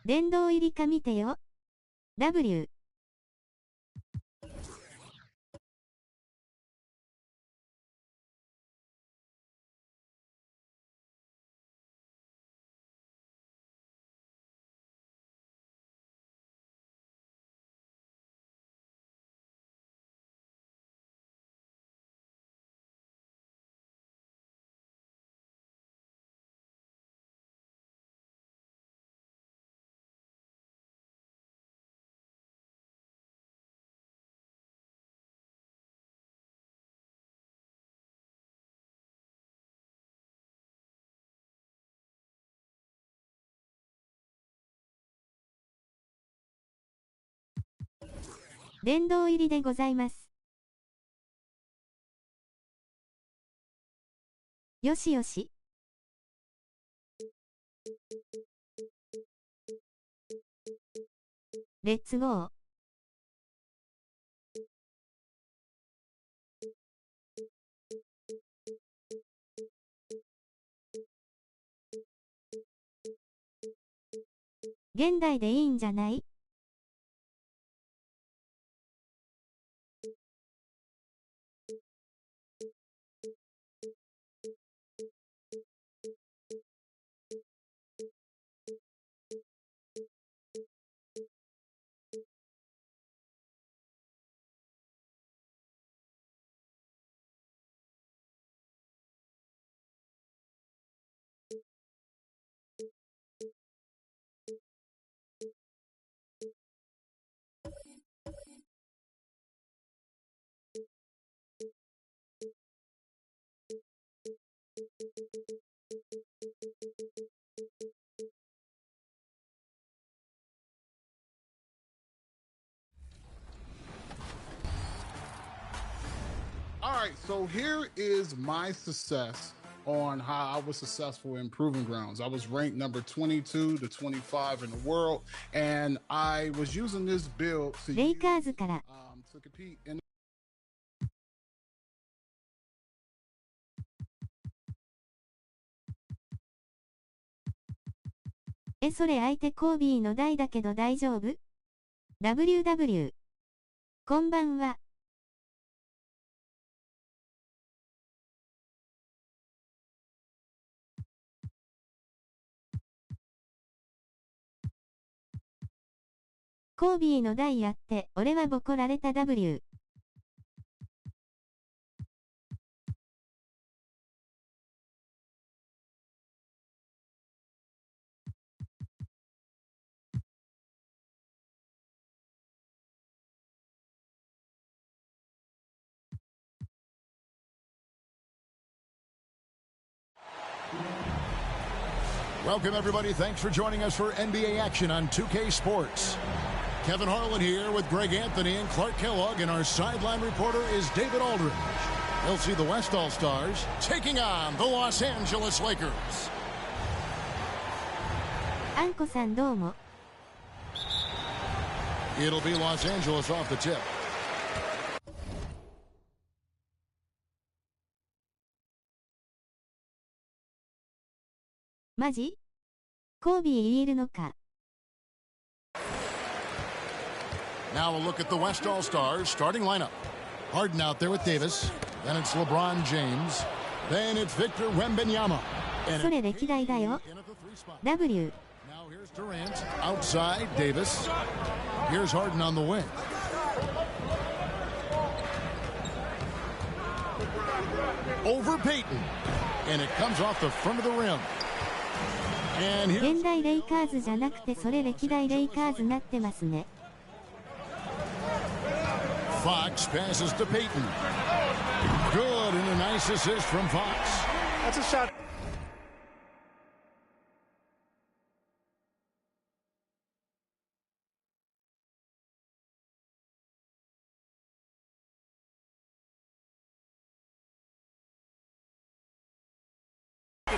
殿堂入りか見てよ。W。殿堂入りでございます。よしよし。レッツゴー。現代でいいんじゃない？All right, so here is my success on how I was successful in Proving Grounds. I was ranked number 22 to 25 in the world, and I was using this build to, to compete in. それ相手コービーの代だけど大丈夫？ WW。こんばんは。コービーの代やって、俺はボコられた W。Welcome, everybody. Thanks for joining us for NBA action on 2K Sports. Kevin Harlan here with Greg Anthony and Clark Kellogg, and our sideline reporter is David Aldridge. They'll see the West All-Stars taking on the Los Angeles Lakers. あんこさんどうも。It'll be Los Angeles off the tip. マジ？コービーいるのか。Now a look at the West All-Stars starting lineup. Harden out there with Davis. Then it's LeBron James. Then it's Victor Wembanyama. それ歴代だよ。W。 Now here's Durant outside Davis. Here's Harden on the wing. Over Payton. And it comes off the front of the rim. 現代レイカーズじゃなくてそれ歴代レイカーズなってますね。Fox passes to Payton. Good, and a nice assist from Fox. That's a shot.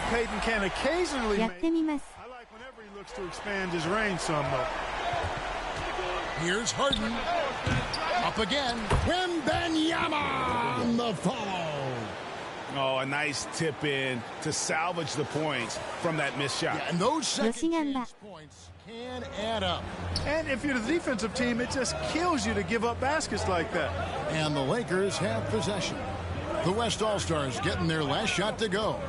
Payton can occasionally やってみます。I like whenever he looks to expand his range some though. Here's Harden. Up again. Wembanyama on the follow. Oh, a nice tip in to salvage the points from that missed shot. Yeah, and those second 吉頑張 chance points can add up. And if you're the defensive team, it just kills you to give up baskets like that. And the Lakers have possession. The West All-Stars getting their last shot to go.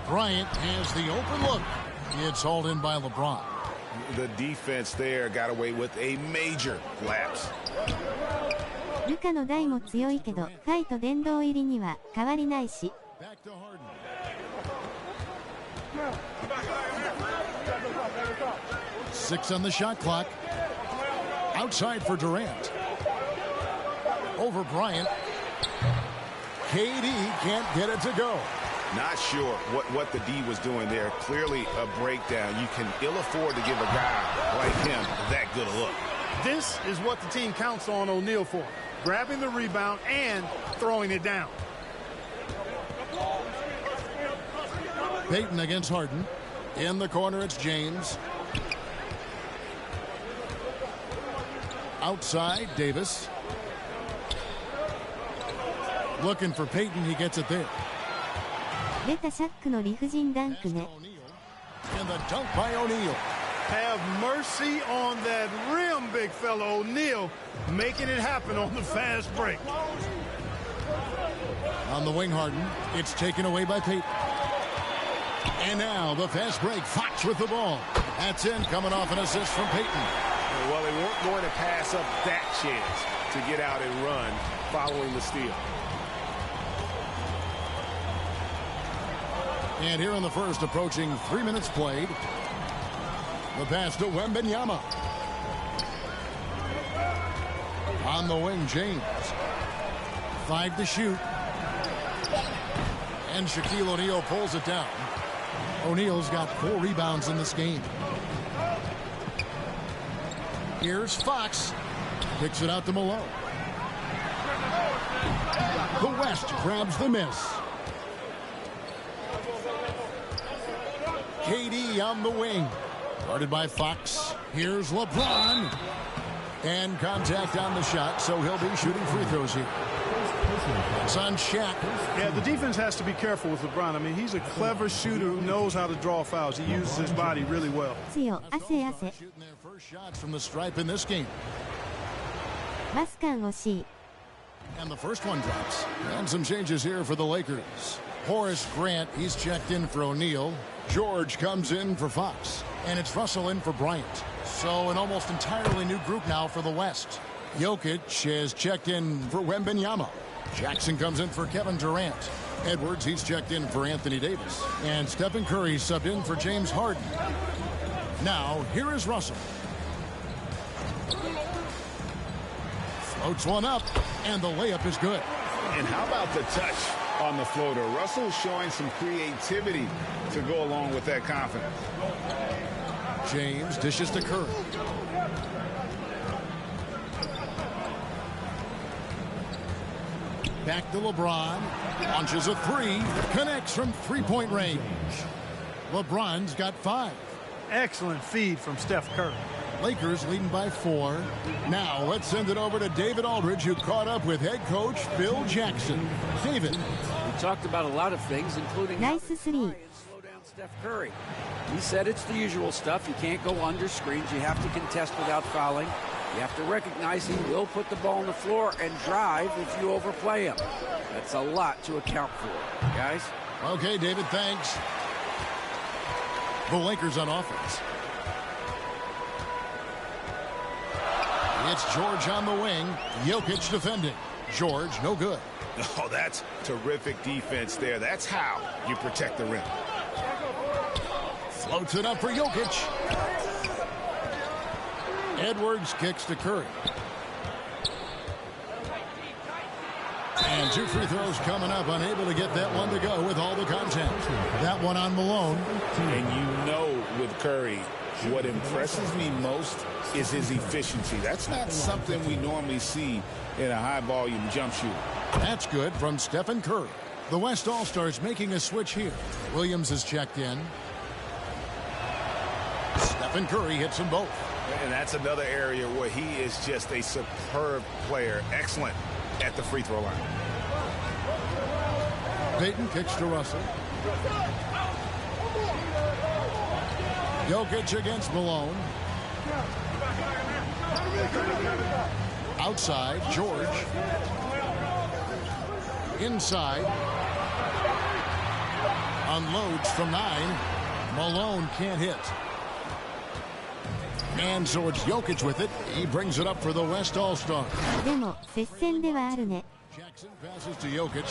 Bryant has the open look. It's hauled in by LeBron. The defense there got away with a major lapse. ルカの台も強いけど、ファイト殿堂入りには変わりないし。Back to Harden. 6 on the shot clock. Outside for Durant. Over Bryant. KD can't get it to go. Not sure what the D was doing there. Clearly a breakdown. You can ill afford to give a guy like him that good a look. This is what the team counts on O'Neal for. Grabbing the rebound and throwing it down. Payton against Harden. In the corner, it's James. Outside, Davis. Looking for Payton, he gets it there. 出たシャックの理不尽ダンクね。 And the dunk by O'Neal. Have mercy on that rim, big fella O'Neal, making it happen on the fast break. On the wing, Harden. It's taken away by Payton. And now the fast break. Fox with the ball. That's in, coming off an assist from Payton. Well, they weren't going to pass up that chance to get out and run following the steal. And here in the first, approaching 3 minutes played. The pass to Wembanyama. On the wing, James. 5 to shoot. And Shaquille O'Neal pulls it down. O'Neal's got 4 rebounds in this game. Here's Fox. Kicks it out to Malone. The West grabs the miss. KD on the wing. Guarded by Fox. Here's LeBron. And contact on the shot, so he'll be shooting free throws here. It's on Shaq. Yeah, the defense has to be careful with LeBron. I mean, he's a clever shooter who knows how to draw fouls. He uses his body really well. 汗汗。 Shooting their first shots from the stripe in this game. バスカン惜しい。 And the first one drops. And some changes here for the Lakers. Horace Grant, he's checked in for O'Neal. George comes in for Fox. And it's Russell in for Bryant. So an almost entirely new group now for the West. Jokic has checked in for Wembanyama. Jackson comes in for Kevin Durant. Edwards, he's checked in for Anthony Davis. And Stephen Curry subbed in for James Harden. Now, here is Russell. Floats one up, and the layup is good. And how about the touch on the floater? Russell showing some creativity to go along with that confidence. James dishes to Curry. Back to LeBron. Launches a 3. Connects from three-point range. LeBron's got 5. Excellent feed from Steph Curry. Lakers leading by 4. Now let's send it over to David Aldridge, who caught up with head coach Phil Jackson. David. We talked about a lot of things, including Nice three. slow down Steph Curry. He said it's the usual stuff. You can't go under screens. You have to contest without fouling. You have to recognize he will put the ball on the floor and drive if you overplay him. That's a lot to account for, guys. Okay, David, thanks. The Lakers on offense. It's George on the wing. Jokic defending. George, no good. Oh, that's terrific defense there. That's how you protect the rim. Floats it up for Jokic. Edwards kicks to Curry. And 2 free throws coming up. Unable to get that one to go with all the contact. That one on Malone. And you know with Curry, what impresses me most is his efficiency. That's not something we normally see in a high-volume jump shooter. That's good from Stephen Curry. The West All-Stars making a switch here. Williams is checked in. Stephen Curry hits them both. And that's another area where he is just a superb player. Excellent at the free throw line. Payton kicks to Russell. Jokic against Malone. Outside, George. Inside. Unloads from 9. Malone can't hit. And so it's Jokic with it. He brings it up for the West All-Star. でも接戦ではあるね。 Jackson passes to Jokic.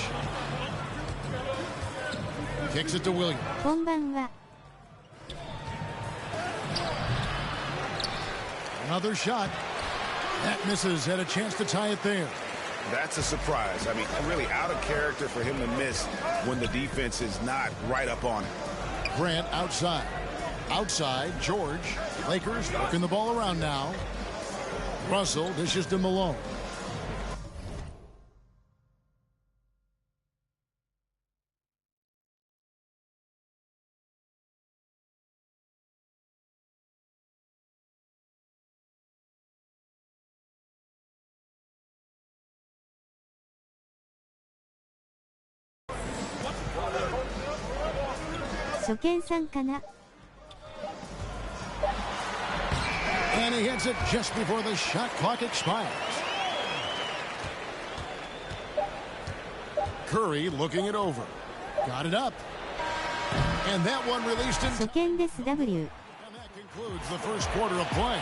Kicks it to Williams. こんばんは。 Another shot. That misses. Had a chance to tie it there. That's a surprise. I mean, really out of character for him to miss when the defense is not right up on him. Grant outside. Outside, George. Lakers working the ball around now. Russell dishes to Malone.初見さんかな。 And he hits it just before the shot clock expires. Curry looking it over. Got it up. And that one released in. 初見です W。 And that concludes the first quarter of play.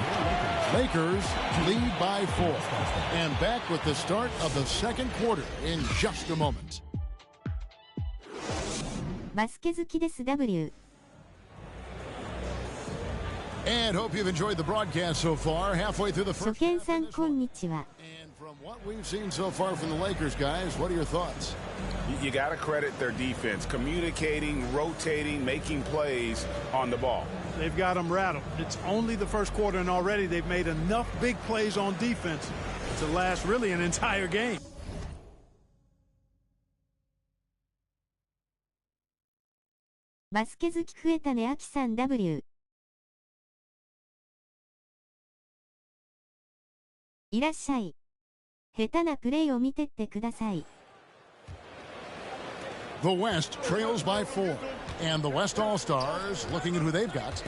Lakers lead by 4. And back with the start of the second quarter in just a moment. バスケ好きです W。 And hope you've enjoyed the broadcast so far. Halfway through the 初 first. 見さんこんにちは。 And from what we've seen so far from the Lakers, guys, what are your thoughts? You got to credit their defense, communicating, rotating, making plays on the ball. They've got them rattled. It's only the first quarter, and already they've made enough big plays on defense to last really an entire game. バスケ好き増えたねあきさん W。 いらっしゃい。下手なプレーを見てってください。 The West trails by 4. And the West All-Stars, looking at who they've got.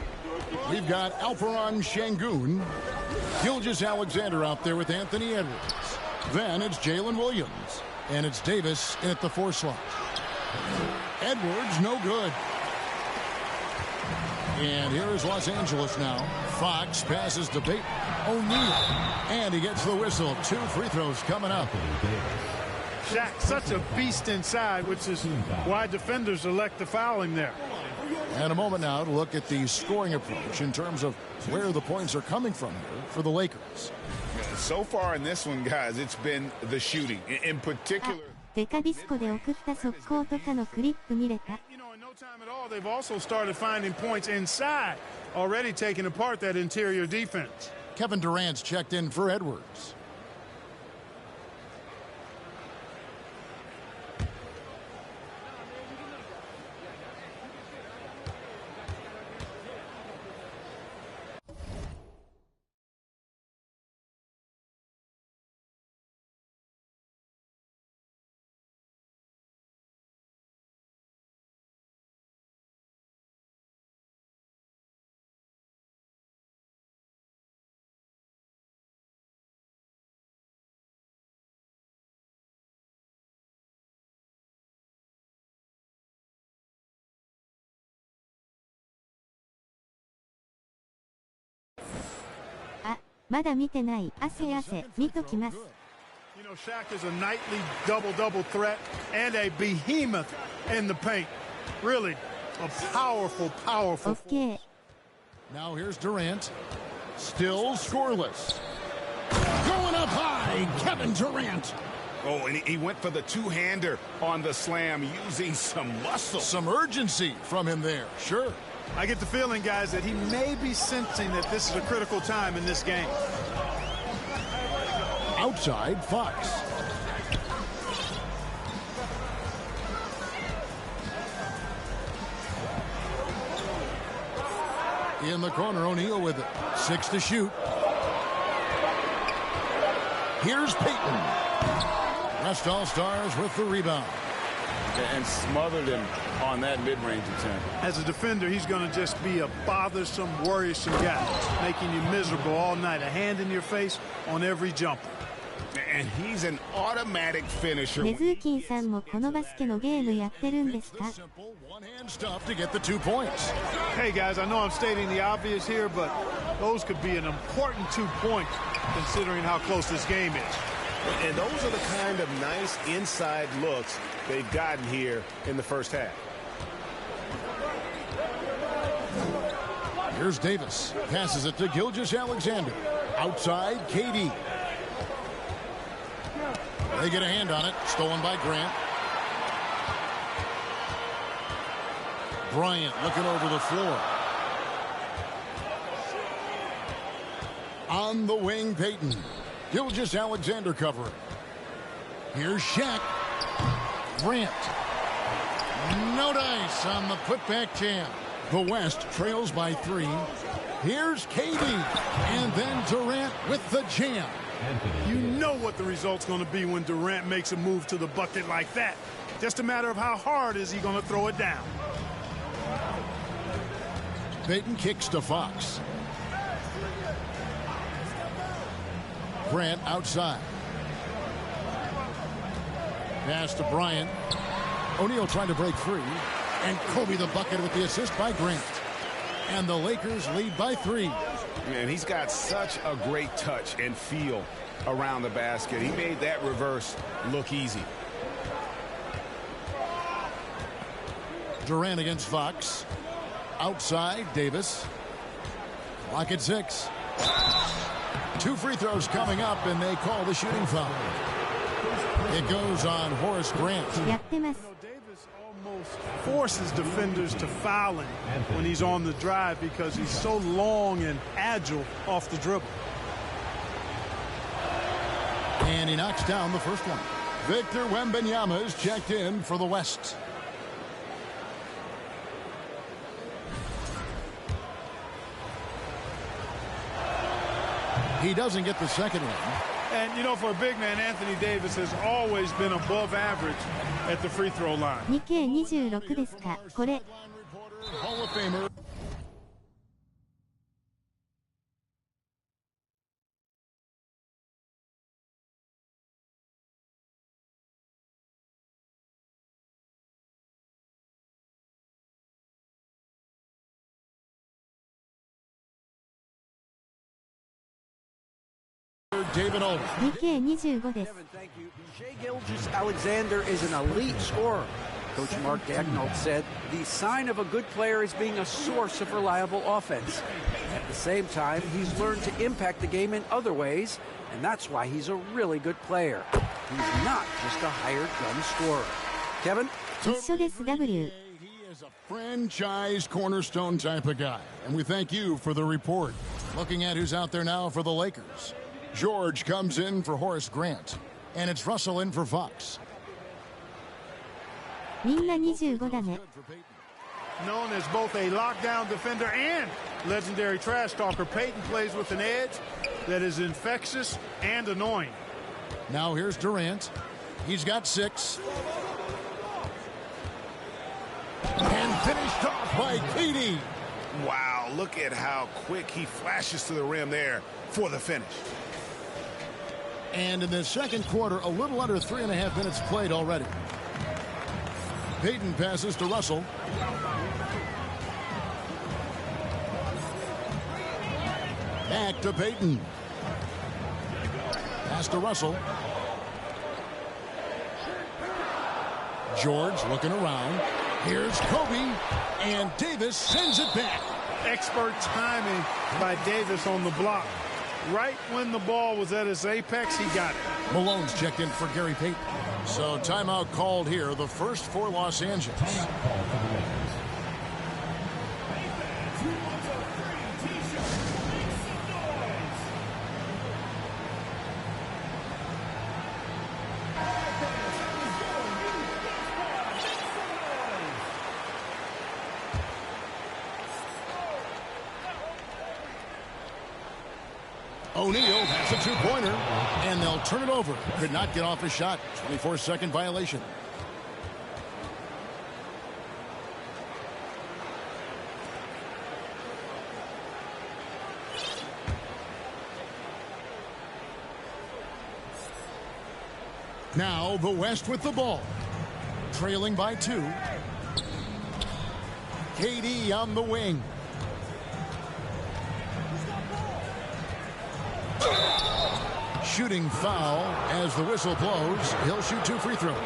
We've got Alperon Şengün. Gilgeous Alexander out there with Anthony Edwards. Then it's Jalen Williams. And it's Davis in at the 4 slot. Edwards, no good. And here is Los Angeles now. Fox passes to Payton. O'Neal. And he gets the whistle. 2 free throws coming up. Shaq, such a beast inside, which is why defenders elect to foul him there. And a moment now to look at the scoring approach in terms of where the points are coming from here for the Lakers. So far in this one, guys, it's been the shooting. In あ particular, デカディスコで送った速攻とかのクリップ見れた。 You know, in no time at all, they've also started finding points inside, already taking apart that interior defense. Kevin Durant's checked in for Edwards.あ、まだ見てない。汗汗、見ときます。 You know, Shaq is a nightly double-double threat and a behemoth in the paint. Really, a powerful, オ powerful. ッケー。 Now here's Durant. Still scoreless. Going up high, Kevin Durant. oh, and he went for the two-hander on the slam, using some muscle. Some urgency from him there, sure. I get the feeling, guys, that he may be sensing that this is a critical time in this game. Outside, Fox. In the corner, O'Neal with it. 6 to shoot. Here's Payton. West All-Stars with the rebound. and smothered him on that mid-range attempt. As a defender, he's going to just be a bothersome, worrisome guy, making you miserable all night. A hand in your face on every jumper. And he's an automatic finisher. ネズーキンさんもこのバスケのゲームやってるんですか？ Hey guys, I know I'm stating the obvious here, but those could be an important 2 points considering how close this game is. And those are the kind of nice inside looks they've gotten here in the first half. Here's Davis. Passes it to Gilgeous-Alexander. Outside, KD. They get a hand on it. Stolen by Grant. Bryant looking over the floor. On the wing, Payton. Gilgeous-Alexander covering. Here's Shaq. Grant. No dice on the putback jam. The West trails by 3. Here's KD. And then Durant with the jam. You know what the result's going to be when Durant makes a move to the bucket like that. Just a matter of how hard is he going to throw it down. Payton kicks to Fox. Grant outside. Pass to Bryant. O'Neal trying to break free. And Kobe the bucket with the assist by Grant. And the Lakers lead by 3. And he's got such a great touch and feel around the basket. He made that reverse look easy. Durant against Fox. Outside, Davis. Clock at 6. 2 free throws coming up, and they call the shooting foul. It goes on Horace Grant. やってます。 Davis almost forces defenders to foul him when he's on the drive because he's so long and agile off the dribble. And he knocks down the first one. Victor Wembanyama is checked in for the West. He doesn't get the second one. And, you know, for a big man, Anthony Davis has always been above average at the free throw line. 2K26 ですか、これ。Hall of Famer. David Aldridge. DK25 です。 Thank you. Shai Gilgeous-Alexander is an elite scorer. Coach Mark Daigneault said the sign of a good player is being a source of reliable offense. At the same time, he's learned to impact the game in other ways, and that's why he's a really good player. He's not just a hired gun scorer. Kevin? 一緒です、W。 He is a franchise cornerstone type of guy. And we thank you for the report. Looking at who's out there now for the Lakers. George comes in for Horace Grant. And it's Russell in for Fox. みんな25だね。 Known as both a lockdown defender and legendary trash talker, Payton plays with an edge that is infectious and annoying. Now here's Durant. He's got 6. And finished off by KD. Wow, look at how quick he flashes to the rim there for the finish. And in the second quarter, a little under 3.5 minutes played already. Payton passes to Russell. Back to Payton. Pass to Russell. George looking around. Here's Kobe. And Davis sends it back. Expert timing by Davis on the block. Right when the ball was at its apex, he got it. Malone's checked in for Gary Payton. So timeout called here, the first for Los Angeles. O'Neal has a 2-pointer, and they'll turn it over. Could not get off a shot. 24-second violation. Now the West with the ball. Trailing by 2. KD on the wing. Shooting foul as the whistle blows. He'll shoot 2 free throws.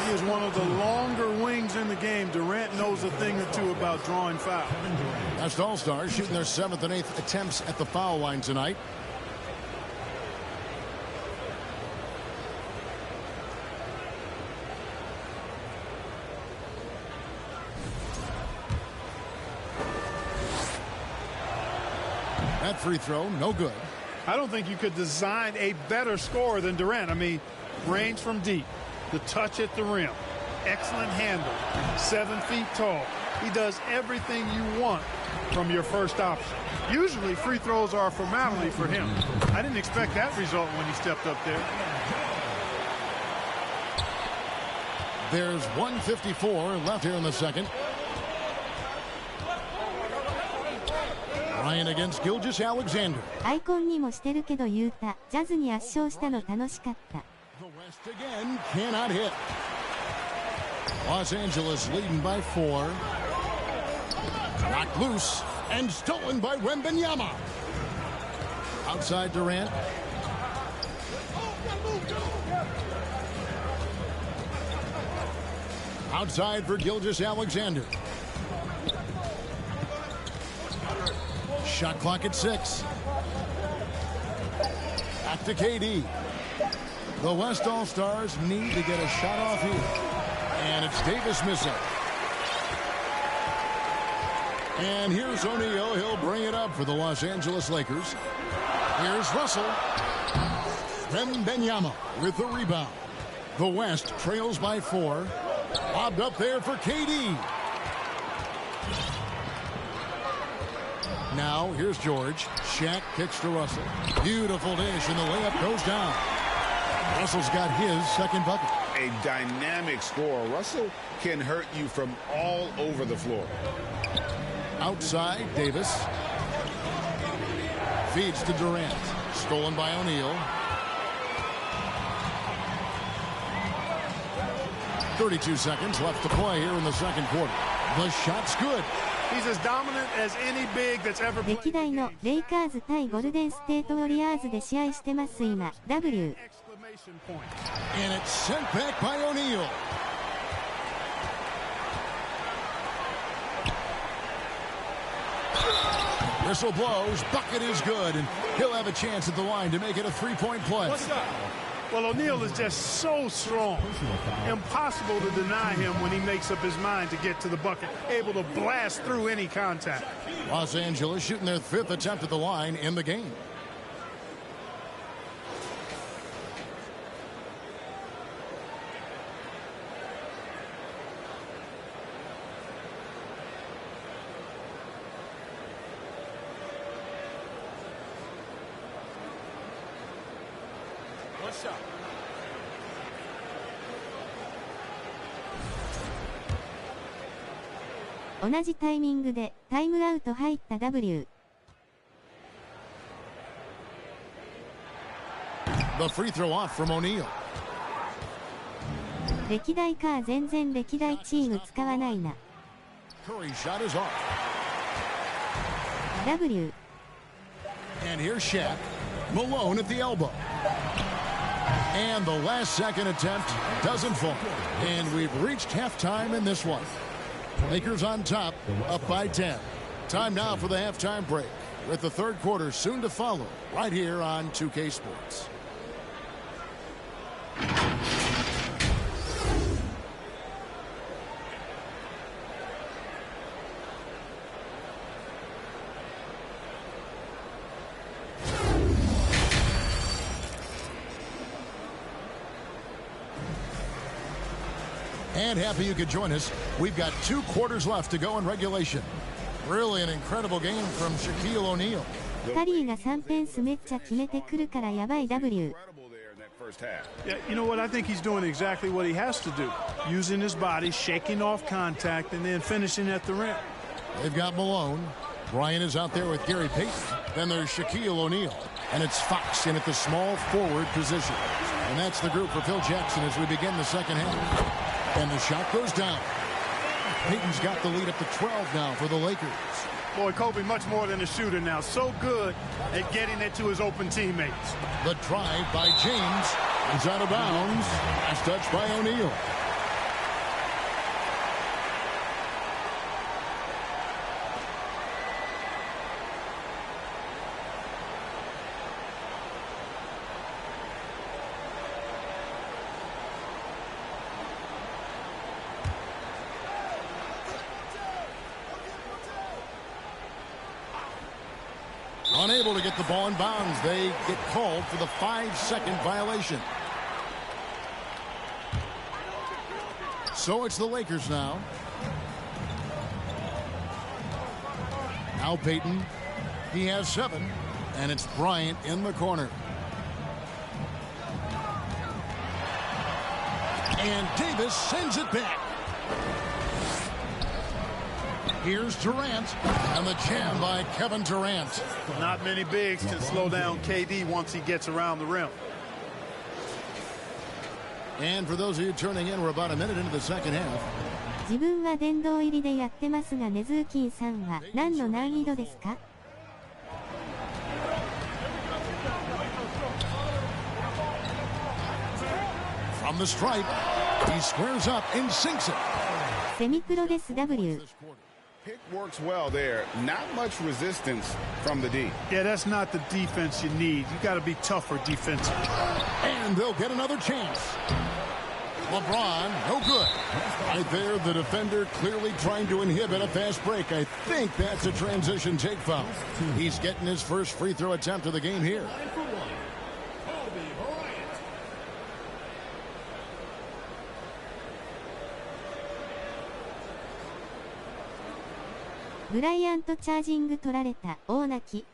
He is one of the longer wings in the game. Durant knows a thing or two about drawing foul. West All-Stars shooting their 7th and 8th attempts at the foul line tonight. That free throw, no good. I don't think you could design a better scorer than Durant. I mean, range from deep, the touch at the rim, excellent handle, 7 feet tall. He does everything you want from your first option. Usually free throws are a formality for him. I didn't expect that result when he stepped up there. There's 1:54 left here in the second. Ryan against Gilgeous-Alexander. アイコンにもしてるけど言うた。ジャズに圧勝したの楽しかった。The West again cannot hit. Los Angeles leading by 4. Knocked loose and stolen by Wembanyama. Outside Durant. Outside for Gilgeous-Alexander. Shot clock at 6. Back to KD. The West All-Stars need to get a shot off here. And it's Davis missing. And here's O'Neal. He'll bring it up for the Los Angeles Lakers. Here's Russell. Wembanyama with the rebound. The West trails by 4. Lobbed up there for KD. Now, here's George. Shaq kicks to Russell. Beautiful dish, and the layup goes down. Russell's got his second bucket. A dynamic scorer. Russell can hurt you from all over the floor. Outside, Davis. Feeds to Durant. Stolen by O'Neal. 32 seconds left to play here in the second quarter. The shot's good. He's as dominant as any big that's ever played. 歴代のレイカーズ対ゴルデンステートウォリアーズで試合してます今。W。And it's sent back by O'Neal. Whistle blows. Bucket is good, and he'll have a chance at the line to make it a 3-point play. What's up? Well, O'Neal is just so strong. Impossible to deny him when he makes up his mind to get to the bucket. Able to blast through any contact. Los Angeles shooting their 5th attempt at the line in the game. What's up?同じタイミングでタイムアウト入った W。 The free throw off from O'Neal. 歴代か全然歴代チーム使わないな。 Curry shot is off. W。 And here's Shaq. Malone at the elbow. And the last second attempt doesn't fall. And we've reached halftime in this one. Lakers on top, up by 10. Time now for the halftime break, with the third quarter soon to follow, right here on 2K Sports. And happy you could join us. We've got 2 quarters left to go in regulation. Really an incredible game from Shaquille O'Neal. カリーが3点スめっちゃ決めてくるからやばい W。 Yeah, you know what? I think he's doing exactly what he has to do. Using his body, shaking off contact, and then finishing at the rim. They've got Malone. Bryant is out there with Gary Payton. Then there's Shaquille O'Neal. And it's Fox in at the small forward position. And that's the group for Phil Jackson as we begin the second half. And the shot goes down. Payton's got the lead up to 12 now for the Lakers. Boy, Kobe much more than a shooter now. So good at getting it to his open teammates. The drive by James is out of bounds. Last touch by O'Neal. Unable to get the ball in bounds. They get called for the 5-second violation. So it's the Lakers now. Now Payton. He has 7. And it's Bryant in the corner. And Davis sends it back. Here's Durant, and the jam by Kevin Durant. Not many bigs can slow down KD once he gets around the rim. And for those of you turning in, we're about a minute into the second half. 自分は殿堂入りでやってますが、ネズーキンさんは何の難易度ですか? From the stripe, he squares up and sinks it. セミプロです W. Pick works well there. Not much resistance from the D. Yeah, that's not the defense you need. You got to be tougher defensively. And they'll get another chance. LeBron, no good. Right there, the defender clearly trying to inhibit a fast break. I think that's a transition take foul. He's getting his first free throw attempt of the game here. Bryantチャージング取られた大泣き.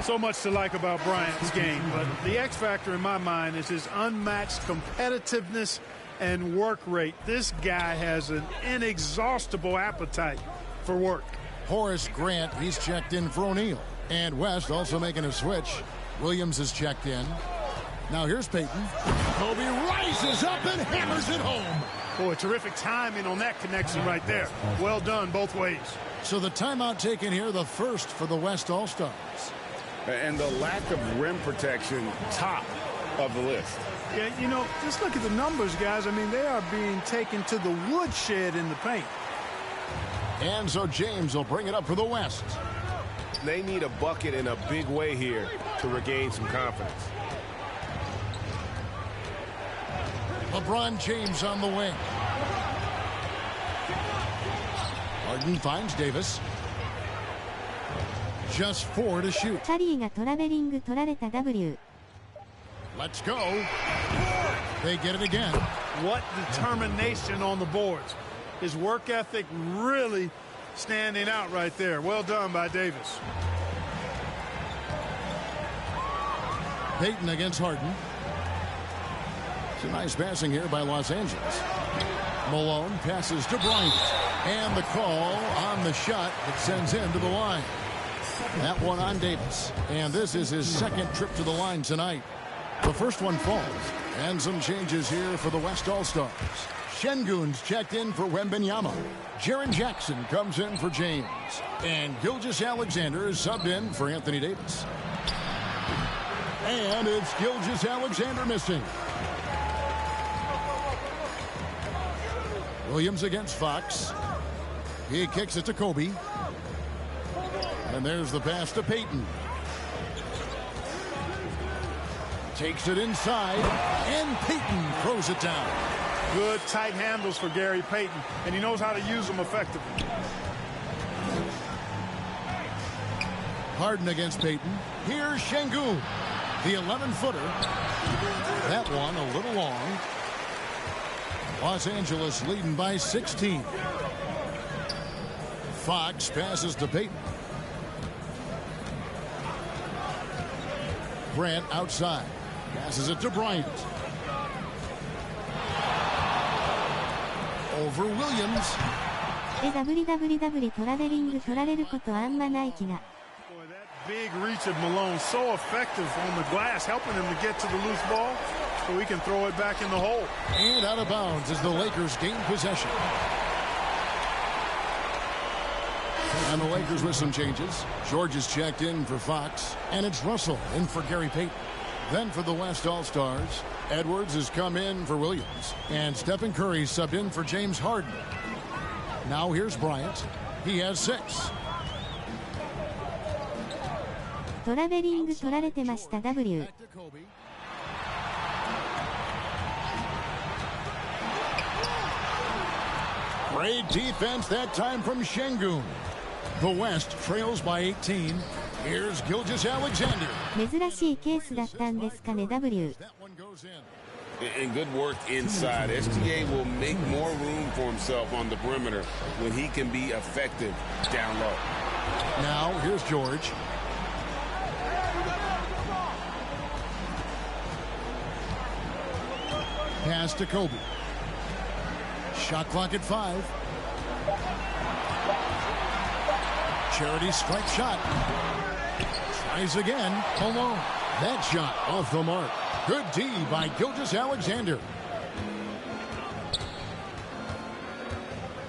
So much to like about Bryant's game, but the X factor in my mind is his unmatched competitiveness and work rate. This guy has an inexhaustible appetite for work. Horace Grant, he's checked in for O'Neal. And West also making a switch. Williams is checked in. Now here's Payton. Kobe rises up and hammers it home. Boy, terrific timing on that connection right there. Well done both ways. So the timeout taken here, the first for the West All-Stars. And the lack of rim protection, top of the list. Yeah, you know, just look at the numbers, guys. I mean, they are being taken to the woodshed in the paint. And so James will bring it up for the West. They need a bucket in a big way here to regain some confidence. LeBron James on the wing. Harden finds Davis. Just 4 to shoot. カリーがトラベリング取られた W. Let's go. They get it again. What determination on the boards. His work ethic really standing out right there. Well done by Davis. Payton against Harden. It's a nice passing here by Los Angeles. Malone passes to Bryant. And the call on the shot that sends him to the line. That one on Davis. And this is his second trip to the line tonight. The first one falls. And some changes here for the West All-Stars. Şengün's checked in for Wembanyama. Jaren Jackson comes in for James. And Gilgeous-Alexander is subbed in for Anthony Davis. And it's Gilgeous-Alexander missing. Williams against Fox. He kicks it to Kobe. And there's the pass to Payton. Takes it inside, and Payton throws it down. Good tight handles for Gary Payton, and he knows how to use them effectively. Harden against Payton. Here's Şengün, the 11-footer. That one a little long. Los Angeles leading by 16. Fox passes to Payton. Grant outside. Passes it to Bryant. Over Williams. WWW トラベリング取られることあんまない気が. Boy, that big reach of Malone, so effective on the glass, helping him to get to the loose ball so he can throw it back in the hole. And out of bounds as the Lakers gain possession. And the Lakers with some changes. George is checked in for Fox, and it's Russell in for Gary Payton. Then for the West All-Stars, Edwards has come in for Williams, and Stephen Curry subbed in for James Harden. Now here's Bryant. He has 6. トラベリング取られてました W。 Great defense that time from Şengün. The West trails by 18. Here's Gilgeous-Alexander. 珍しいケースだったんですかね W。 And good work inside. SGA will make more room for himself on the perimeter when he can be effective down low. Now here's George. Pass to Kobe. Shot clock at 5. Charity strike shot. Tries again. Alone. That shot off the mark. Good D by Gilgeous-Alexander.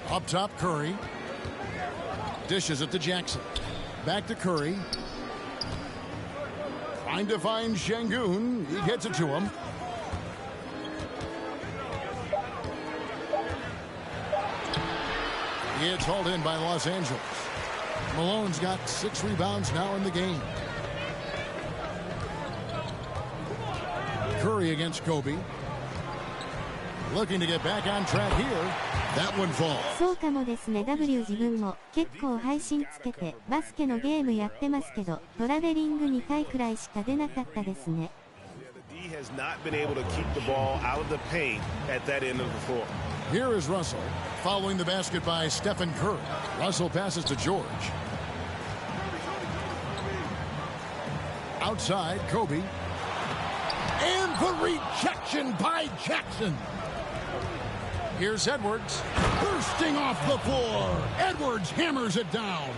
Up top, Curry. Dishes it to Jackson. Back to Curry. Trying to find Şengün. He gets it to him. It's hauled in by Los Angeles. Malone's got 6 rebounds now in the game. Curry against Kobe. Looking to get back on track here. That one falls. そうかもですね W。 自分も結構配信つけてバスケのゲームやってますけどトラベリング2回くらいしか出なかったですね。 He has not been able to keep the ball out of the paint at that end of the floor. Here is Russell, following the basket by Stephen Curry. Russell passes to George. Outside, Kobe. And the rejection by Jackson. Here's Edwards, bursting off the floor. Edwards hammers it down.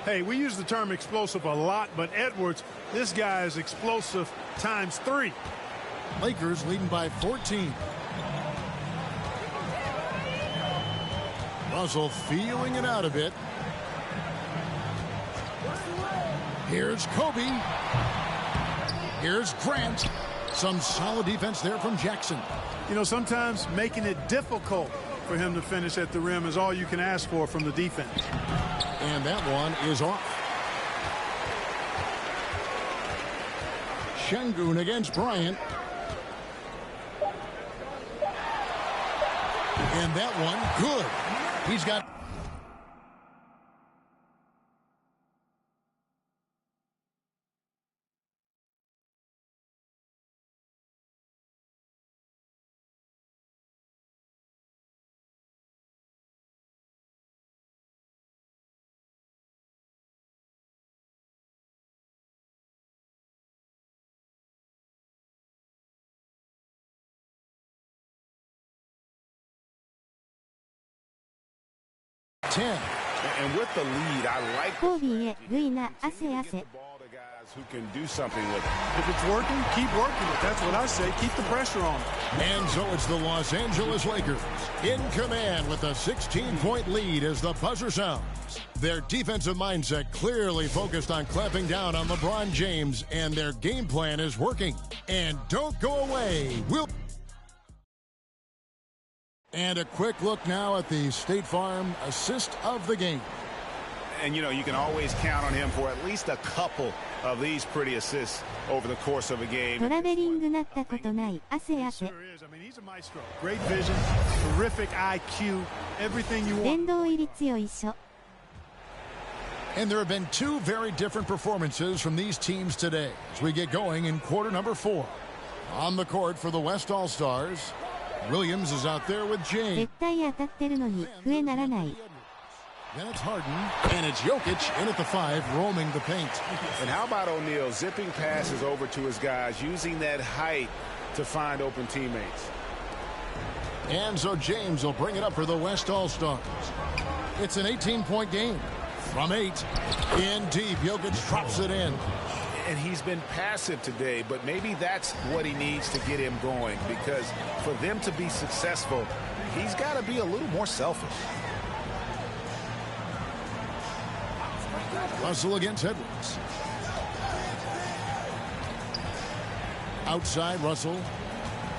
Hey, we use the term explosive a lot, but Edwards, this guy is explosive times 3. Lakers leading by 14. Russell feeling it out a bit. Here's Kobe. Here's Grant. Some solid defense there from Jackson. You know, sometimes making it difficult for him to finish at the rim is all you can ask for from the defense. And that one is off. Şengün against Bryant. And that one, good. He's got... And with the lead, I like コービーへルイナ汗汗 who can do something with it. If it's working, keep working it. That's what I say. Keep the pressure on. And so it's the Los Angeles Lakers in command with a 16-point lead as the buzzer sounds. Their defensive mindset clearly focused on clamping down on LeBron James, and their game plan is working. And don't go away. And a quick look now at the State Farm assist of the game. And, you know, you can always count on him for at least a couple of these pretty assists over the course of a game. トラベリングなったことない汗汗 Sure is. I mean, he's a maestro. Great vision, terrific IQ, everything you want. 殿堂入り強いっしょ And there have been 2 very different performances from these teams today as we get going in quarter number 4. On the court for the West All-Stars, Williams is out there with James. 絶対当たってるのに笛ならない Then it's Harden, and it's Jokic in at the 5, roaming the paint. And how about O'Neal zipping passes over to his guys, using that height to find open teammates. And so James will bring it up for the West All-Stars. It's an 18-point game. From 8, in deep, Jokic drops it in. And he's been passive today, but maybe that's what he needs to get him going, because for them to be successful, he's got to be a little more selfish. Russell against Edwards. Outside Russell.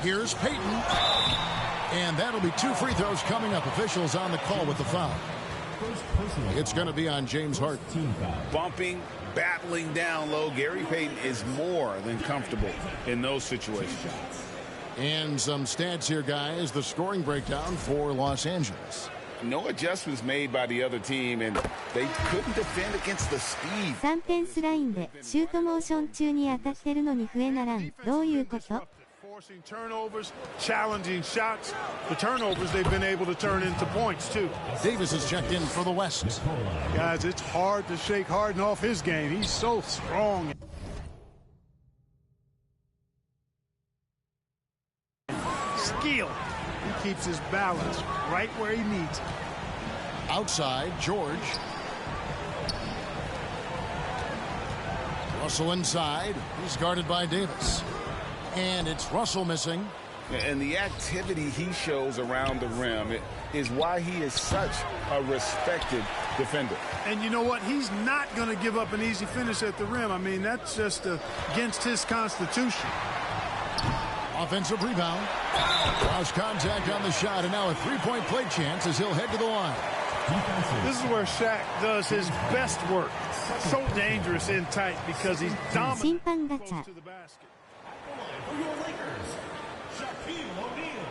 Here's Payton. And that'll be 2 free throws coming up. Officials on the call with the foul. It's going to be on James Harden. Bumping, battling down low. Gary Payton is more than comfortable in those situations. And some stats here, guys. The scoring breakdown for Los Angeles. No adjustments made by the other team, and they couldn't defend against the speed. 3点スラインでシュートモーション中に当たってるのに笛ならん。どういうこと？ Forcing turnovers, challenging shots. The turnovers they've been able to turn into points too. Davis is checked in for the West. Guys, it's hard to shake Harden off his game. He's so strong. Skill. He keeps his balance right where he needs it. Outside, George. Russell inside. He's guarded by Davis. And it's Russell missing. And the activity he shows around the rim is why he is such a respected defender. And you know what? He's not going to give up an easy finish at the rim. I mean, that's just against his constitution. Offensive rebound. Cross contact on the shot, and now a three-point play chance as he'll head to the line. This is where Shaq does his best work. So dangerous in tight because he's dominant to the basket. For your Lakers, Shaquille O'Neal,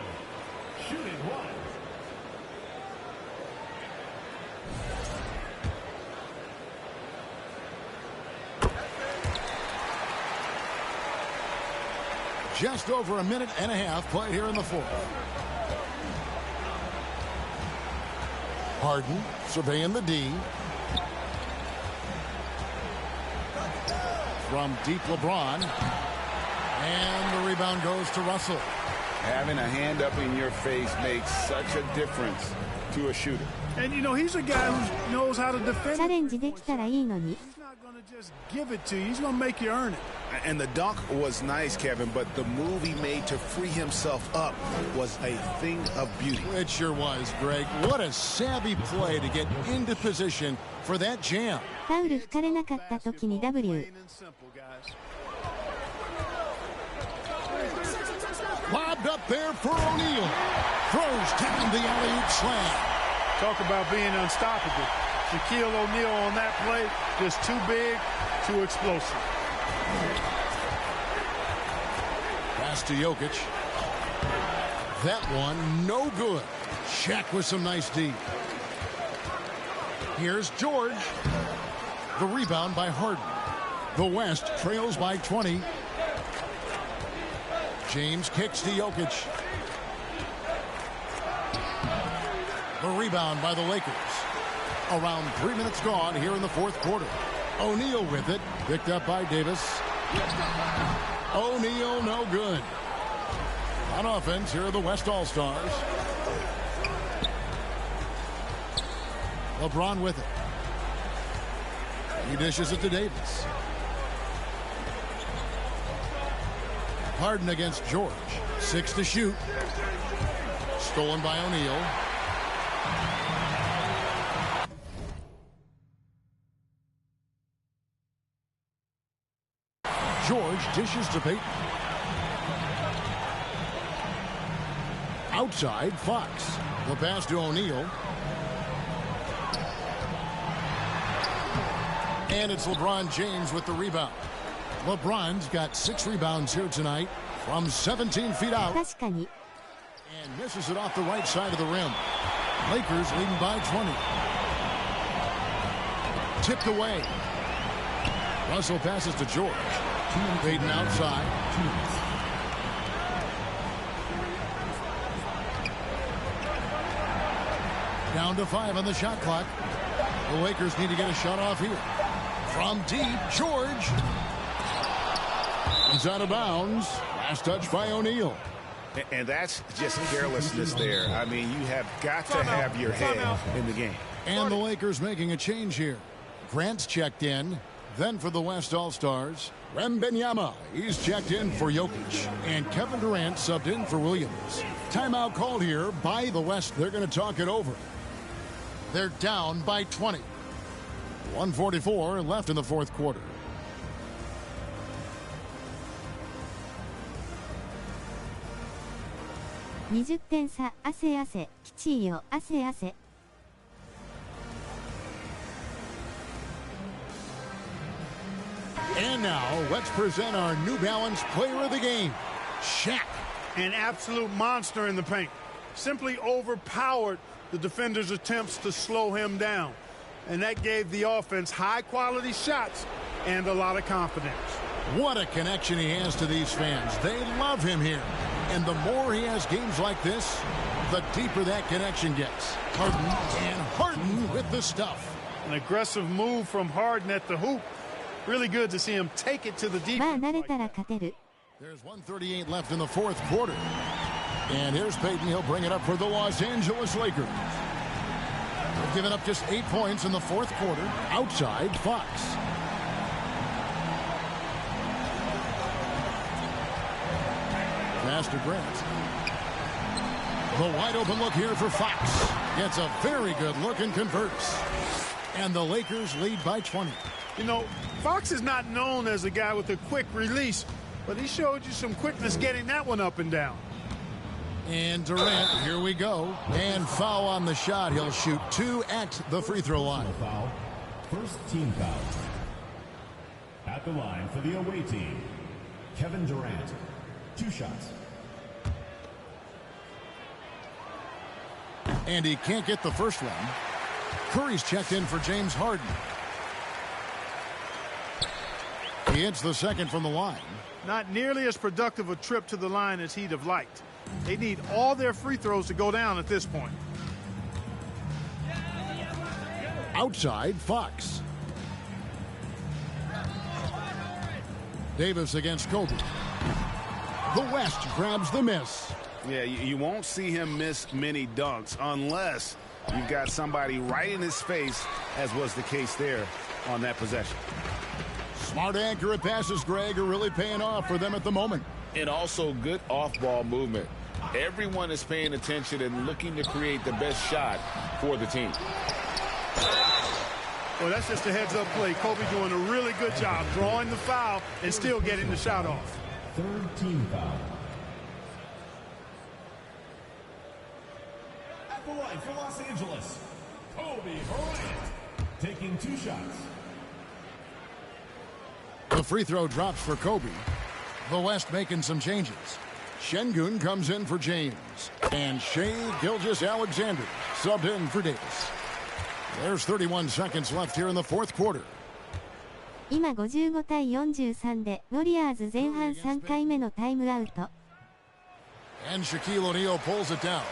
shooting 1. Just over a minute and a half played here in the fourth. Harden surveying the D. From deep, LeBron. And the rebound goes to Russell. Having a hand up in your face makes such a difference to a shooter. And you know, he's a guy who knows how to defend. チャレンジできたらいいのに。 He's not going to just give it to you. He's going to make you earn it. And the dunk was nice, Kevin, but the move he made to free himself up was a thing of beauty. It sure was, Greg. What a savvy play to get into position for that jam. ファウル吹かれなかった時に W。 Lobbed up there for O'Neal. Throws down the alley-oop slam. Talk about being unstoppable. Shaquille O'Neal on that play, just too big, too explosive. Pass to Jokic. That one, no good. Shaq with some nice D. Here's George. The rebound by Harden. The West trails by 20. James kicks to Jokic. The rebound by the Lakers. Around 3 minutes gone here in the fourth quarter. O'Neal with it. Picked up by Davis. O'Neal no good. On offense, here are the West All-Stars. LeBron with it. He dishes it to Davis. Harden against George. 6 to shoot. Stolen by O'Neal. George dishes to Payton. Outside, Fox. The pass to O'Neal. And it's LeBron James with the rebound. LeBron's got 6 rebounds here tonight from 17 feet out. 確かに。 And misses it off the right side of the rim. Lakers leading by 20. Tipped away. Russell passes to George. Payton outside. Down to 5 on the shot clock. The Lakers need to get a shot off here. From deep, George. He's out of bounds. Last touch by O'Neal. And that's just carelessness there. I mean, you have got to have your head in the game. And the Lakers making a change here. Grant's checked in. Then for the West All-Stars, Wembanyama. He's checked in for Jokic. And Kevin Durant subbed in for Williams. Timeout called here by the West. They're going to talk it over. They're down by 20. 1:44 left in the fourth quarter. $20 点差、汗汗、きちいよ、汗汗。And now, let's present our New Balance Player of the Game, Shaq. An absolute monster in the paint. Simply overpowered the defender's attempts to slow him down. And that gave the offense high-quality shots and a lot of confidence. What a connection he has to these fans. They love him here. And the more he has games like this, the deeper that connection gets. Harden with the stuff. An aggressive move from Harden at the hoop. Really good to see him take it to the deep. まあ慣れたら勝てる。 There's 1:38 left in the fourth quarter. And here's Payton. He'll bring it up for the Los Angeles Lakers. They've given up just 8 points in the fourth quarter. Outside, Fox. Pass to Grant. The wide open look here for Fox. Gets a very good look and converts. And the Lakers lead by 20. You know, Fox is not known as a guy with a quick release, but he showed you some quickness getting that one up and down. And Durant, here we go. And foul on the shot. He'll shoot 2 at the free throw line. Foul. First team foul. At the line for the away team, Kevin Durant. 2 shots. And he can't get the first one. Curry's checked in for James Harden. He hits the second from the line. Not nearly as productive a trip to the line as he'd have liked. They need all their free throws to go down at this point. Outside, Fox. Davis against Kobe. The West grabs the miss. Yeah, you won't see him miss many dunks unless you've got somebody right in his face, as was the case there on that possession. Smart, accurate passes, Greg, are really paying off for them at the moment. And also good off-ball movement. Everyone is paying attention and looking to create the best shot for the team. Well, that's just a heads-up play. Kobe doing a really good job drawing the foul and still getting the shot off. Third team foul. At the line for Los Angeles, Kobe Bryant taking 2 shots. The free throw drops for Kobe. The West making some changes. Şengün comes in for James. And Shai Gilgeous-Alexander subbed in for Davis. There's 31 seconds left here in the fourth quarter. 今55対43でウォリアーズ前半3回目のタイムアウト。 And Shaquille O'Neal pulls it down.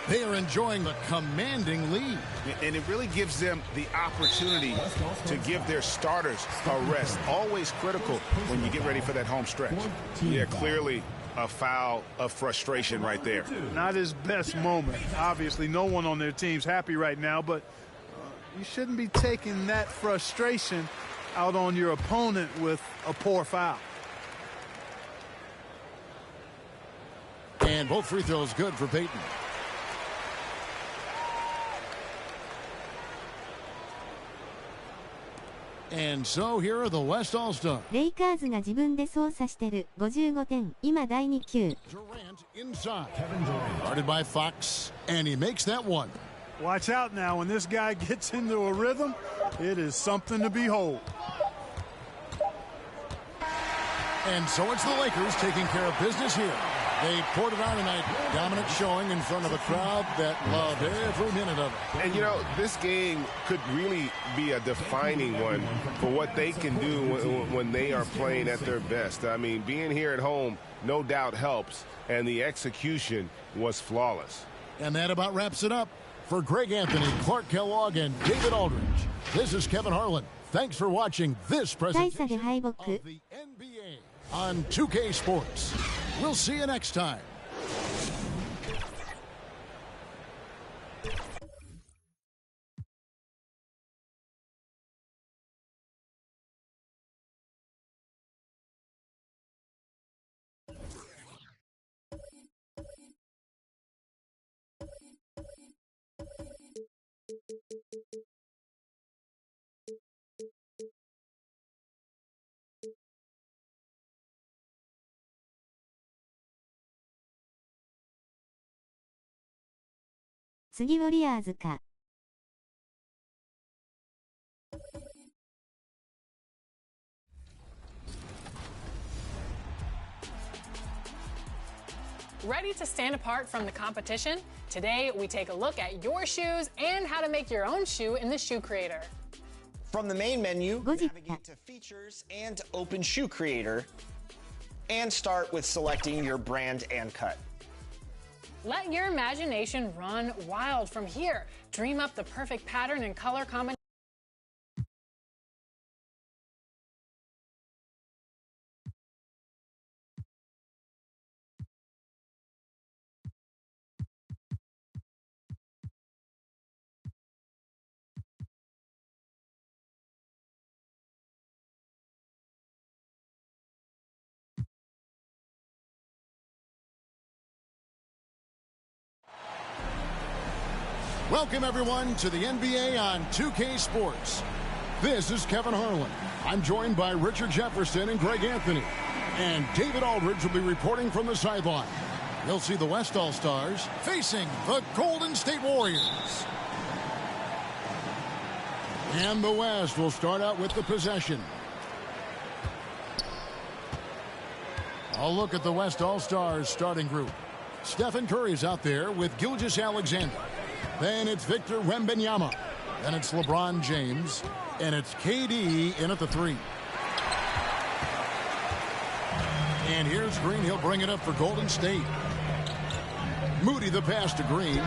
They are enjoying the commanding lead. And it really gives them the opportunity to give their starters a rest. Always critical when you get ready for that home stretch. Yeah, clearly a foul of frustration right there. Not his best moment. Obviously, no one on their team's happy right now, but you shouldn't be taking that frustration out on your opponent with a poor foul. And both free throws good for Payton. And so here are the West All-Stars. レイカーズが自分で操作してる55点。今第2球。 Durant inside. Guarded by Fox, and he makes that one. Watch out now. When this guy gets into a rhythm, it is something to behold. And so it's the Lakers taking care of business here. They poured it on tonight. Dominant showing in front of a crowd that loved every minute of it. And, you know, this game could really be a defining one for what they can do when they are playing at their best. I mean, being here at home no doubt helps, and the execution was flawless. And that about wraps it up. For Greg Anthony, Clark Kellogg, and David Aldridge, this is Kevin Harlan. Thanks for watching this presentation of the NBA on 2K Sports. We'll see you next time. 次ウォリアーズか。Ready to stand apart from the competition? Today, we take a look at your shoes and how to make your own shoe in the Shoe Creator. From the main menu, navigate to Features and Open Shoe Creator, and start with selecting your brand and cut. Let your imagination run wild from here. Dream up the perfect pattern and color combination. Welcome, everyone, to the NBA on 2K Sports. This is Kevin Harlan. I'm joined by Richard Jefferson and Greg Anthony. And David Aldridge will be reporting from the sideline. You'll see the West All-Stars facing the Golden State Warriors. And the West will start out with the possession. A look at the West All-Stars starting group. Stephen Curry's out there with Gilgeous-Alexander. Then it's Victor Wembanyama. Then it's LeBron James. And it's KD in at the 3. And here's Green. He'll bring it up for Golden State. Moody the pass to Green.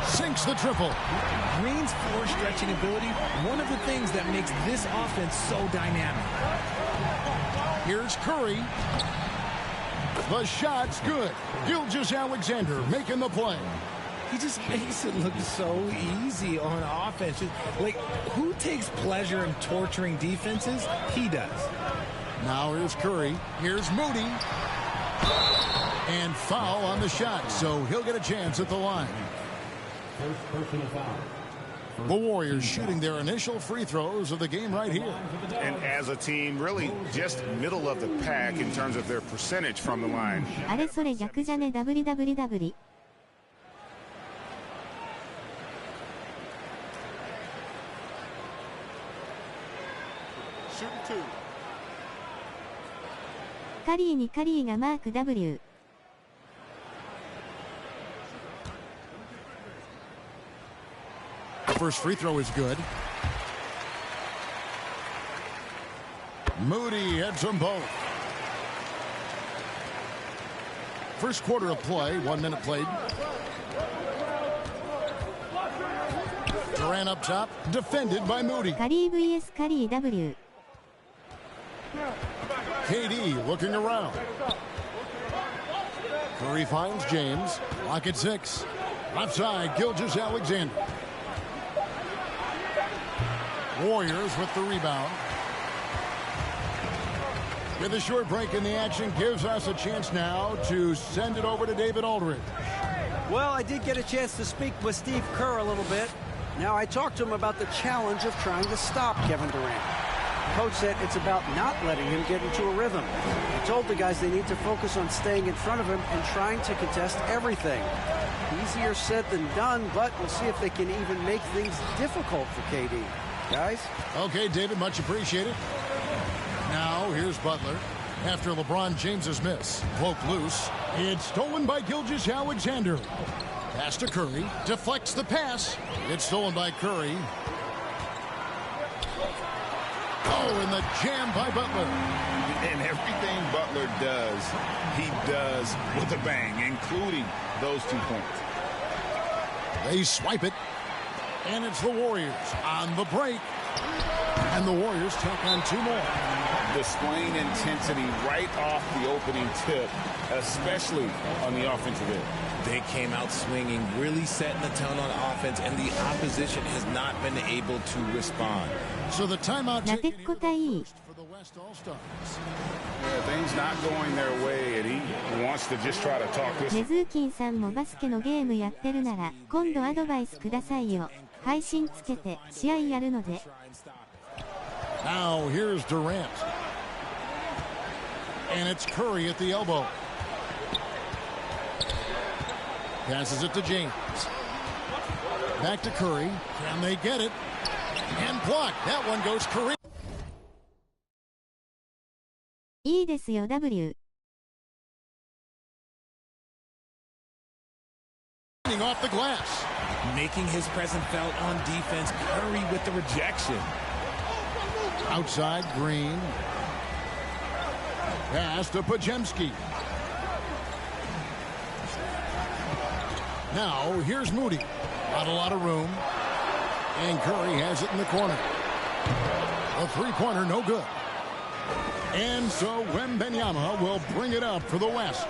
Sinks the triple. Green's floor stretching ability, one of the things that makes this offense so dynamic. Here's Curry. The shot's good. Gilgeous-Alexander making the play. He just makes it look so easy on offense. Like, who takes pleasure in torturing defenses? He does. Now here's Curry. Here's Moody. And foul on the shot, so he'll get a chance at the line. First personal foul. The Warriors shooting their initial free throws of the game right here. And as a team, really just middle of the pack in terms of their percentage from the line. あれそれ逆じゃね WWW。カリーにカリーがマーク W。First free throw is good. Moody hits them both. First quarter of play, 1 minute played. Durant up top, defended by Moody. カリー vs カリー W。KD looking around. Curry finds James. Lock at 6. Left side, Gilgeous-Alexander. Warriors with the rebound. With a short break in the action, gives us a chance now to send it over to David Aldridge. Well, I did get a chance to speak with Steve Kerr a little bit. Now, I talked to him about the challenge of trying to stop Kevin Durant. Coach said it's about not letting him get into a rhythm. He told the guys they need to focus on staying in front of him and trying to contest everything. Easier said than done, but we'll see if they can even make things difficult for KD. Guys? Okay, David, much appreciated. Now, here's Butler. After LeBron James's miss, broke loose. It's stolen by Gilgeous-Alexander. Pass to Curry. Deflects the pass. It's stolen by Curry. Oh, and the jam by Butler. And everything Butler does, he does with a bang, including those 2 points. They swipe it. And it's the Warriors on the break. And the Warriors take on 2 more. Displaying intensity right off the opening tip, especially on the offensive end. They came out swinging, really setting the tone on offense, and the opposition has not been able to respond. So the timeout taken for the West All-Stars. Yeah, things not going their way, and he wants to just try to talk this. ネズーキンさんもバスケのゲームやってるなら、今度アドバイスくださいよ。配信つけて試合やるので。Now here's Durant. And it's Curry at the elbow. Passes it to James. Back to Curry. Can they get it? And blocked. That one goes Curry. いいですよ W。 Off the glass. Making his presence felt on defense. Curry with the rejection. Outside Green. Pass to Pajemski. Now here's Moody. Not a lot of room. And Curry has it in the corner. A three-pointer, no good. And so Wembanyama will bring it up for the West.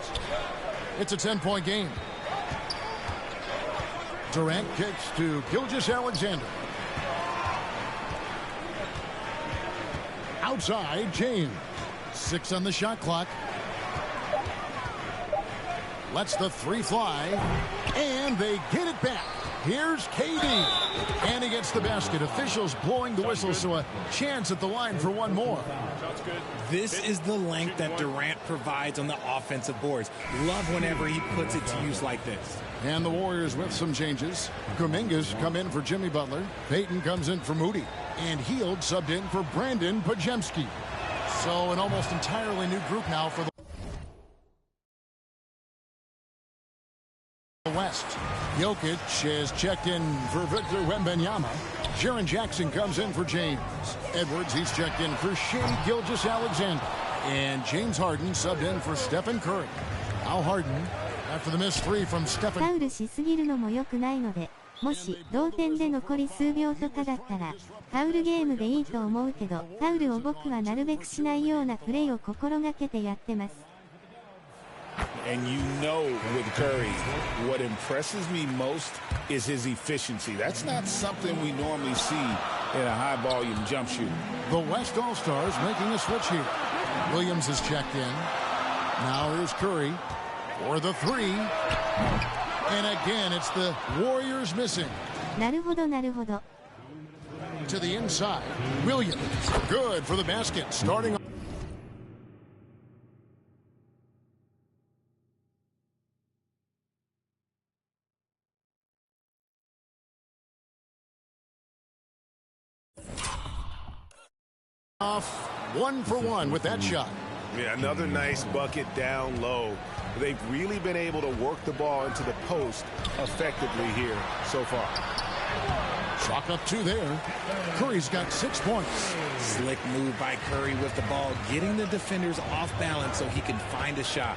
It's a 10-point game. Durant kicks to Gilgeous-Alexander. Outside, James. 6 on the shot clock. Lets the three fly. And they get it back. Here's KD. And he gets the basket. Officials blowing the whistle, so a chance at the line for one more. This is the length that Durant provides on the offensive boards. Love whenever he puts it to use like this. And the Warriors with some changes. Kuminga's come in for Jimmy Butler. Payton comes in for Moody. And Hield subbed in for Brandon Pajemski. So an almost entirely new group now for the West. Jokic is checked in for Victor Wembanyama. Jaren Jackson comes in for James. Edwards, he's checked in for Shai Gilgeous-Alexander. And James Harden subbed in for Stephen Curry. Now Harden, after the missed three from Stephen. ファウルしすぎるのも良くないので、もし同点で残り数秒とかだったら、ファウルゲームでいいと思うけど、ファウルを僕はなるべくしないようなプレーを心がけてやってます。And you know with Curry, what impresses me most is his efficiency. That's not something we normally see in a high-volume jump shooter. The West All-Stars making a switch here. Williams is checked in. Now here's Curry for the three. And again, it's the Warriors missing. なるほどなるほど。To the inside. Williams. Good for the basket. Starting off 1 for 1 with that shot. Yeah, another nice bucket down low. They've really been able to work the ball into the post effectively here so far. Chalk up 2 there. Curry's got 6 points. Slick move by Curry with the ball, getting the defenders off balance so he can find a shot.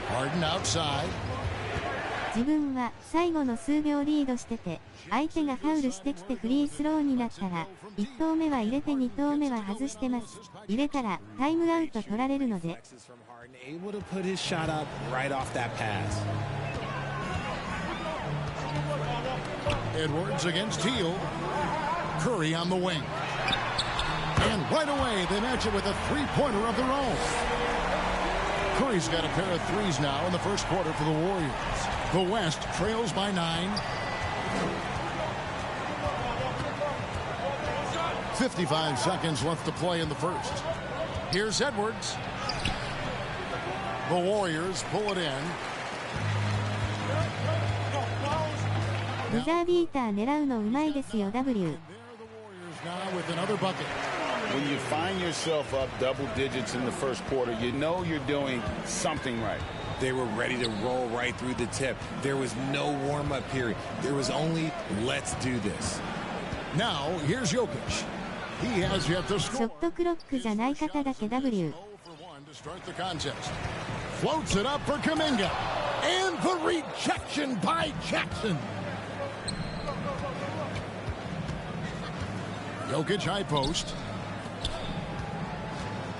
Harden outside. 自分は最後の数秒リードしてて、相手がファウルしてきてフリースローになったら、1投目は入れて2投目は外してます。入れたらタイムアウト取られるので。Able to put his shot up right off that pass. Edwards against Hield. Curry on the wing. And right away they match it with a three-pointer of their own. Curry's got a pair of threes now in the first quarter for the Warriors. The West trails by 9. 55 seconds left to play in the first. Here's Edwards. The Warriors pull it in. ブザービーター狙うのうまいですよ W。 Now with another bucket. When you find yourself up double digits in the first quarter, you know you're doing something right. They were ready to roll right through the tip. There was no warm-up period. There was only, let's do this. Now, here's Jokic. He has yet to score. ショットクロックじゃない方だけ W。 To start the contest. Floats it up for Kuminga. And the rejection by Jackson. Jokic high post.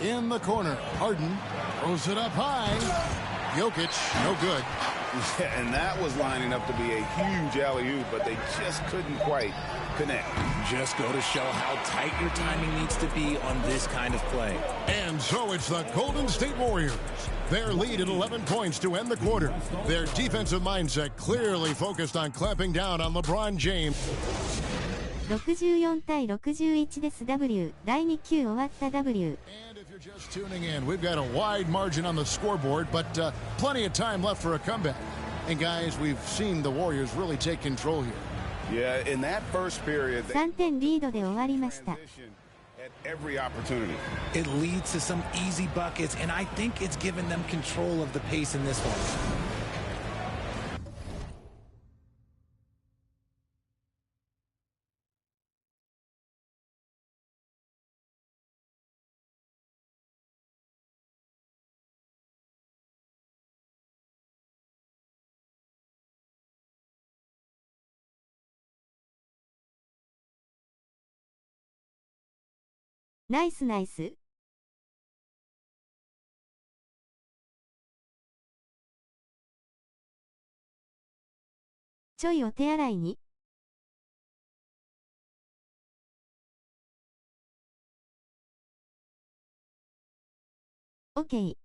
In the corner. Harden throws it up high. Jokic, no good. Yeah, and that was lining up to be a huge alley-oop, but they just couldn't quite connect. Just go to show how tight your timing needs to be on this kind of play. And so it's the Golden State Warriors. Their lead at 11 points to end the quarter. Their defensive mindset clearly focused on clamping down on LeBron James. 64対61です W。 第2球終わった W。 Just tuning in, we've got a wide margin on the scoreboard, but plenty of time left for a comeback. And guys, we've seen the Warriors really take control here. Yeah, in that first period, 3点リードで終わりました。 at every opportunity. It leads to some easy buckets, and I think it's given them control of the pace in this one.ナイスナイス。ちょいお手洗いに。オッケー。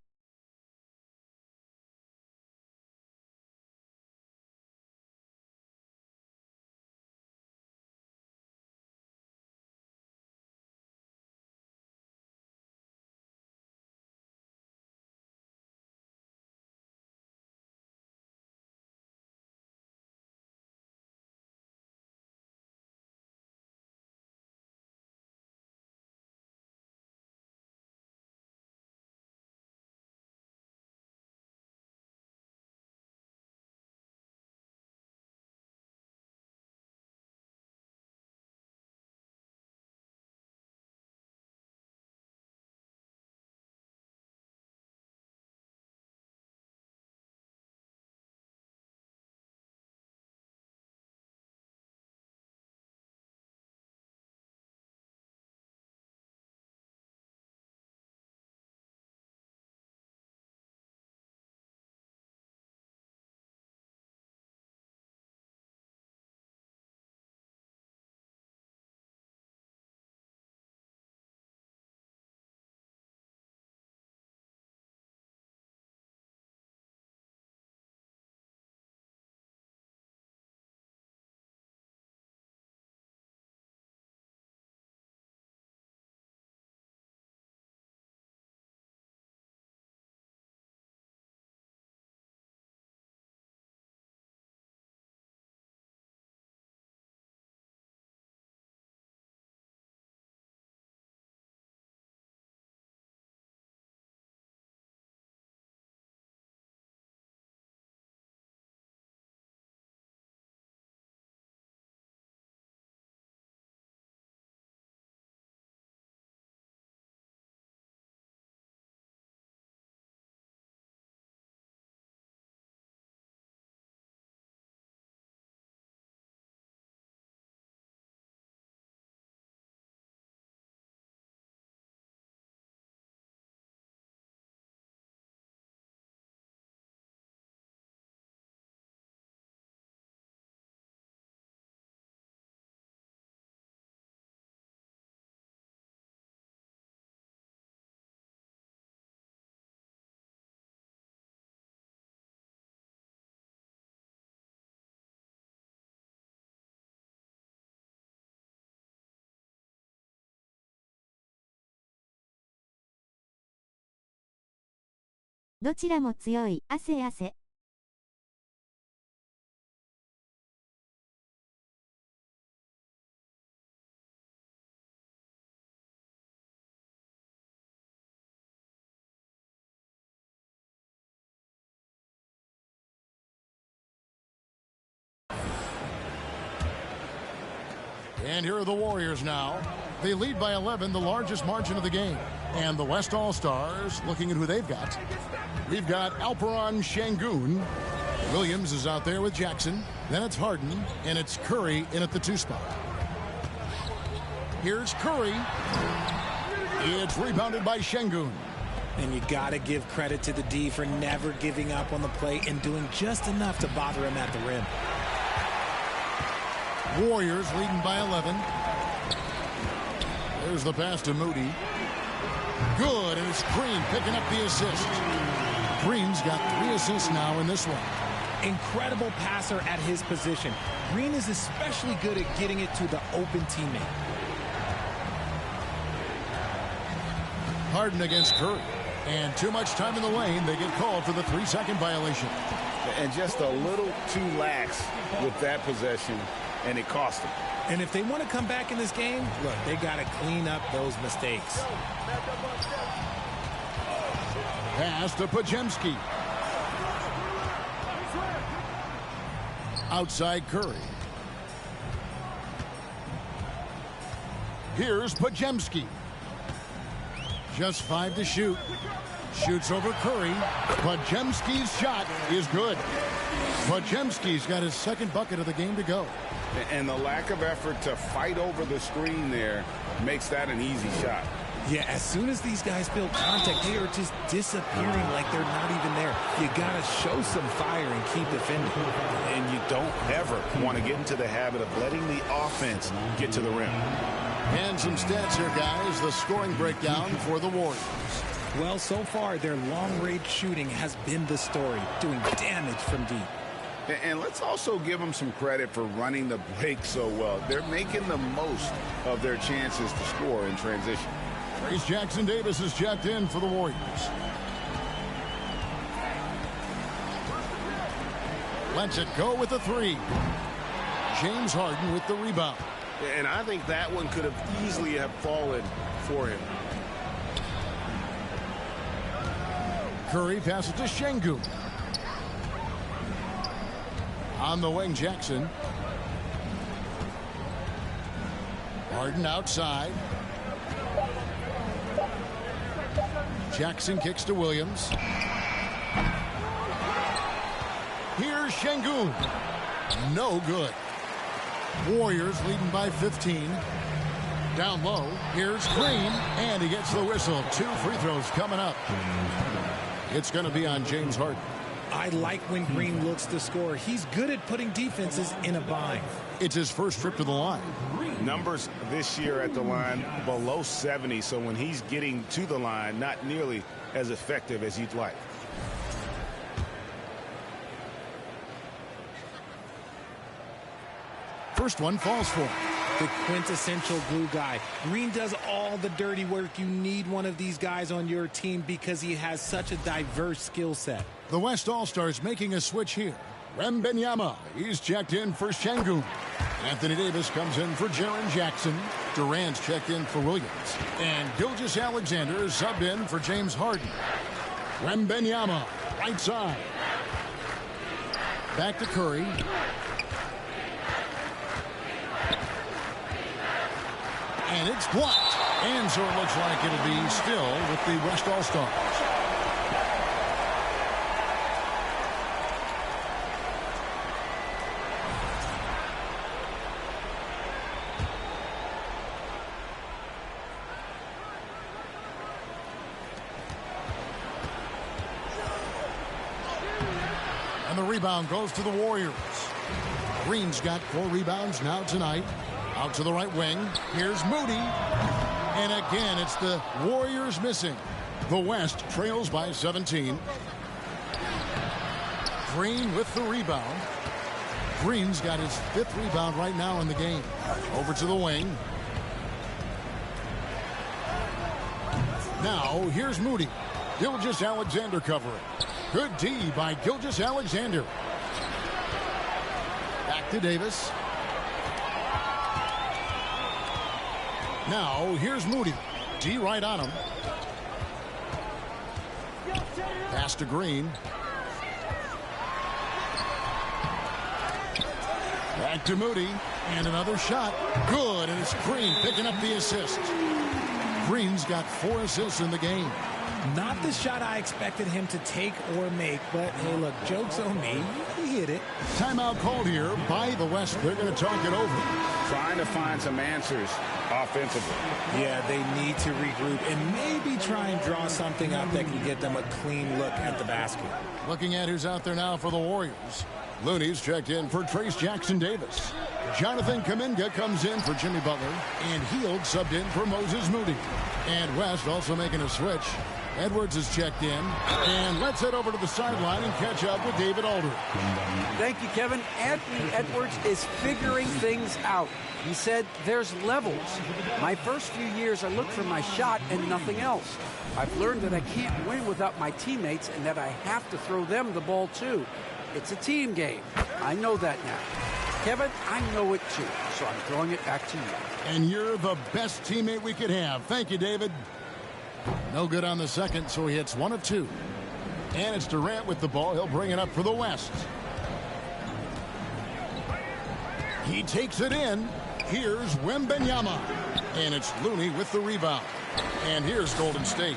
どちらも強い。汗汗。And here are the Warriors now. They lead by 11, the largest margin of the game. And the West All-Stars, looking at who they've got. We've got Alperon Şengün. Williams is out there with Jackson. Then it's Harden, and it's Curry in at the 2 spot. Here's Curry. It's rebounded by Şengün. And you got to give credit to the D for never giving up on the play and doing just enough to bother him at the rim. Warriors leading by 11. There's the pass to Moody. Good, and it's Green picking up the assist. Green's got 3 assists now in this one. Incredible passer at his position. Green is especially good at getting it to the open teammate. Harden against Curry. And too much time in the lane. They get called for the 3-second violation. And just a little too lax with that possession, and it cost them. And if they want to come back in this game, look, they got to clean up those mistakes. Pass to Pajemski. Outside Curry. Here's Pajemski. Just 5 to shoot. Shoots over Curry. Pajemski's shot is good. Pajemski's got his second bucket of the game to go. And the lack of effort to fight over the screen there makes that an easy shot. Yeah, as soon as these guys build contact, they are just disappearing like they're not even there. You got to show some fire and keep defending. And you don't ever want to get into the habit of letting the offense get to the rim. And some stats here, guys. The scoring breakdown for the Warriors. Well, so far, their long-range shooting has been the story, doing damage from deep. And let's also give them some credit for running the break so well. They're making the most of their chances to score in transition. Trace Jackson-Davis is checked in for the Warriors. Lets it go with the 3. James Harden with the rebound. And I think that one could have easily have fallen for him. Curry passes to Şengün. On the wing, Jackson. Harden outside. Jackson kicks to Williams. Here's Şengün. No good. Warriors leading by 15. Down low. Here's Green. And he gets the whistle. 2 free throws coming up. It's going to be on James Harden. I like when Green looks to score. He's good at putting defenses in a bind. It's his first trip to the line. Numbers this year at the line below 70, so when he's getting to the line, not nearly as effective as you'd like. First one falls for him. The quintessential glue guy. Green does all the dirty work. You need one of these guys on your team because he has such a diverse skill set. The West All-Stars making a switch here. Wembanyama, he's checked in for Şengün. Anthony Davis comes in for Jaren Jackson. Durant's checked in for Williams. And Gilgeous-Alexander is subbed in for James Harden. Wembanyama, right side. Back to Curry. And it's blocked. And so it looks like it'll be still with the West All-Stars. And the rebound goes to the Warriors. Green's got 4 rebounds now tonight. Out to the right wing. Here's Moody. And again, it's the Warriors missing. The West trails by 17. Green with the rebound. Green's got his 5th rebound right now in the game. Over to the wing. Now, here's Moody. Gilgeous-Alexander covering. Good D by Gilgeous-Alexander. Back to Davis. Now, here's Moody. D right on him. Pass to Green. Back to Moody. And another shot. Good. And it's Green picking up the assist. Green's got 4 assists in the game. Not the shot I expected him to take or make, but hey, look, joke's on me. He hit it. Timeout called here by the West. They're going to talk it over. Trying to find some answers offensively. Yeah, they need to regroup and maybe try and draw something up that can get them a clean look at the basket. Looking at who's out there now for the Warriors. Looney's checked in for Trace Jackson-Davis. Jonathan Kuminga comes in for Jimmy Butler. And Hield subbed in for Moses Moody. And West also making a switch. Edwards is checked in. And let's head over to the sideline and catch up with David Aldridge. Thank you, Kevin. Anthony Edwards is figuring things out. He said there's levels. My first few years, I looked for my shot and nothing else. I've learned that I can't win without my teammates and that I have to throw them the ball too. It's a team game. I know that now. Kevin, I know it too, so I'm throwing it back to you. And you're the best teammate we could have. Thank you, David. No good on the second, so he hits 1 of 2. And it's Durant with the ball. He'll bring it up for the West. He takes it in. Here's Wembanyama. And it's Looney with the rebound. And here's Golden State.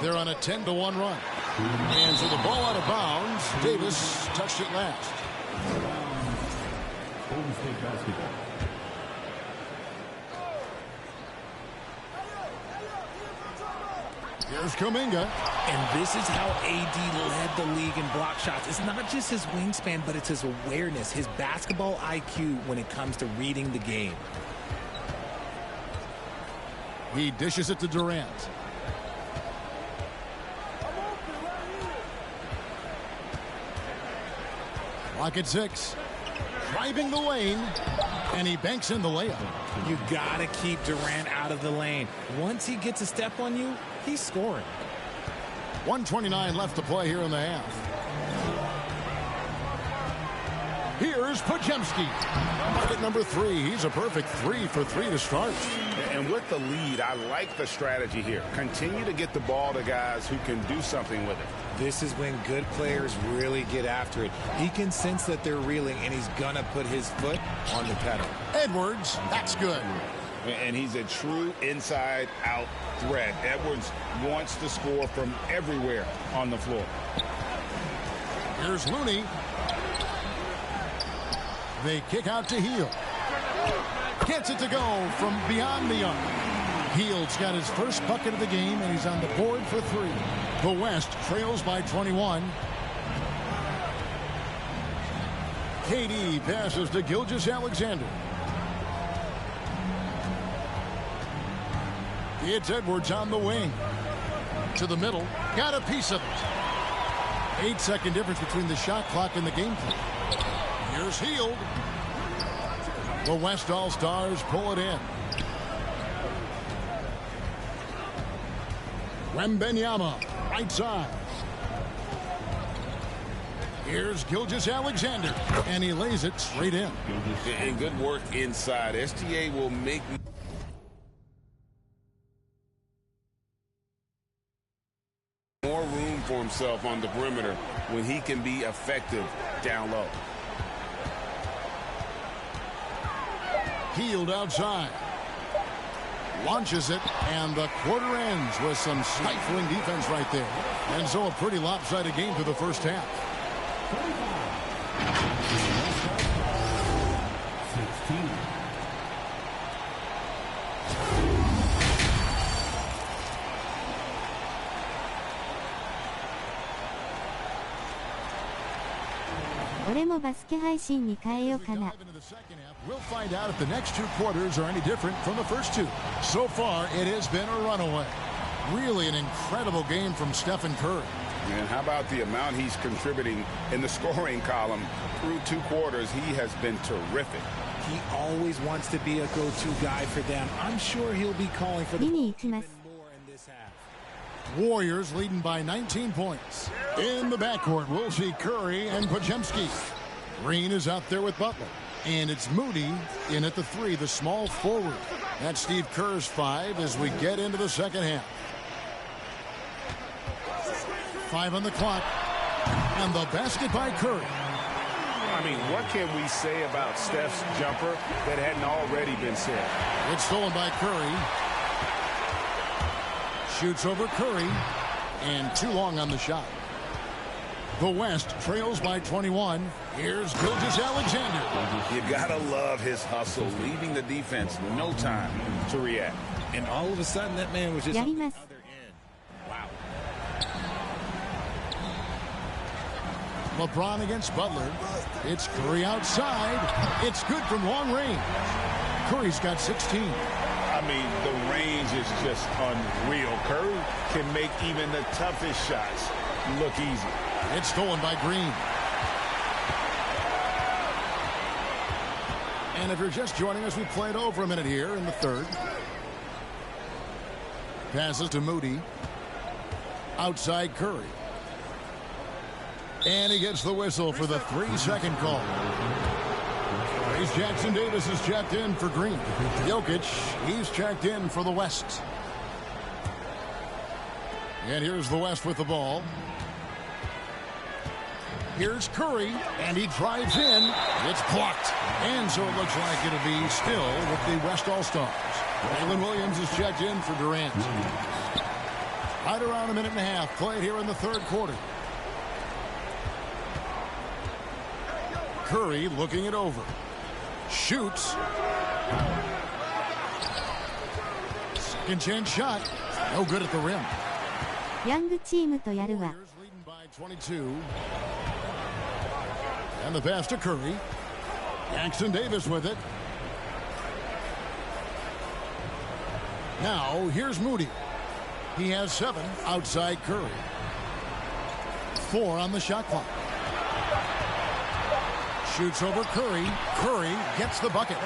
They're on a 10-1 run. And so the ball out of bounds. Davis touched it last. Golden State basketball. Here's Kuminga. And this is how AD led the league in block shots. It's not just his wingspan, but it's his awareness, his basketball IQ when it comes to reading the game. He dishes it to Durant. Clock at 6. Driving the lane. And he banks in the layup. You got to keep Durant out of the lane. Once he gets a step on you, he's scoring. 1:29 left to play here in the half. Here's Podziemski. Bucket number 3. He's a perfect 3 for 3 to start. And with the lead, I like the strategy here. Continue to get the ball to guys who can do something with it. This is when good players really get after it. He can sense that they're reeling, and he's going to put his foot on the pedal. Edwards, that's good. And he's a true inside-out threat. Edwards wants to score from everywhere on the floor. Here's Looney. They kick out to Hield. Gets it to go from beyond the arc. Hield's got his first bucket of the game, and he's on the board for 3. The West trails by 21. KD passes to Gilgeous-Alexander. It's Edwards on the wing. To the middle. Got a piece of it. 8-second difference between the shot clock and the game clock. Here's Hield. The West All-Stars pull it in. Wembanyama, right side. Here's Gilgeous-Alexander, and he lays it straight in. And good work inside. SGA will make more room for himself on the perimeter when he can be effective down low. Hield outside. Launches it, and the quarter ends with some stifling defense right there. And so a pretty lopsided game for the first half. 16.俺もバスケ配信に変えようかな。 We'll find out if the next 2 quarters are any different from the first 2. So far, it has been a runaway. Really an incredible game from Stephen Curry. And how about the amount he's contributing in the scoring column through 2 quarters? He has been terrific. He always wants to be a go-to guy for them. I'm sure he'll be calling for the ball even more in this half. Warriors leading by 19 points. In the backcourt, we'll see Curry and Podziemski. Green is out there with Butler. And it's Moody in at the 3, the small forward. That's Steve Kerr's 5 as we get into the second half. 5 on the clock. And the basket by Curry. I mean, what can we say about Steph's jumper that hadn't already been said? It's stolen by Curry. Shoots over Curry. And too long on the shot. The West trails by 21. Here's Gilgeous-Alexander. You gotta love his hustle, leaving the defense no time to react. And all of a sudden, that man was just on the other end. Wow. LeBron against Butler. It's Curry outside. It's good from long range. Curry's got 16. I mean, the range is just unreal. Curry can make even the toughest shots look easy. It's stolen by Green. And if you're just joining us, we played over a minute here in the third. Passes to Moody. Outside Curry. And he gets the whistle for the 3-second call. He's Jackson Davis is checked in for Green. Jokic, he's checked in for the West. And here's the West with the ball. Here's Curry, and he drives in. It's blocked. And so it looks like it'll be still with the West All-Stars. Jalen Williams is checked in for Durant. Right around a minute and a half played here in the third quarter. Curry looking it over. Shoots. Second chance shot. No good at the rim. ヤングチームとやるわ。Leading by 22. And the pass to Curry. Jackson Davis with it. Now here's Moody. He has 7 outside Curry. 4 on the shot clock. Shoots over Curry. Curry gets the bucket.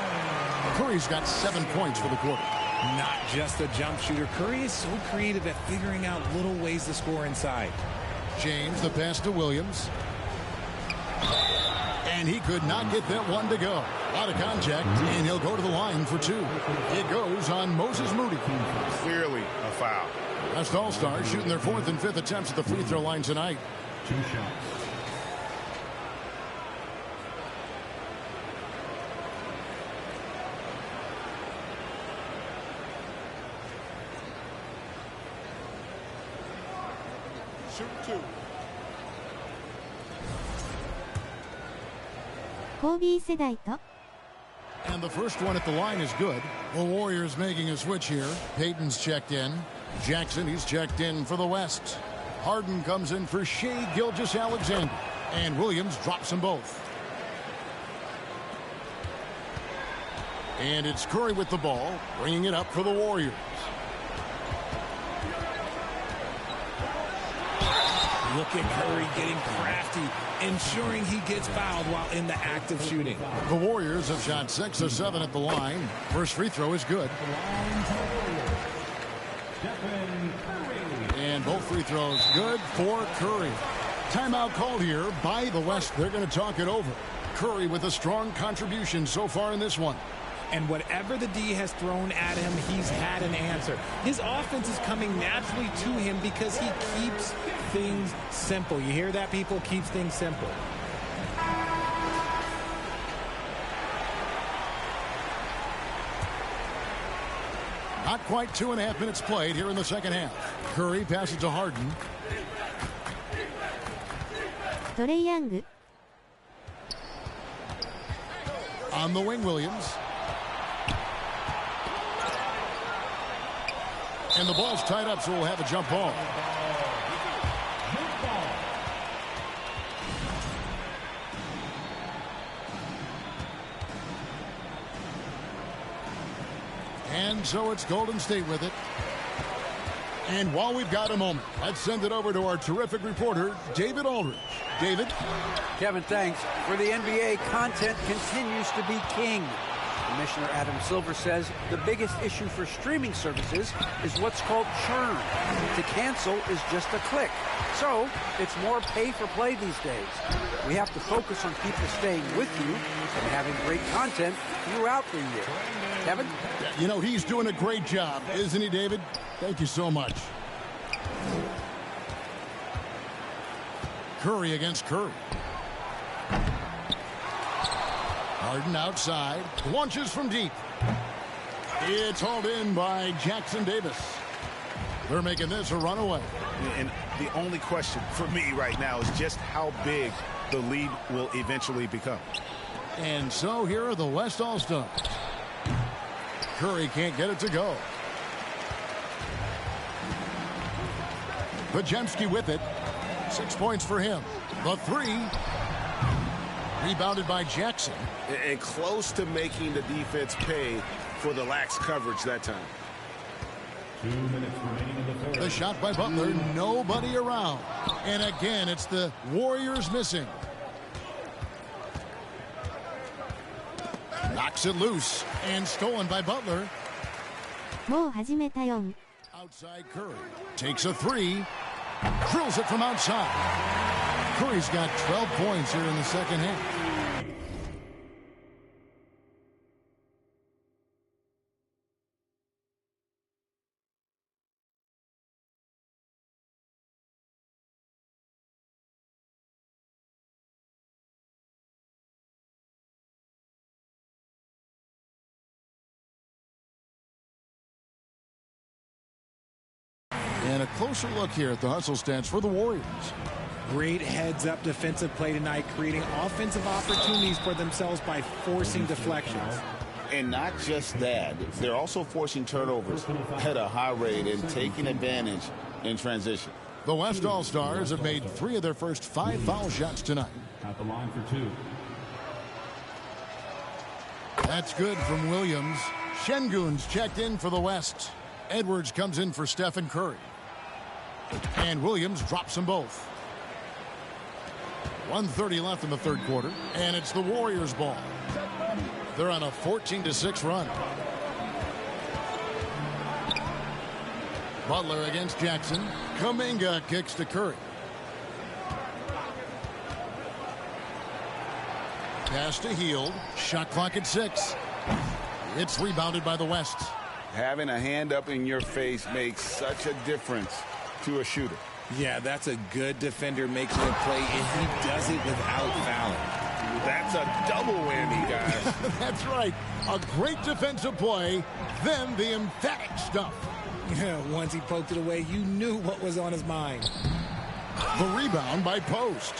Curry's got 7 points for the quarter. Not just a jump shooter. Curry is so creative at figuring out little ways to score inside. James, the pass to Williams. And he could not get that one to go. Out of contact, and he'll go to the line for 2. It goes on Moses Moody. Clearly a foul. West All-Stars shooting their 4th and 5th attempts at the free throw line tonight. 2 shots. Shoot 2. コービー世代と And the first one at the line is good. The Warriors making a switch here. Payton's checked in. Jackson, he's checked in for the West. Harden comes in for Shai Gilgeous-Alexander. And Williams drops them both. And it's Curry with the ball, bringing it up for the Warriors. Look at Curry getting crafty, ensuring he gets fouled while in the act of shooting. The Warriors have shot 6 of 7 at the line. First free throw is good. And both free throws good for Curry. Timeout called here by the West. They're going to talk it over. Curry with a strong contribution so far in this one. And whatever the D has thrown at him, he's had an answer. His offense is coming naturally to him because he keeps things simple. You hear that, people? Keeps things simple. Not quite 2.5 minutes played here in the second half. Curry passes to Harden. トレイヤング On the wing, Williams. And the ball's tied up, so we'll have a jump ball. And so it's Golden State with it. And while we've got a moment, let's send it over to our terrific reporter, David Aldridge. David? Kevin, thanks. For the NBA, content continues to be king. Commissioner Adam Silver says the biggest issue for streaming services is what's called churn. To cancel is just a click. So it's more pay for play these days. We have to focus on people staying with you and having great content throughout the year. Kevin? You know, he's doing a great job, isn't he, David? Thank you so much. Curry against Curry. Harden outside, launches from deep. It's hauled in by Jackson Davis. They're making this a runaway. And the only question for me right now is just how big the lead will eventually become. And so here are the West All-Stars. Curry can't get it to go. Podziemski with it. 6 points for him. The 3. Rebounded by Jackson. And close to making the defense pay for the lax coverage that time. 2 minutes remaining in the third. The shot by Butler, nobody around. And again, it's the Warriors missing. Knocks it loose and stolen by Butler. もう始めたよん。 Outside Curry takes a three, drills it from outside. Curry's got 12 points here in the second half. And a closer look here at the hustle stats for the Warriors. Great heads-up defensive play tonight, creating offensive opportunities for themselves by forcing deflections. And not just that, they're also forcing turnovers at a high rate and taking advantage in transition. The West All-Stars have made 3 of their first 5 foul shots tonight. At the line for 2. That's good from Williams. Şengün's checked in for the West. Edwards comes in for Stephen Curry. And Williams drops them both. 1:30 left in the third quarter, and it's the Warriors' ball. They're on a 14-6 run. Butler against Jackson. Kuminga kicks to Curry. Pass to Hield. Shot clock at 6. It's rebounded by the West. Having a hand up in your face makes such a difference to a shooter. Yeah, that's a good defender making a play, and he does it without fouling. That's a double whammy, guys. That's right. A great defensive play, then the emphatic stuff. Yeah, once he poked it away, you knew what was on his mind. The rebound by Post.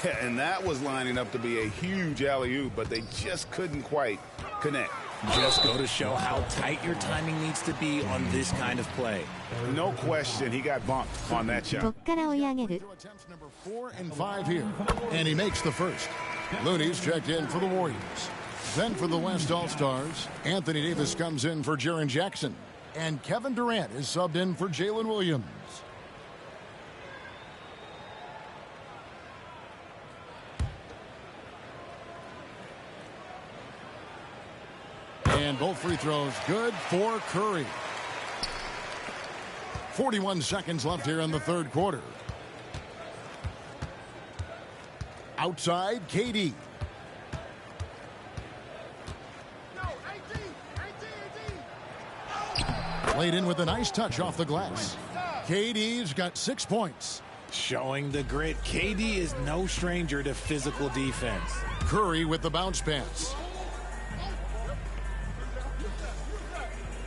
Yeah, and that was lining up to be a huge alley-oop, but they just couldn't quite connect. Just go to show how tight your timing needs to be on this kind of play. No question, he got bumped on that こ shot. っから追い上げる。 Attempts number 4 and 5 here. And he makes the first. Looney's checked in for the Warriors. Then for the West All-Stars, Anthony Davis comes in for Jaren Jackson. And Kevin Durant is subbed in for Jalen Williams. And both free throws good for Curry. 41 seconds left here in the third quarter. Outside, KD. Played in with a nice touch off the glass. KD's got 6 points. Showing the grit, KD is no stranger to physical defense. Curry with the bounce pass.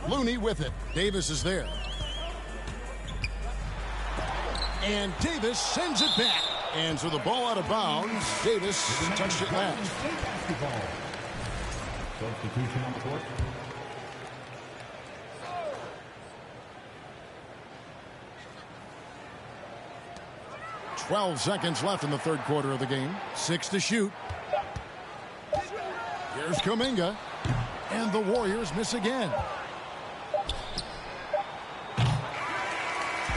Looney with it. Davis is there. And Davis sends it back. And so the ball out of bounds. Davis touched it last. Substitution on the court. .12 seconds left in the third quarter of the game. 6 to shoot. Here's Kuminga. And the Warriors miss again.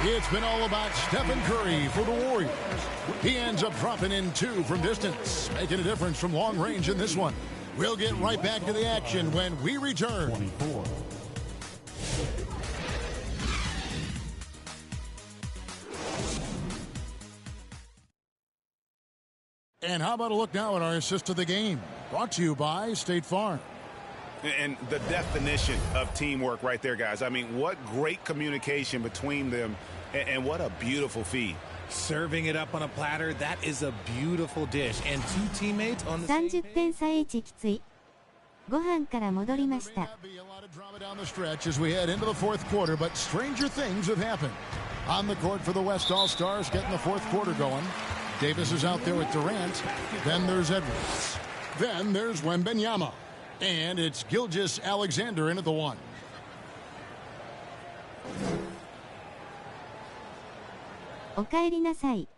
It's been all about Stephen Curry for the Warriors. He ends up dropping in 2 from distance, making a difference from long range in this one. We'll get right back to the action when we return. 24. And how about a look now at our assist of the game? Brought to you by State Farm. And the definition of teamwork right there, guys. I mean, what great communication between them, and what a beautiful feed. Serving it up on a platter, that is a beautiful dish. And 2 teammates on the same 30点差 H きつい。ご飯から戻りました。 Be a lot of drama down the stretch as we head into the fourth quarter, but stranger things have happened. On the court for the West All-Stars, getting the fourth quarter going. Davis is out there with Durant. Then there's Edwards. Then there's Wembanyama. And it's Gilgeous Alexander in at the 1.おかえりなさい。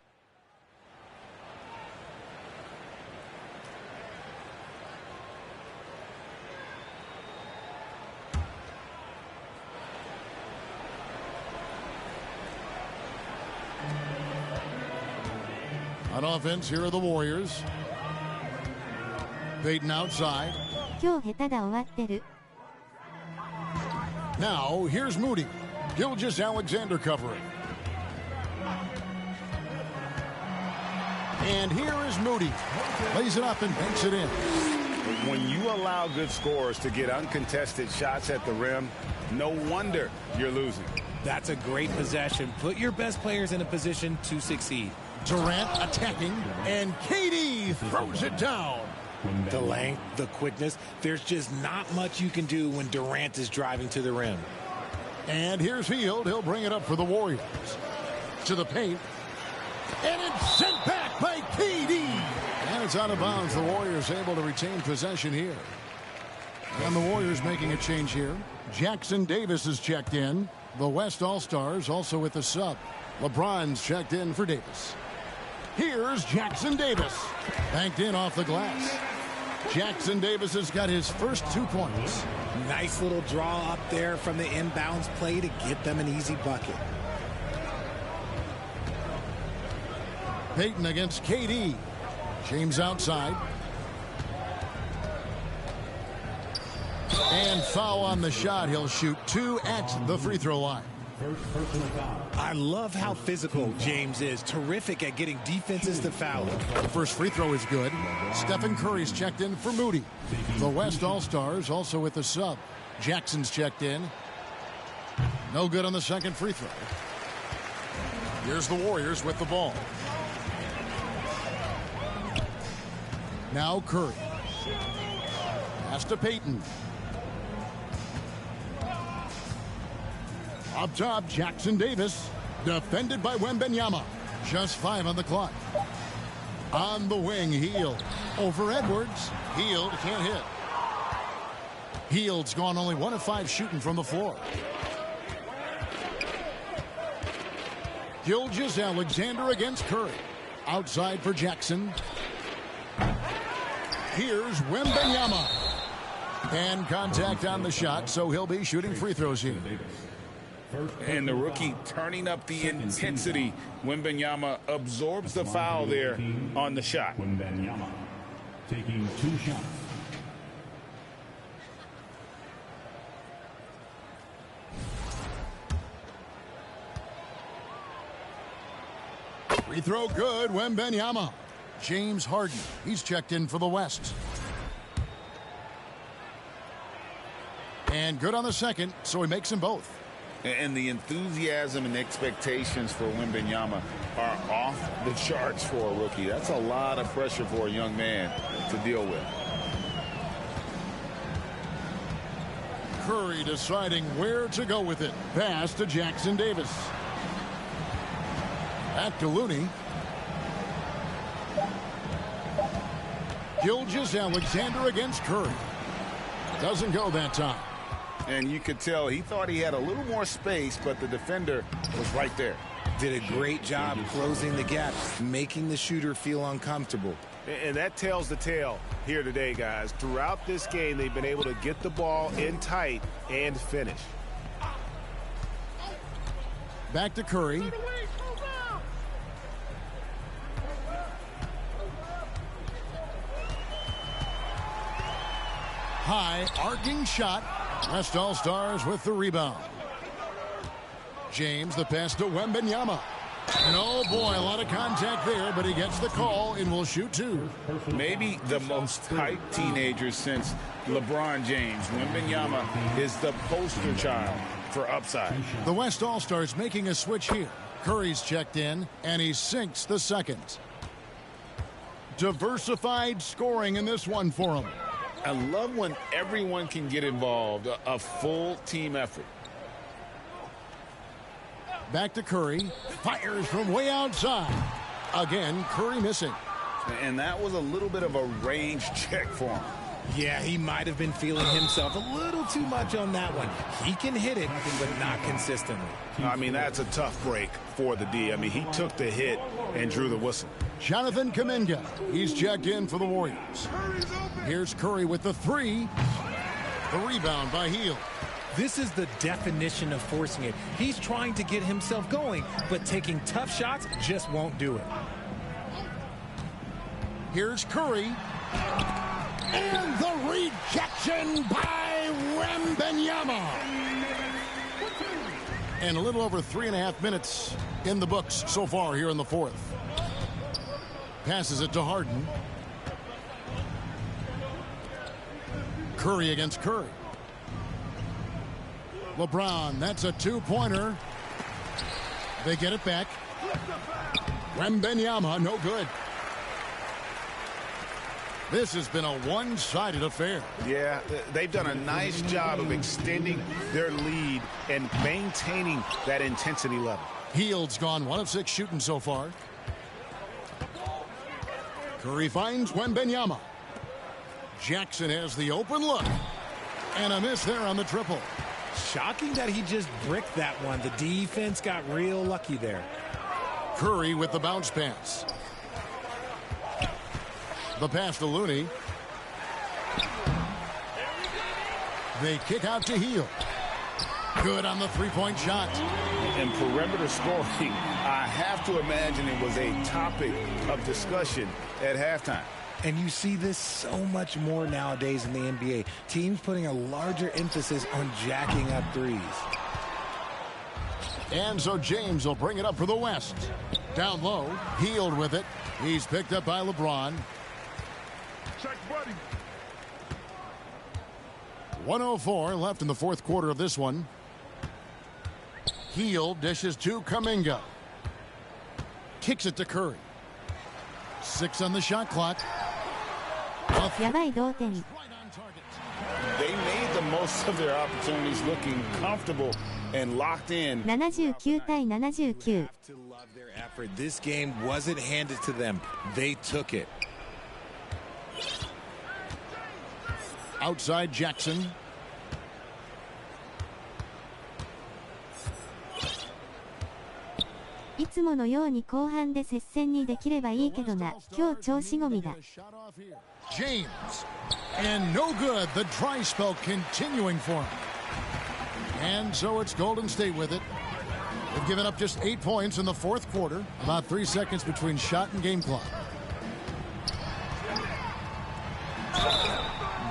On offense, here are the Warriors. Payton outside.今日下手が終わってる。 Now, here's Moody. Gilgeous-Alexander covering. And here is Moody. Lays it up and banks it in. When you allow good scorers to get uncontested shots at the rim, no wonder you're losing. That's a great possession. Put your best players in a position to succeed. Durant attacking, and KD throws it down. The length, the quickness, there's just not much you can do when Durant is driving to the rim. And here's Hield. He'll bring it up for the Warriors. To the paint. And it's sent back by KD. And it's out of bounds. The Warriors able to retain possession here. And the Warriors making a change here. Jackson Davis is checked in. The West All-Stars also with the sub. LeBron's checked in for Davis. Here's Jackson Davis. Banked in off the glass. Jackson Davis has got his first 2 points. Nice little draw up there from the inbounds play to get them an easy bucket. Payton against KD. James outside. And foul on the shot. He'll shoot 2 at the free throw line. I love how physical James is. Terrific at getting defenses to foul him. The first free throw is good. Stephen Curry's checked in for Moody. The West All-Stars also with the sub. Jackson's checked in. No good on the second free throw. Here's the Warriors with the ball. Now Curry. Pass to Payton. Up top, Jackson Davis. Defended by Wembanyama. Just 5 on the clock. On the wing, Hield. Over Edwards. Hield can't hit. Hield's gone only 1 of 5 shooting from the floor. Gilgeous-Alexander against Curry. Outside for Jackson. Here's Wembanyama. And contact on the shot, so he'll be shooting free throws here. And the rookie turning up the intensity. Wembanyama absorbs the foul there on the shot. Wembanyama taking 2 shots. Free throw good, Wembanyama. James Harden, he's checked in for the West. And good on the second, so he makes them both. And the enthusiasm and expectations for Wembanyama are off the charts for a rookie. That's a lot of pressure for a young man to deal with. Curry deciding where to go with it. Pass to Jackson Davis. Back to Looney. Gilgeous-Alexander against Curry. Doesn't go that time. And you could tell he thought he had a little more space, but the defender was right there. Did a great job closing the gap, making the shooter feel uncomfortable. And that tells the tale here today, guys. Throughout this game, they've been able to get the ball in tight and finish. Back to Curry. High arcing shot. West All-Stars with the rebound. James, the pass to Wembanyama. And oh boy, a lot of contact there, but he gets the call and will shoot 2. Maybe the most hyped teenager since LeBron James. Wembanyama is the poster child for upside. The West All-Stars making a switch here. Curry's checked in, and he sinks the second. Diversified scoring in this one for him. I love when everyone can get involved, a full team effort. Back to Curry. Fires from way outside. Again, Curry missing. And that was a little bit of a range check for him. Yeah, he might have been feeling himself a little too much on that one. He can hit it, but not consistently. I mean, that's a tough break for the D. I mean, he took the hit and drew the whistle. Jonathan Kuminga. He's checked in for the Warriors. Here's Curry with the 3. The rebound by Hield. This is the definition of forcing it. He's trying to get himself going, but taking tough shots just won't do it. Here's Curry. And the rejection by Wembanyama. And a little over 3.5 minutes in the books so far here in the fourth. Passes it to Harden. Curry against Curry. LeBron, that's a two-pointer. They get it back. Wembanyama, no good. This has been a one-sided affair. Yeah, they've done a nice job of extending their lead and maintaining that intensity level. Hield's gone 1 of 6 shooting so far. Curry finds Wembanyama. Jackson has the open look. And a miss there on the triple. Shocking that he just bricked that one. The defense got real lucky there. Curry with the bounce pass. The pass to Looney. They kick out to Hield. Good on the three-point shot. And perimeter scoring, I have to imagine it was a topic of discussion at halftime. And you see this so much more nowadays in the NBA. Teams putting a larger emphasis on jacking up threes. And so James will bring it up for the West. Down low, Hield with it. He's picked up by LeBron. 1:04 left in the fourth quarter of this one. Hield dishes to Kuminga. Kicks it to Curry. 6 on the shot clock. やばい同点。 They made the most of their opportunities, looking comfortable and locked in. 79対79。 This game wasn't handed to them. They took it. Outside Jackson. いつものように後半で接戦にできればいいけどな。今日調子込みだ。 James. And no good. The dry spell continuing for him. And so it's Golden State with it. They've given up just 8 points in the fourth quarter. About 3 seconds between shot and game clock.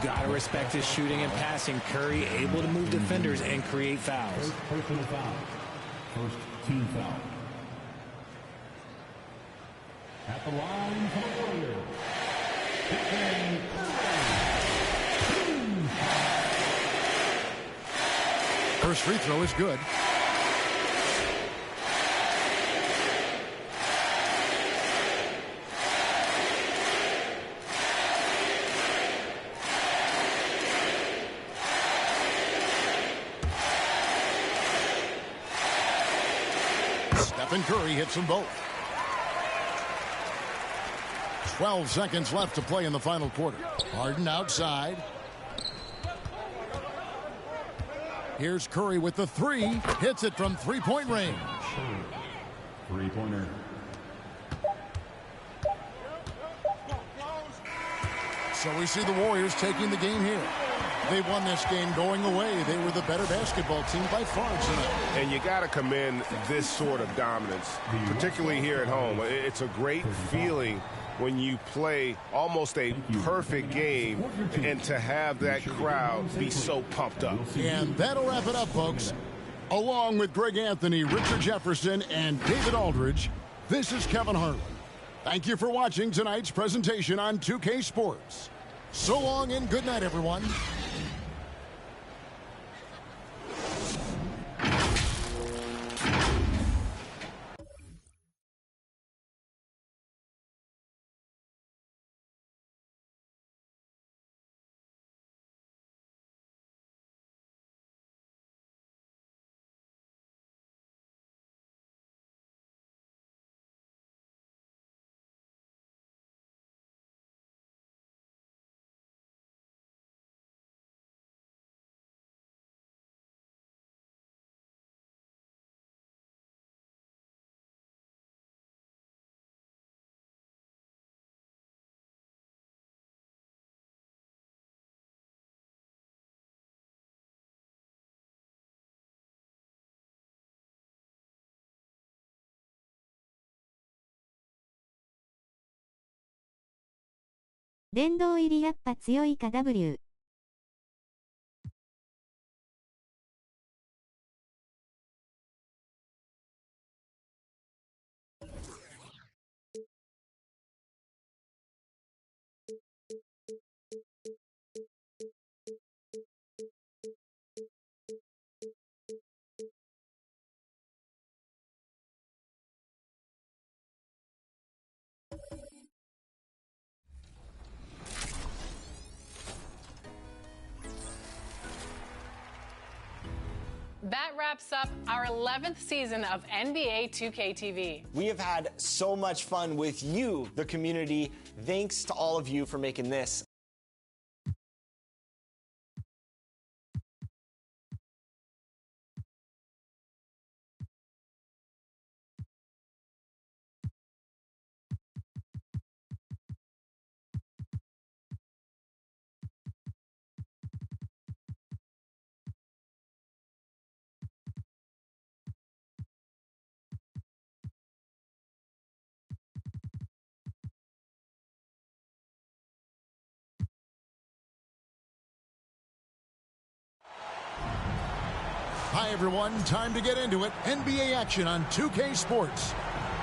Gotta respect his shooting and passing. Curry able to move defenders and create fouls. First personal foul. First team foul. At the line for the Warriors. First free throw is good. Stephen Curry hits them both. 12 seconds left to play in the final quarter. Harden outside. Here's Curry with the three. Hits it from three-point range. Three-pointer. So we see the Warriors taking the game here. They won this game going away. They were the better basketball team by far tonight. And you got to commend this sort of dominance, particularly here at home. It's a great feeling when you play almost a perfect game and to have that crowd be so pumped up. And that'll wrap it up, folks. Along with Greg Anthony, Richard Jefferson, and David Aldridge, this is Kevin Harlan. Thank you for watching tonight's presentation on 2K Sports. So long and good night, everyone. 殿堂入りやっぱ強いか W。That wraps up our 11th season of NBA 2K TV. We have had so much fun with you, the community. Thanks to all of you for making this Hi, everyone. Time to get into it. NBA action on 2K Sports.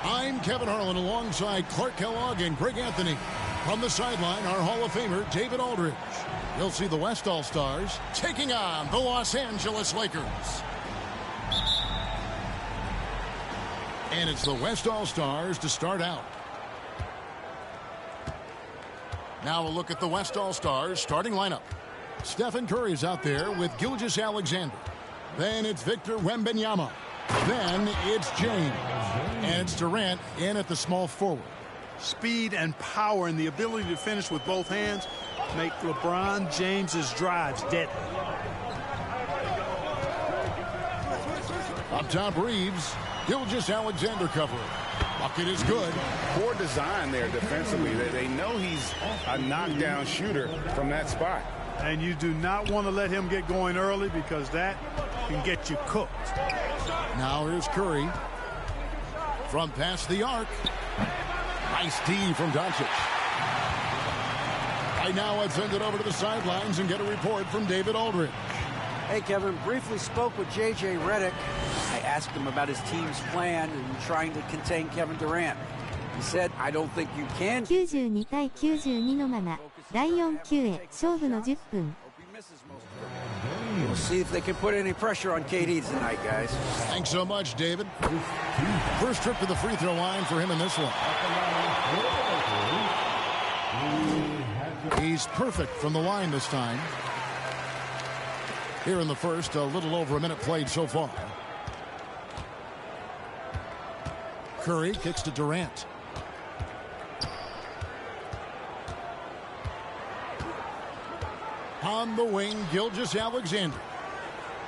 I'm Kevin Harlan alongside Clark Kellogg and Greg Anthony. From the sideline, our Hall of Famer, David Aldridge. You'll see the West All-Stars taking on the Los Angeles Lakers. And it's the West All-Stars to start out. Now a look at the West All-Stars starting lineup. Stephen Curry's out there with Gilgeous-Alexander. Then it's Victor Wembanyama. Then it's James. And it's Durant in at the small forward. Speed and power and the ability to finish with both hands make LeBron James's drives deadly. Up top, Reeves. Gilgeous-Alexander covering. Bucket is good. Poor design there defensively. They know he's a knockdown shooter from that spot. And you do not want to let him get going early because that can get you cooked. Now here's Curry. From past the arc. Nice D from Doncic. Right now, let's send it over to the sidelines and get a report from David Aldridge. Hey, Kevin, briefly spoke with J.J. Redick. I asked him about his team's plan and trying to contain Kevin Durant. He said, I don't think you can. 92対92のまま、第4球へ勝負の10分。We'll see if they can put any pressure on KD tonight, guys. Thanks so much, David. First trip to the free throw line for him in this one. He's perfect from the line this time. Here in the first, a little over a minute played so far. Curry kicks to Durant. On the wing, Gilgeous-Alexander.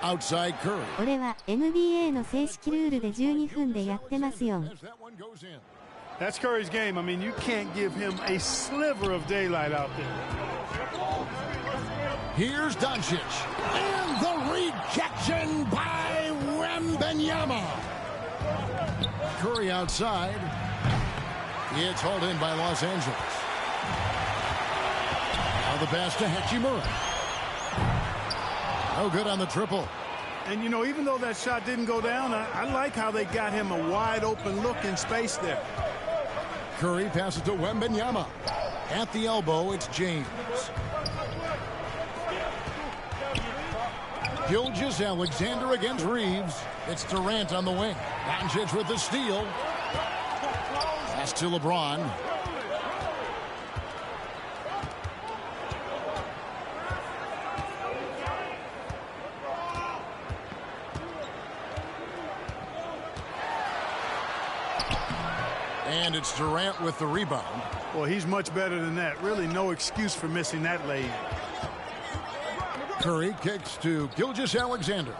Outside Curry. これは NBA の正式ルールで12分でやってますよ。That's Curry's game. I mean, you can't give him a sliver of daylight out there. Here's Doncic. And the rejection by Wembanyama. Curry outside. It's hauled in by Los Angeles. Now the pass to Hachimura. No good on the triple. And, you know, even though that shot didn't go down, I like how they got him a wide open look in space there. Curry passes to Wembanyama. At the elbow, it's James. Gilgeous-Alexander against Reeves. It's Durant on the wing. Doncic with the steal. Pass to LeBron. And it's Durant with the rebound. Well, he's much better than that. Really no excuse for missing that lay. Curry kicks to Gilgeous-Alexander.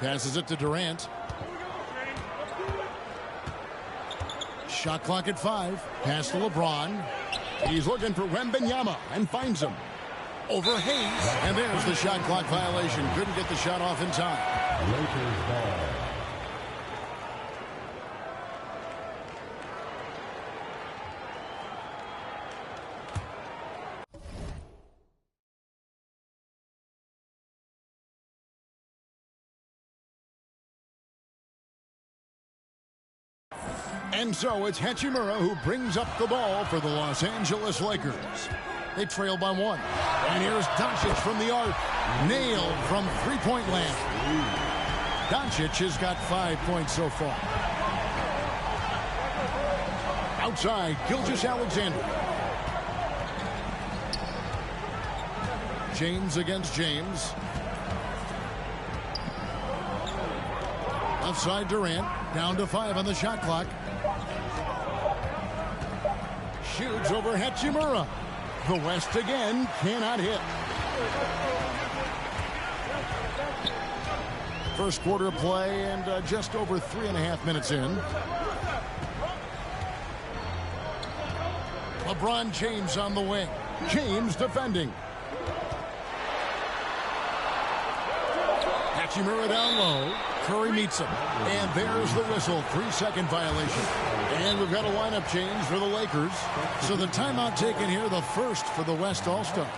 Passes it to Durant. Shot clock at 5. Pass to LeBron. He's looking for Wembanyama and finds him. Over Hayes. And there's the shot clock violation. Couldn't get the shot off in time. Lakers ball. And so it's Hachimura who brings up the ball for the Los Angeles Lakers. They trail by 1. And here's Doncic from the arc. Nailed from three-point land. Doncic has got 5 points so far. Outside, Gilgeous-Alexander. James against James. Left side Durant. Down to 5 on the shot clock. Shoots over Hachimura. The West again cannot hit. First quarter of play and just over 3.5 minutes in. LeBron James on the wing. James defending. Hachimura down low. Curry meets him. And there's the whistle. 3-second violation. And we've got a lineup change for the Lakers. So the timeout taken here, the first for the West All-Stars.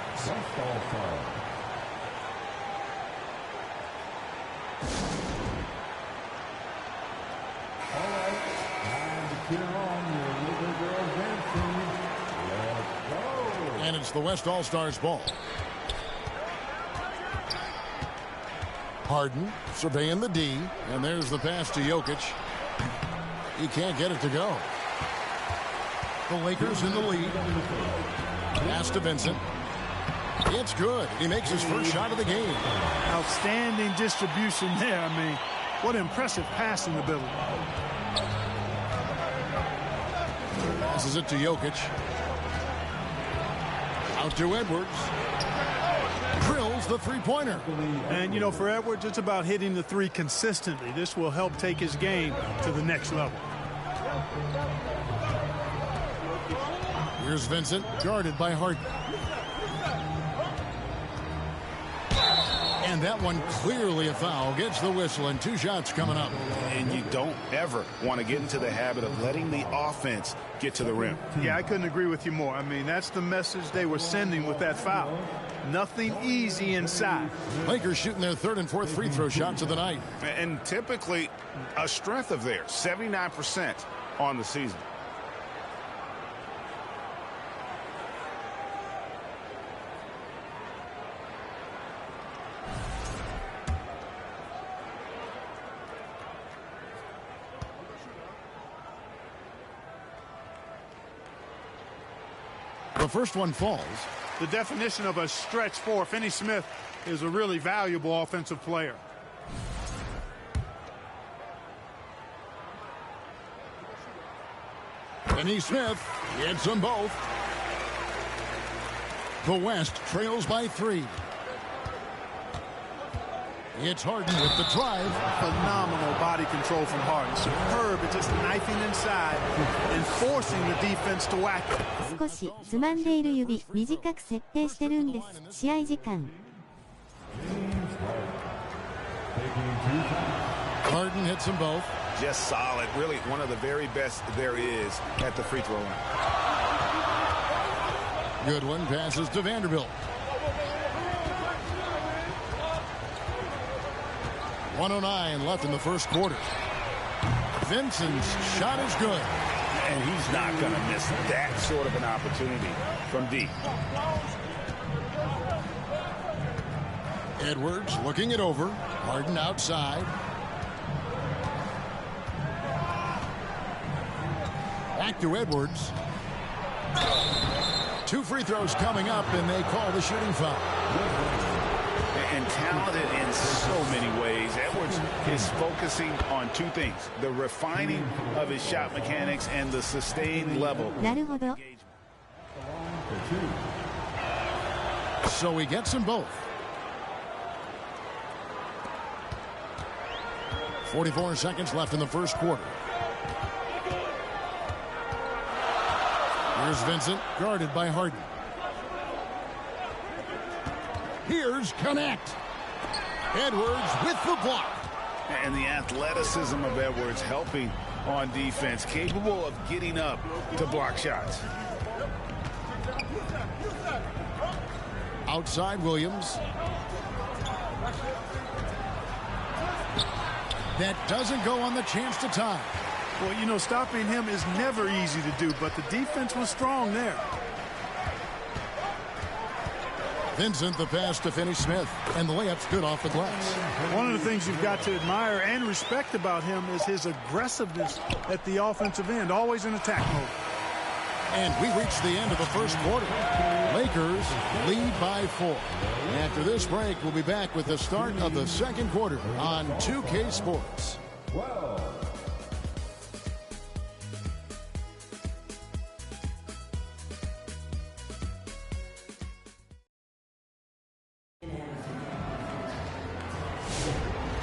And it's the West All-Stars ball. Harden surveying the D, and there's the pass to Jokic. He can't get it to go. The Lakers in the lead. Pass to Vincent. It's good. He makes his first shot of the game. Outstanding distribution there. I mean, what impressive passing ability. Passes it to Jokic. Out to Edwards. Drills the three-pointer. And, you know, for Edwards, it's about hitting the three consistently. This will help take his game to the next level. Here's Vincent, guarded by Harden. And that one clearly a foul. Gets the whistle, and 2 shots coming up. And you don't ever want to get into the habit of letting the offense get to the rim. Yeah, I couldn't agree with you more. I mean, that's the message they were sending with that foul. Nothing easy inside. Lakers shooting their 3rd and 4th free throw shots of the night. And typically a strength of theirs, 79% on the season. The first one falls. The definition of a stretch 4. Finney Smith is a really valuable offensive player. Finney Smith gets them both. The West trails by 3. It's Harden with the drive. Phenomenal body control from Harden. Superb at just knifing inside and forcing the defense to whack it. 少しつまんでいる指短く設定してるんです。試合時間。Harden hits them both. Just solid. Really one of the very best there is at the free throw line. Good one. Passes to Vanderbilt. 1:09 left in the first quarter. Vincent's shot is good. And he's not going to miss that sort of an opportunity from deep. Edwards looking it over. Harden outside. Back to Edwards. 2 free throws coming up, and they call the shooting foul. And talented in so many ways. Edwards is focusing on 2 things: the refining of his shot mechanics and the sustained level. なるほど。 So he gets them both. 44 seconds left in the first quarter. Here's Vincent, guarded by Harden. Here's Connect. Edwards with the block. And the athleticism of Edwards helping on defense, capable of getting up to block shots. Outside Williams. That doesn't go on the chance to tie. Well, you know, stopping him is never easy to do, but the defense was strong there. Vincent the pass to Finney Smith, and the layup's good off the glass. One of the things you've got to admire and respect about him is his aggressiveness at the offensive end, always in attack mode. And we reach the end of the first quarter. Lakers lead by 4. After this break, we'll be back with the start of the second quarter on 2K Sports.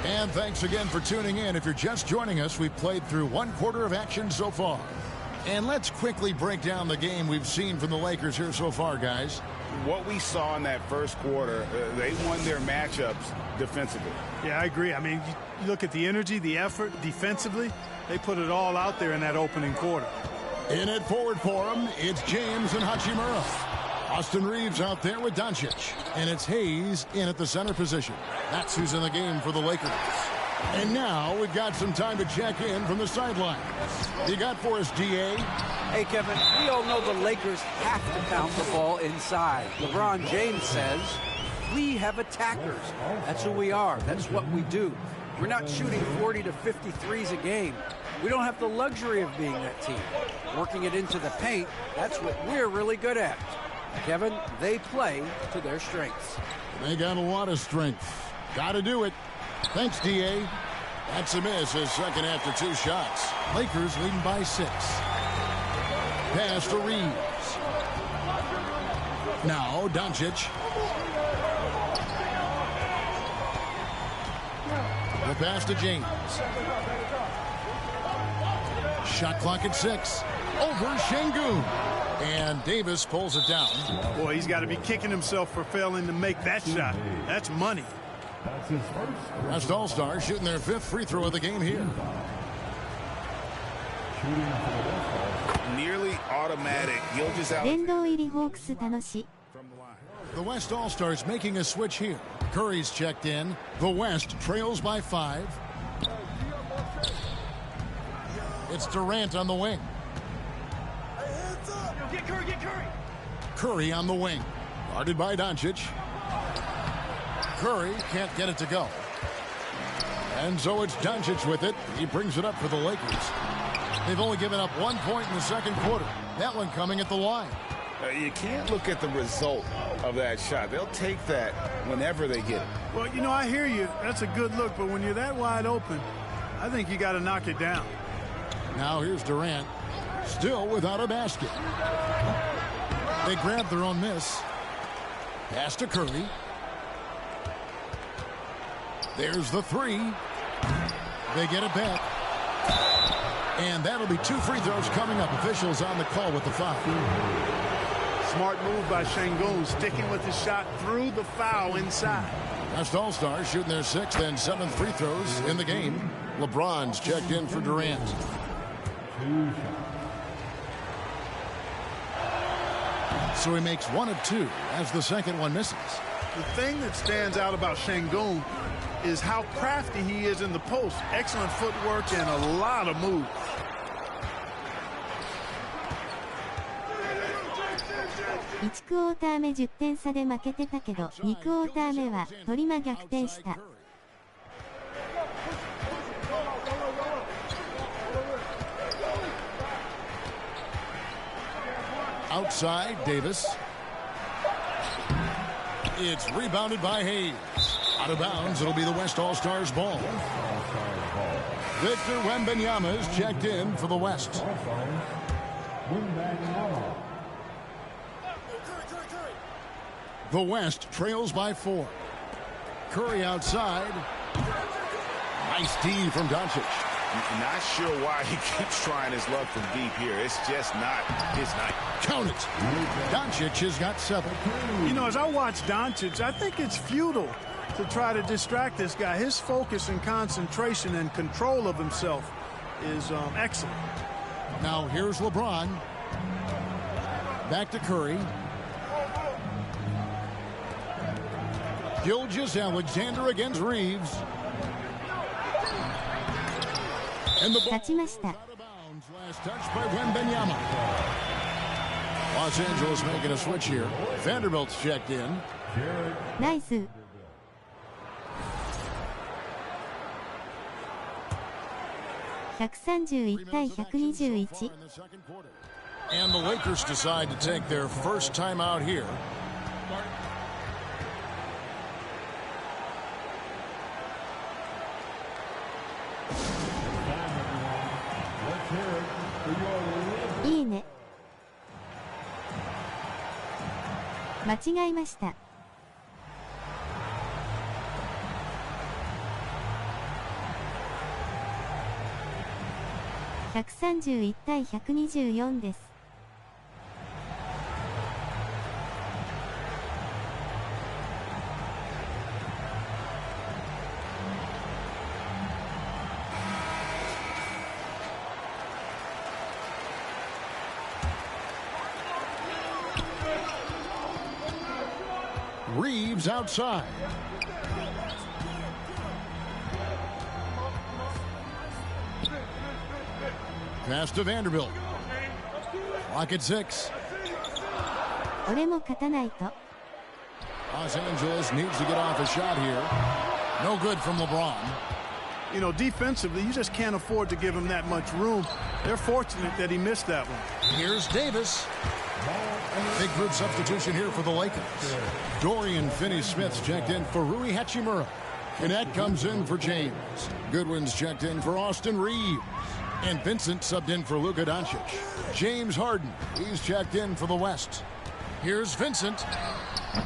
And thanks again for tuning in. If you're just joining us, we've played through one quarter of action so far. And let's quickly break down the game we've seen from the Lakers here so far, guys. What we saw in that first quarter, they won their matchups defensively. Yeah, I agree. I mean, you look at the energy, the effort defensively, they put it all out there in that opening quarter. In at forward for him, it's James and Hachimura. Austin Reeves out there with Doncic. And it's Hayes in at the center position. That's who's in the game for the Lakers. And now we've got some time to check in from the sideline. You got for us, DA? Hey, Kevin, we all know the Lakers have to pound the ball inside. LeBron James says, we have attackers. That's who we are. That's what we do. We're not shooting 40 to 50 threes a game. We don't have the luxury of being that team. Working it into the paint, that's what we're really good at. Kevin, they play to their strengths. They got a lot of strength. Got to do it. Thanks, DA. That's a miss, his second after 2 shots. Lakers leading by 6. Pass to Reeves. Now, Doncic. The pass to James. Shot clock at 6. Over Şengün. And Davis pulls it down. Boy, he's got to be kicking himself for failing to make that shot. That's money. West All-Stars shooting their 5th free throw of the game here. Nearly automatic. You'll just out. The West All-Stars making a switch here. Curry's checked in. The West trails by 5. It's Durant on the wing. Get Curry, get Curry. Curry on the wing. Guarded by Doncic. Curry can't get it to go. And so it's Doncic with it. He brings it up for the Lakers. They've only given up 1 point in the second quarter. That one coming at the line. You can't look at the result of that shot. They'll take that whenever they get it. Well, you know, I hear you. That's a good look. But when you're that wide open, I think you got to knock it down. Now here's Durant. Still without a basket. They grab their own miss. Pass to Curry. There's the 3. They get it back. And that'll be 2 free throws coming up. Officials on the call with the foul. Smart move by Şengün, sticking with his shot through the foul inside. West All-Stars shooting their 6th and 7th free throws in the game. LeBron's checked in for Durant. So he makes 1 of 2 as the second one misses. The thing that stands out about Şengün is how crafty he is in the post. Excellent footwork and a lot of moves.1クォーター目10点差で負けてたけど、2クォーター目はトリマ逆転した。Outside, Davis. It's rebounded by Hayes. Out of bounds, it'll be the West All-Stars ball. Victor Wembanyama is checked in for the West. The West trails by 4. Curry outside. Nice D from Doncic. Not sure why he keeps trying his luck from deep here. It's just not his night. Count it. Doncic has got 7. You know, as I watch Doncic, I think it's futile to try to distract this guy. His focus and concentration and control of himself is excellent. Now here's LeBron. Back to Curry. Gilgeous-Alexander against Reeves. And the ball Last touch by Wembanyama. Los Angeles making a switch here. Vanderbilt's checked in. Nice. $131対121. And the Lakers decide to take their first time out here.いいね。間違えました。131対124です。Reeves outside. Pass to Vanderbilt. Clock at 6. 俺も勝たないと。Los Angeles needs to get off a shot here. No good from LeBron. You know, defensively, you just can't afford to give him that much room. They're fortunate that he missed that one. Here's Davis. Big group substitution here for the Lakers. Dorian Finney-Smith's checked in for Rui Hachimura. Gannett comes in for James. Goodwin's checked in for Austin Reeves. And Vincent subbed in for Luka Doncic. James Harden, he's checked in for the West. Here's Vincent.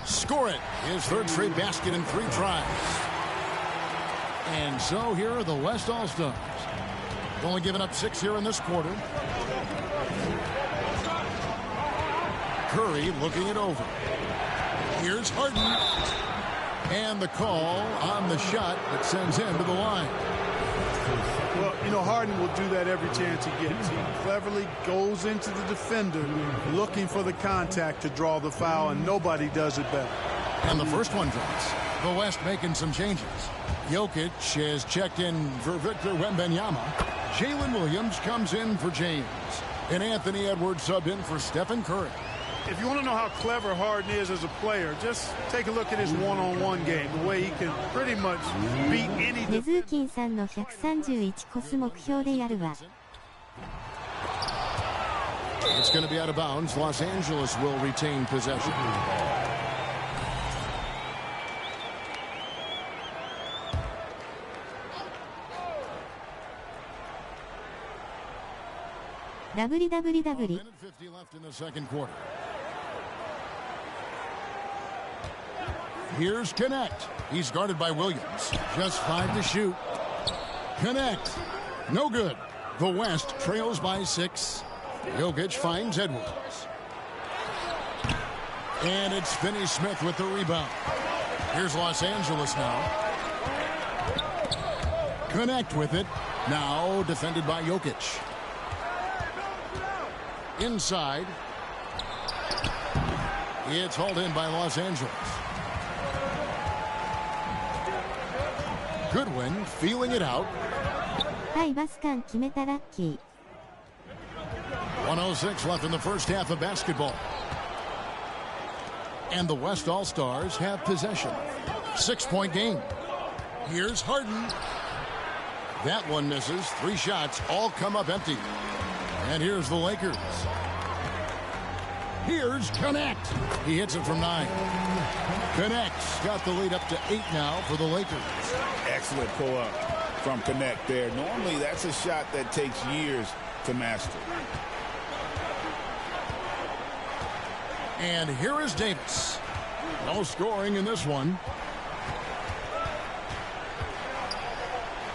Score it. His third straight basket in 3 tries. And so here are the West All-Stars. Only given up 6 here in this quarter. Curry looking it over. Here's Harden. And the call on the shot that sends him to the line. Well, you know, Harden will do that every chance he gets. He cleverly goes into the defender looking for the contact to draw the foul, and nobody does it better. And the first one drops. The West making some changes. Jokic has checked in for Victor Wembanyama. Jalen Williams comes in for James. And Anthony Edwards subbed in for Stephen Curry. If you want to know how clever Harden is as a player, just take a look at his one-on-one game, the way he can pretty much beat any. ネズーキンさんの131コス目標でやるわ。It's going to be out of bounds. Los Angeles will retain possession. WWW. Minute 50 left in the second quarter. Here's Connect. He's guarded by Williams. Just 5 to shoot. Connect. No good. The West trails by 6. Jokic finds Edwards. And it's Finney-Smith with the rebound. Here's Los Angeles now. Connect with it. Now defended by Jokic. Inside. It's hauled in by Los Angeles. Goodwin feeling it out. はい、バスカン決めたラッキー。1:06 left in the first half of basketball. And the West All-Stars have possession. 6-point game. Here's Harden. That one misses. 3 shots all come up empty. And here's the Lakers. Here's Connect. He hits it from 9. Connect's got the lead up to 8 now for the Lakers. Excellent pull-up from Connect there. Normally, that's a shot that takes years to master. And here is Davis. No scoring in this one.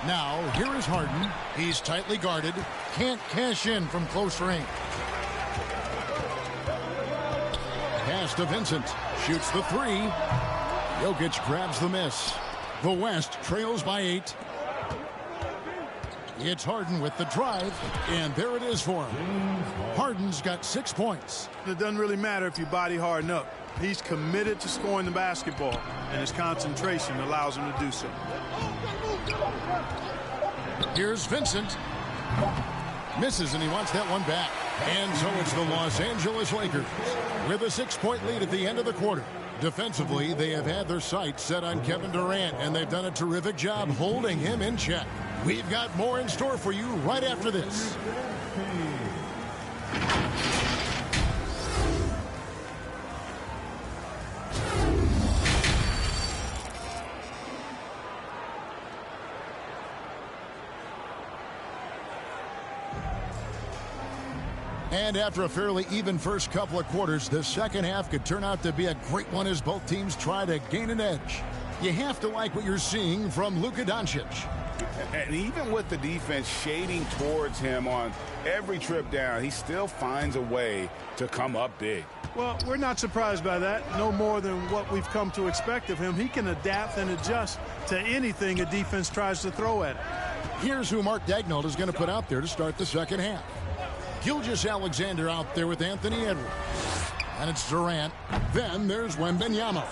Now, here is Harden. He's tightly guarded. Can't cash in from close range. Pass to Vincent. Shoots the 3. Jokic grabs the miss. The West trails by 8. It's Harden with the drive, and there it is for him. Harden's got 6 points. It doesn't really matter if you body Harden up. He's committed to scoring the basketball, and his concentration allows him to do so. Here's Vincent. Misses, and he wants that one back. And so it's the Los Angeles Lakers with a 6-point lead at the end of the quarter. Defensively, they have had their sights set on Kevin Durant, and they've done a terrific job holding him in check. We've got more in store for you right after this. And after a fairly even first couple of quarters, the second half could turn out to be a great one as both teams try to gain an edge. You have to like what you're seeing from Luka Doncic. And even with the defense shading towards him on every trip down, he still finds a way to come up big. Well, we're not surprised by that. No more than what we've come to expect of him. He can adapt and adjust to anything a defense tries to throw at him. Here's who Mark Daigneault is going to put out there to start the second half. Gilgeous-Alexander out there with Anthony Edwards. And it's Durant. Then there's Wembanyama.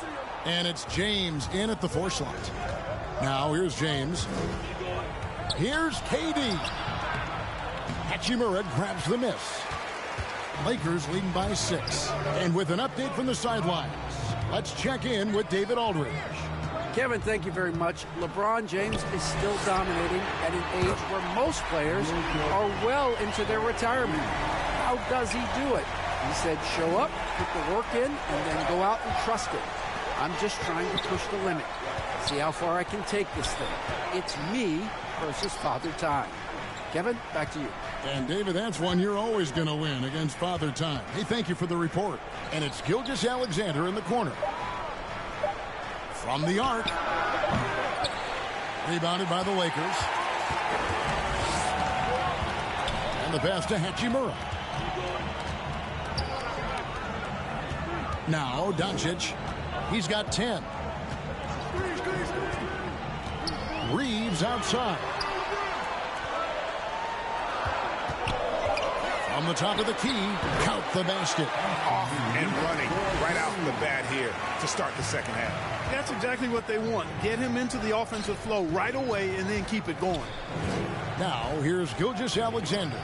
And it's James in at the 4 slot. Now here's James. Here's KD. Hachimura grabs the miss. Lakers leading by 6. And with an update from the sidelines, let's check in with David Aldridge. Kevin, thank you very much. LeBron James is still dominating at an age where most players are well into their retirement. How does he do it? He said, show up, put the work in, and then go out and trust it. I'm just trying to push the limit. See how far I can take this thing. It's me versus Father Time. Kevin, back to you. And David, that's one you're always going to win against Father Time. Hey, thank you for the report. And it's Gilgeous-Alexander in the corner. From the arc. Rebounded by the Lakers. And the pass to Hachimura. Now Doncic. He's got 10. Reeves outside. From the top of the key, count the basket. Off and running right out the bat here to start the second half. That's exactly what they want. Get him into the offensive flow right away and then keep it going. Now here's Gilgeous-Alexander.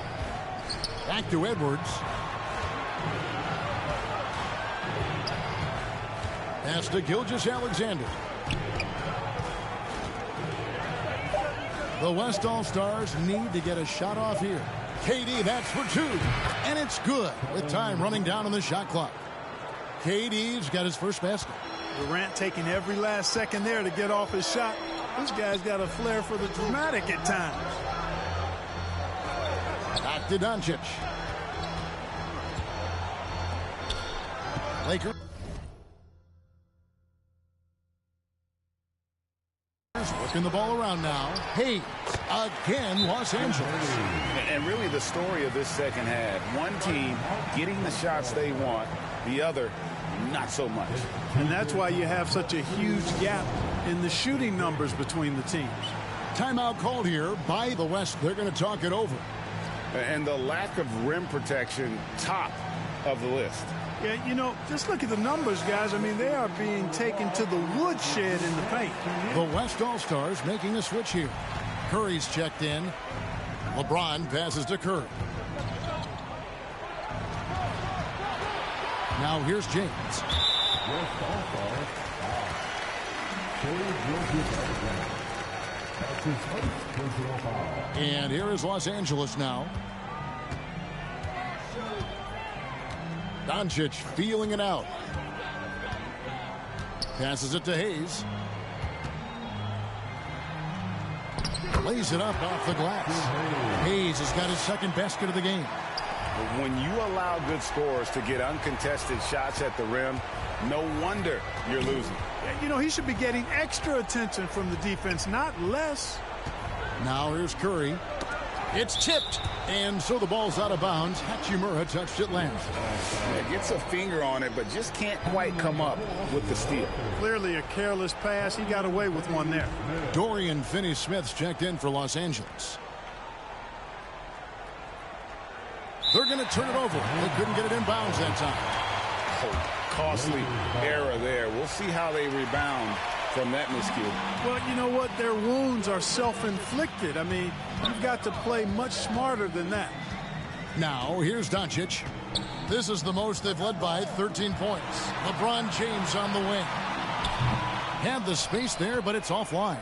Back to Edwards. Pass to Gilgeous-Alexander. The West All-Stars need to get a shot off here. KD, that's for 2. And it's good with time running down on the shot clock. KD's got his first basket. Durant taking every last second there to get off his shot. This guy's got a flair for the dramatic at times. Back to Doncic. Lakers working the ball around now. Hayes again, Los Angeles. And really the story of this second half, one team getting the shots they want, the other not so much. And that's why you have such a huge gap in the shooting numbers between the teams. Timeout called here by the West. They're going to talk it over. And the lack of rim protection, top of the list. Yeah, you know, just look at the numbers, guys. I mean, they are being taken to the woodshed in the paint. The West All-Stars making a switch here. Curry's checked in. LeBron passes to Curry. Now here's James. And here is Los Angeles now. Doncic feeling it out. Passes it to Hayes. Lays it up off the glass. Hayes has got his second basket of the game. When you allow good scorers to get uncontested shots at the rim, no wonder you're losing. You know, he should be getting extra attention from the defense, not less. Now here's Curry. It's tipped. And so the ball's out of bounds. Hachimura touched it last. Gets a finger on it, but just can't quite come up with the steal. Clearly a careless pass. He got away with one there. Dorian Finney-Smith's checked in for Los Angeles. They're going to turn it over. They couldn't get it in bounds that time. Oh, costly error there. We'll see how they rebound from that miscue. Well, you know what? Their wounds are self-inflicted. I mean, you've got to play much smarter than that. Now, here's Doncic. This is the most they've led by, 13 points. LeBron James on the wing. Had the space there, but it's offline.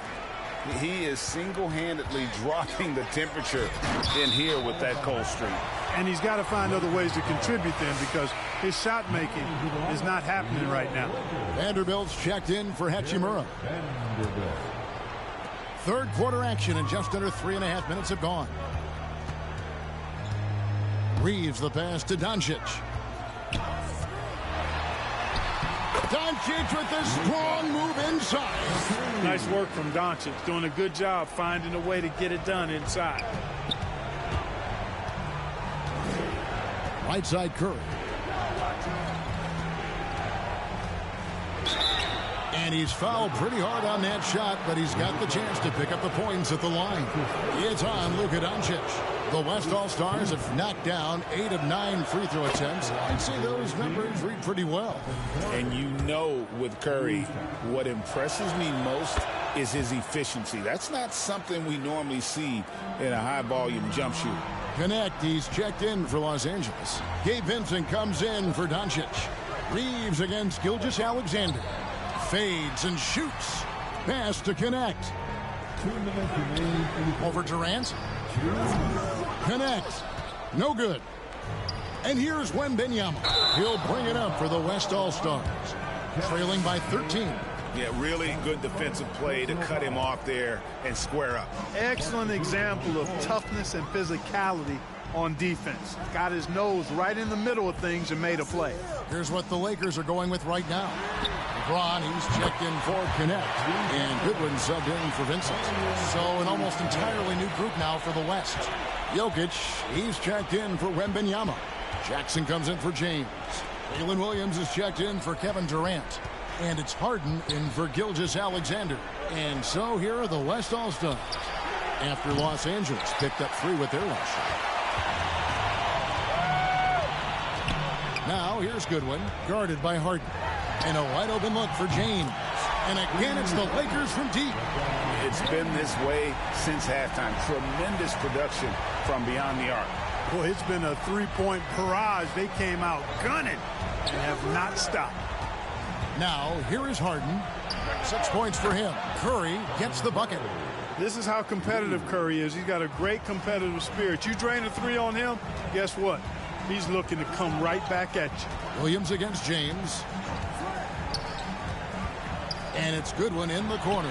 He is single-handedly dropping the temperature in here with that cold streak. And he's got to find other ways to contribute then, because his shot making is not happening right now. Vanderbilt's checked in for Hachimura. Third quarter action, and just under 3.5 minutes have gone. Reeves the pass to Doncic. Doncic with a strong move inside. Nice work from Doncic, doing a good job finding a way to get it done inside. Right side Curry. And he's fouled pretty hard on that shot, but he's got the chance to pick up the points at the line. It's on Luka Doncic. The West All-Stars have knocked down 8 of 9 free throw attempts. I'd say those numbers read pretty well. And you know with Curry, what impresses me most is his efficiency. That's not something we normally see in a high-volume jump shooter. Connect, he's checked in for Los Angeles. Gabe Vincent comes in for Doncic. Reeves against Gilgeous-Alexander. Fades and shoots. Pass to Connect. Over Durant. Connect. No good. And here's Wembanyama. He'll bring it up for the West All-Stars. Trailing by 13. Yeah, really good defensive play to cut him off there and square up. Excellent example of toughness and physicality on defense. Got his nose right in the middle of things and made a play. Here's what the Lakers are going with right now. LeBron, he's checked in for Connect. And Goodwin subbed in for Vincent. So an almost entirely new group now for the West. Jokic, he's checked in for Wembanyama. Jackson comes in for James. Jalen Williams is checked in for Kevin Durant. And it's Harden in for Gilgeous-Alexander. And so here are the West All-Stars. After Los Angeles picked up 3 with their last shot. Now here's Goodwin, guarded by Harden. And a wide open look for James. And again, it's the Lakers from deep. It's been this way since halftime. Tremendous production from beyond the arc. Boy, it's been a three-point barrage. They came out gunning and have not stopped. Now, here is Harden. 6 points for him. Curry gets the bucket. This is how competitive Curry is. He's got a great competitive spirit. You drain a 3 on him, guess what? He's looking to come right back at you. Williams against James. And it's Goodwin in the corner.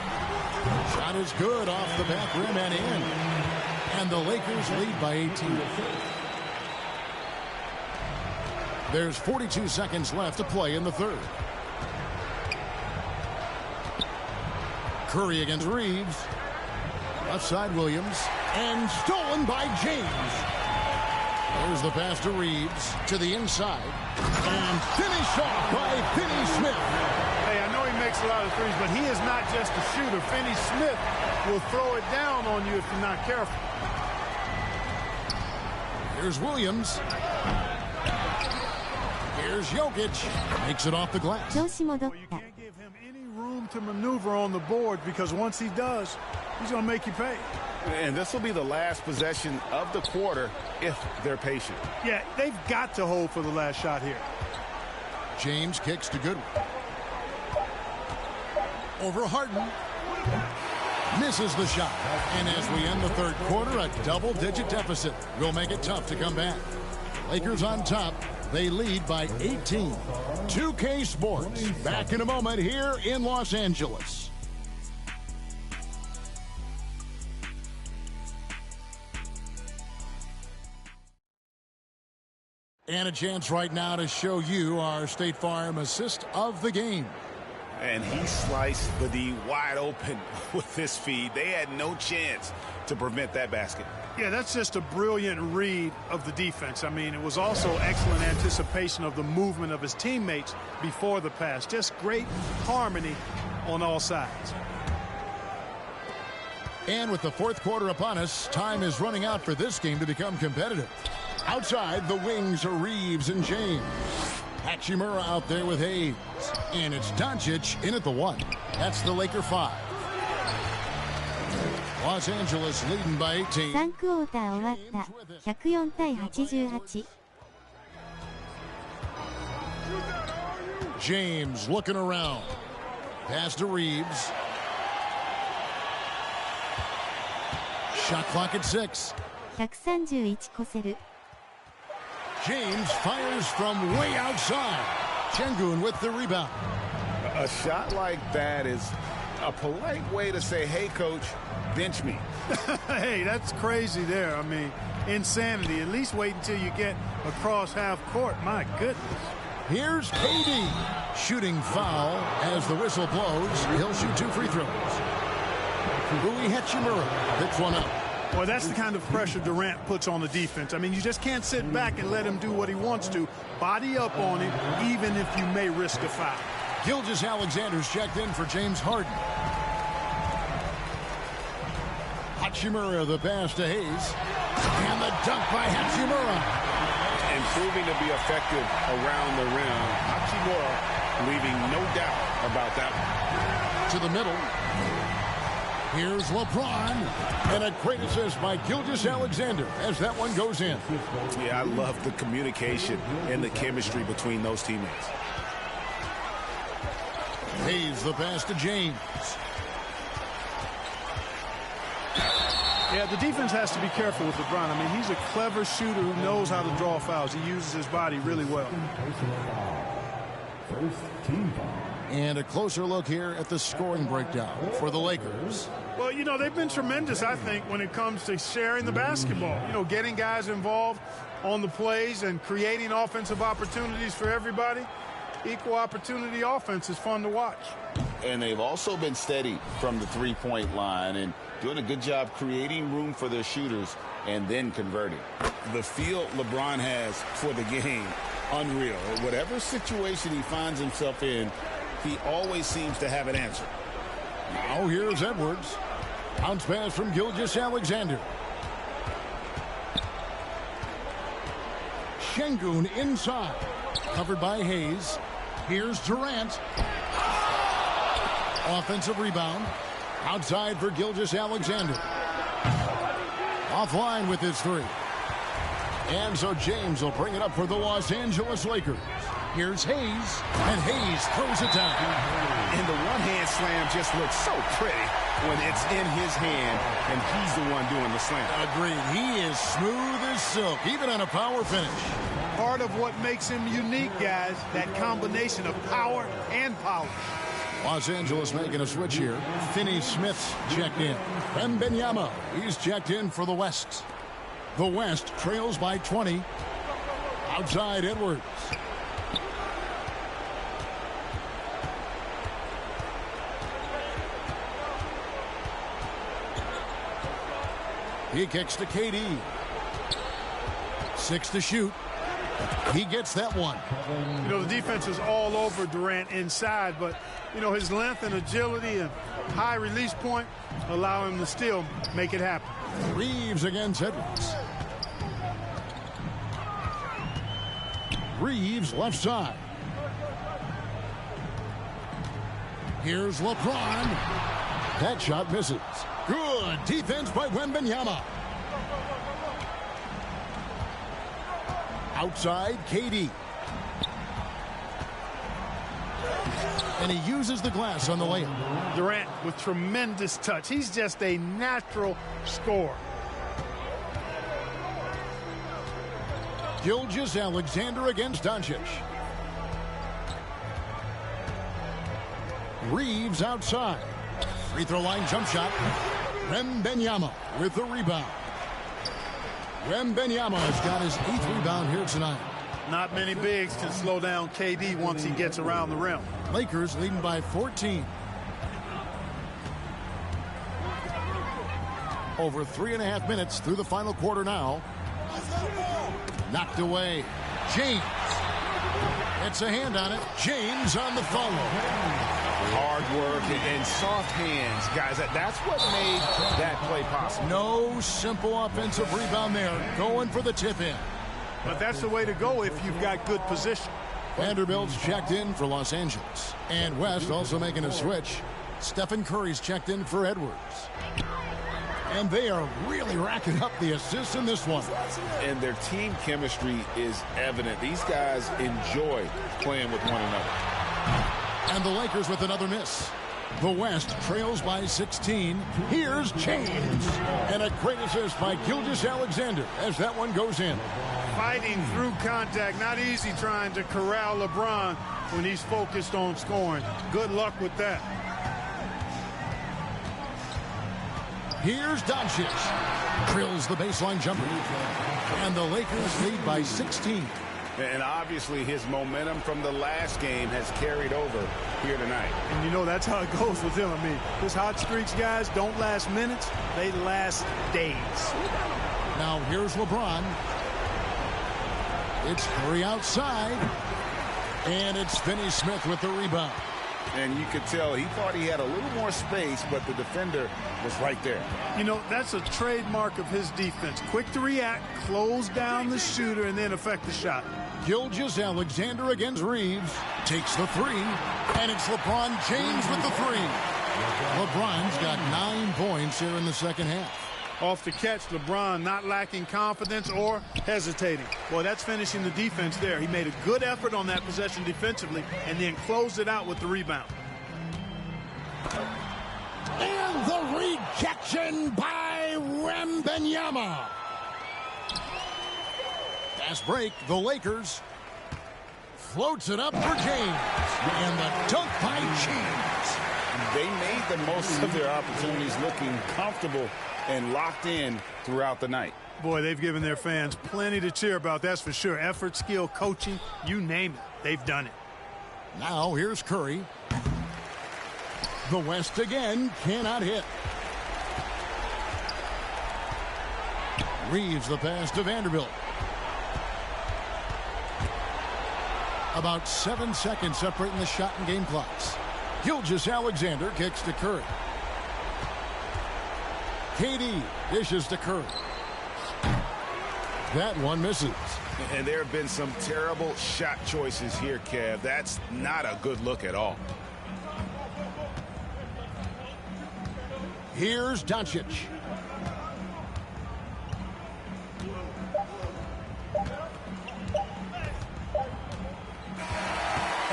Shot is good off the back rim and in. And the Lakers lead by 18. There's 42 seconds left to play in the third. Curry against Reeves. Left side Williams. And stolen by James. There's the pass to Reeves. To the inside. And finished off by Finney Smith. Hey, I know he makes a lot of threes, but he is not just a shooter. Finney Smith will throw it down on you if you're not careful. Here's Williams. Here's Jokic. Makes it off the glass. You can't give him any room to maneuver on the board, because once he does, he's going to make you pay. And this will be the last possession of the quarter if they're patient. Yeah, they've got to hold for the last shot here. James kicks to Goodwin. Over Harden. Misses the shot. And as we end the third quarter, a double-digit deficit will make it tough to come back. Lakers on top. They lead by 18. 2K Sports. Back in a moment here in Los Angeles. And a chance right now to show you our State Farm assist of the game. And he sliced the D wide open with this feed. They had no chance to prevent that basket. Yeah, that's just a brilliant read of the defense. I mean, it was also excellent anticipation of the movement of his teammates before the pass. Just great harmony on all sides. And with the fourth quarter upon us, time is running out for this game to become competitive. Outside, the wings are Reeves and James. Hachimura out there with Hayes. And it's Doncic in at the 1. That's the Laker 5. Los Angeles leading by 18. 3クォーター終わった。104対88。James looking around. Pass to Reeves. Shot clock at 6. 131越せる。James fires from way outside. Şengün with the rebound. A shot like that is a polite way to say, hey, coach, bench me. Hey, that's crazy there. I mean, insanity. At least wait until you get across half court. My goodness. Here's KD. Shooting foul as the whistle blows. He'll shoot 2 free throws. Rui Hachimura picks one up. Well, that's the kind of pressure Durant puts on the defense. I mean, you just can't sit back and let him do what he wants to. Body up on him, even if you may risk a foul. Gilgeous-Alexander's checked in for James Harden. Hachimura the pass to Hayes. And the dunk by Hachimura. And proving to be effective around the rim. Hachimura leaving no doubt about that one. To the middle. Here's LeBron. And a great assist by Gilgeous-Alexander as that one goes in. Yeah, I love the communication and the chemistry between those teammates. Hayes the pass to James. Yeah, the defense has to be careful with LeBron. I mean, he's a clever shooter who knows how to draw fouls. He uses his body really well. First team foul. And a closer look here at the scoring breakdown for the Lakers. Well, you know, they've been tremendous, I think, when it comes to sharing the basketball. You know, getting guys involved on the plays and creating offensive opportunities for everybody. Equal opportunity offense is fun to watch. And they've also been steady from the three-point line and doing a good job creating room for their shooters and then converting. The feel LeBron has for the game, unreal. Whatever situation he finds himself in, he always seems to have an answer. Now here's Edwards. Bounce pass from Gilgeous-Alexander. Şengün inside. Covered by Hayes. Here's Durant. Offensive rebound. Outside for Gilgeous-Alexander. Offline with his 3. And so James will bring it up for the Los Angeles Lakers. Here's Hayes, and Hayes throws it down. And the one-hand slam just looks so pretty when it's in his hand, and he's the one doing the slam. Agreed. He is smooth as silk, even on a power finish. Part of what makes him unique, guys, that combination of power and power. Los Angeles making a switch here. Finney-Smith's checked in. Wembanyama, he's checked in for the West. The West trails by 20. Outside Edwards. He kicks to KD. 6 to shoot. He gets that one. You know, the defense is all over Durant inside, but, you know, his length and agility and high release point allow him to still make it happen. Reeves against Edwards. Reeves left side. Here's LeBron. That shot misses. Good defense by Wembanyama. Outside, KD. And he uses the glass on the layup. Durant with tremendous touch. He's just a natural scorer. Gilgeous-Alexander against Doncic. Reeves outside. Free throw line jump shot. Wembanyama with the rebound. Wembanyama has got his 8th rebound here tonight. Not many bigs can slow down KD once he gets around the rim. Lakers leading by 14. Over 3.5 minutes through the final quarter now. Knocked away. James. It's a hand on it. James on the follow. Hard work and soft hands, guys. That's what made that play possible. No simple offensive rebound there. Going for the tip in. But that's the way to go if you've got good position. Vanderbilt's checked in for Los Angeles. And West also making a switch. Stephen Curry's checked in for Edwards. And they are really racking up the assists in this one. And their team chemistry is evident. These guys enjoy playing with one another. And the Lakers with another miss. The West trails by 16. Here's James. And a great assist by Gilgeous-Alexander as that one goes in. Fighting through contact. Not easy trying to corral LeBron when he's focused on scoring. Good luck with that. Here's Doncic. Drills the baseline jumper. And the Lakers lead by 16. And obviously his momentum from the last game has carried over here tonight. And you know that's how it goes with him. I mean, his hot streaks, guys, don't last minutes. They last days. Now here's LeBron. It's Curry outside. And it's Finney-Smith with the rebound. And you could tell he thought he had a little more space, but the defender was right there. You know, that's a trademark of his defense. Quick to react, close down the shooter, and then affect the shot. Gilgeous-Alexander against Reeves. Takes the three. And it's LeBron James with the three. LeBron's got 9 points here in the second half. Off the catch, LeBron not lacking confidence or hesitating. Boy, that's finishing the defense there. He made a good effort on that possession defensively and then closed it out with the rebound. And the rejection by Wembanyama. Fast break, the Lakers. Floats it up for James. And the dunk by James. They made the most of their opportunities, looking comfortable and locked in throughout the night. Boy, they've given their fans plenty to cheer about, that's for sure. Effort, skill, coaching, you name it, they've done it. Now here's Curry. The West again cannot hit. Reeves the pass to Vanderbilt. About 7 seconds separating the shot and game clocks. Gilgeous-Alexander kicks to Curry. KD dishes to Curry. That one misses. And there have been some terrible shot choices here, Kev. That's not a good look at all. Here's Doncic.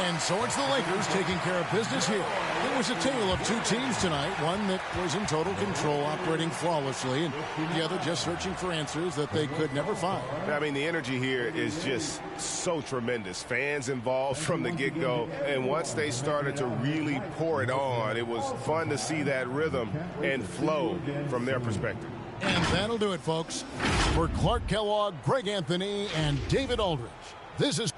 And so it's the Lakers taking care of business here. It was a tale of 2 teams tonight. One that was in total control, operating flawlessly, and the other just searching for answers that they could never find. I mean, the energy here is just so tremendous. Fans involved from the get-go, and once they started to really pour it on, it was fun to see that rhythm and flow from their perspective. And that'll do it, folks. For Clark Kellogg, Greg Anthony, and David Aldridge, this is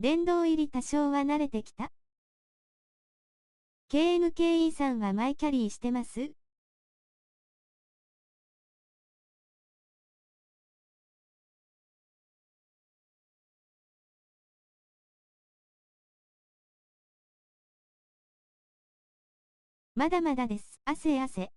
殿堂入り多少は慣れてきた？ KMKE さんはマイキャリーしてます？まだまだです。汗汗。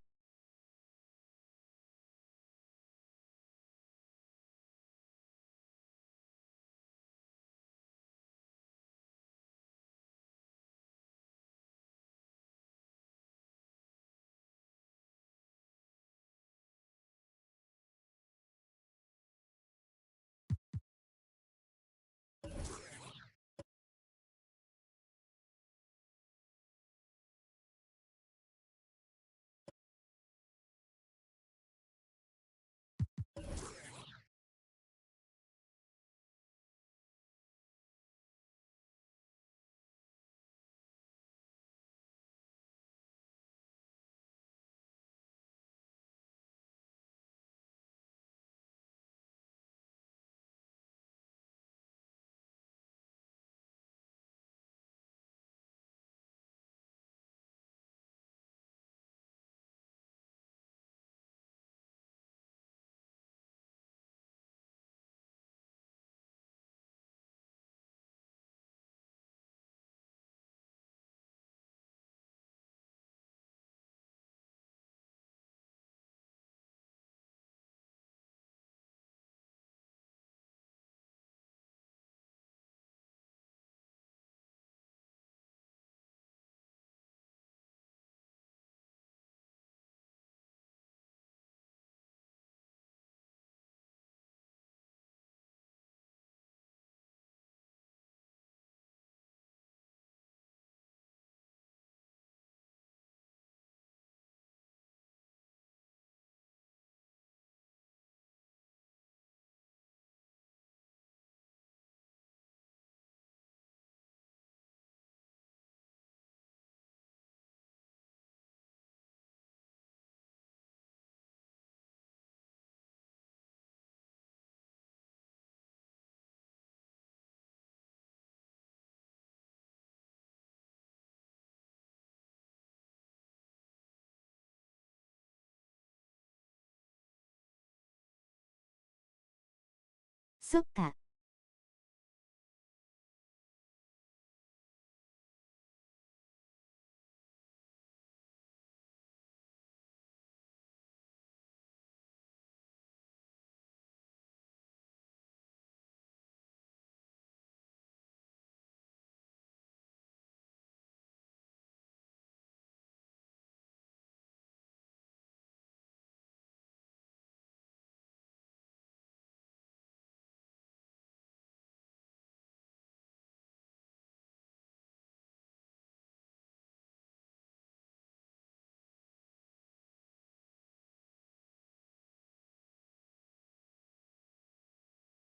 そっか。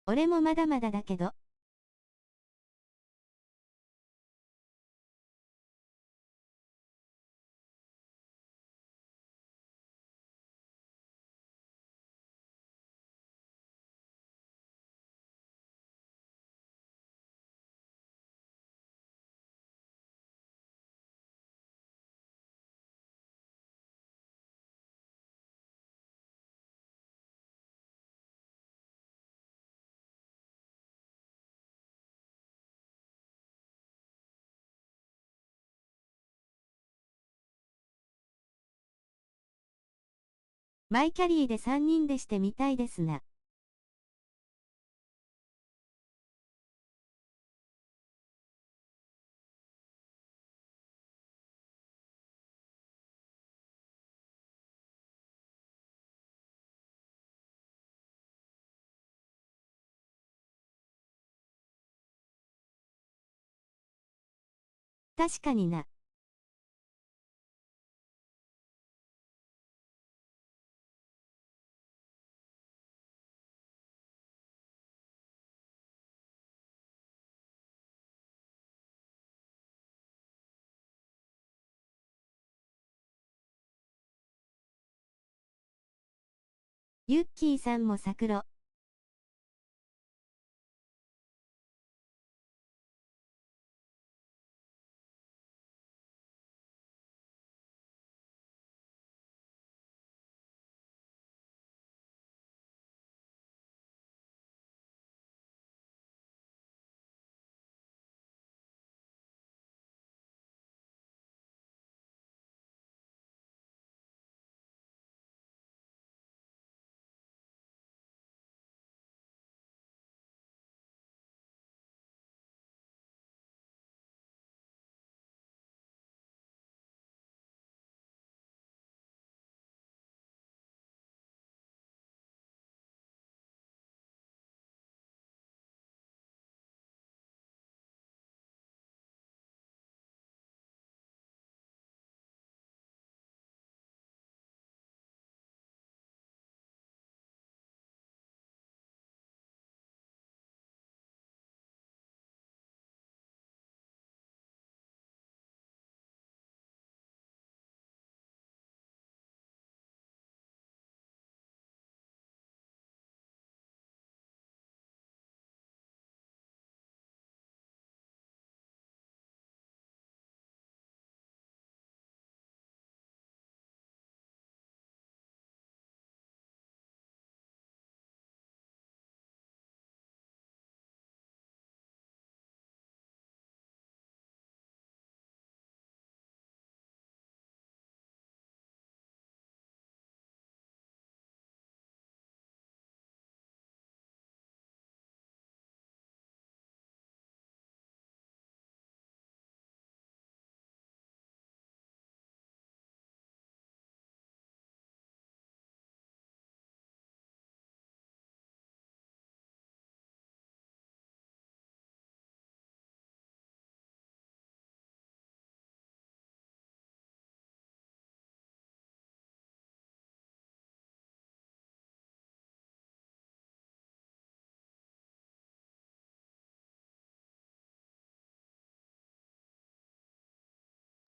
俺もまだまだだけど。マイキャリーで3人でしてみたいですな。確かにな。ユッキーさんもサクロ。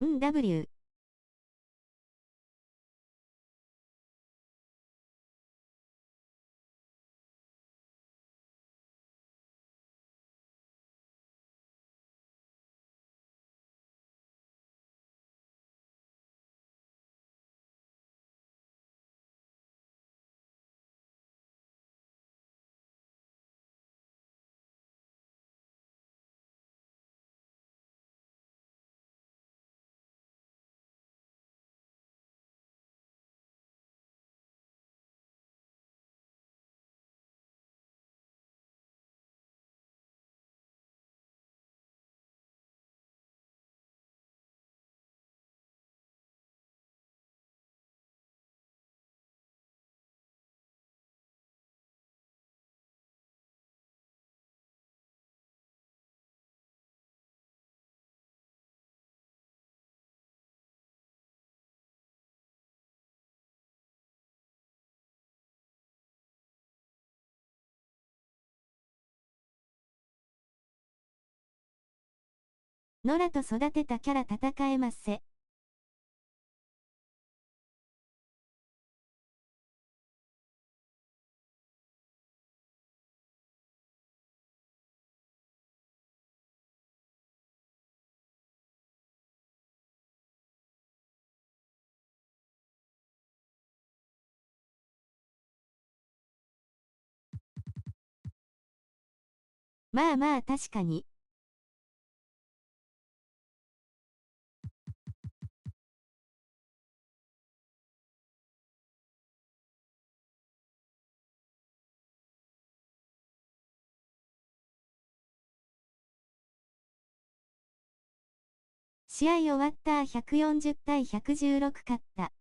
W。野良と育てたキャラ戦えますせ。まあまあ確かに。試合終わった140対116勝った。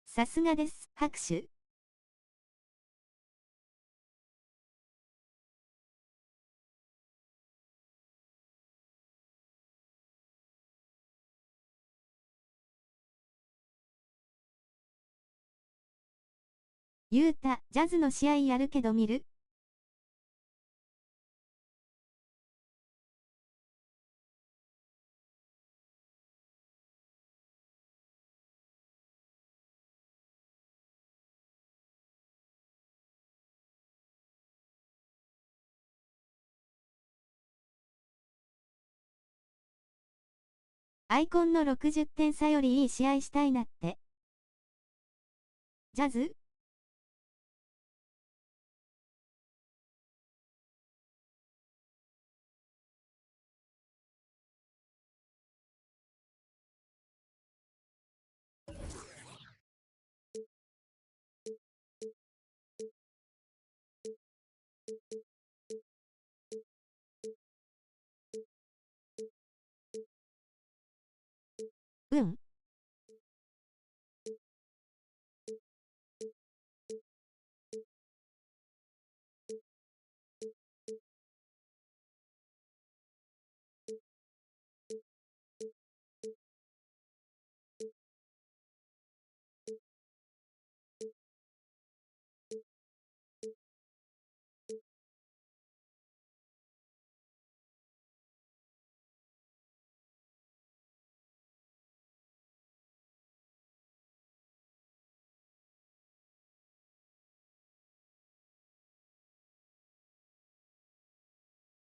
さすがです。拍手。ゆうた、ジャズの試合やるけど見る？アイコンの60点差よりいい試合したいなって。ジャズ？うん。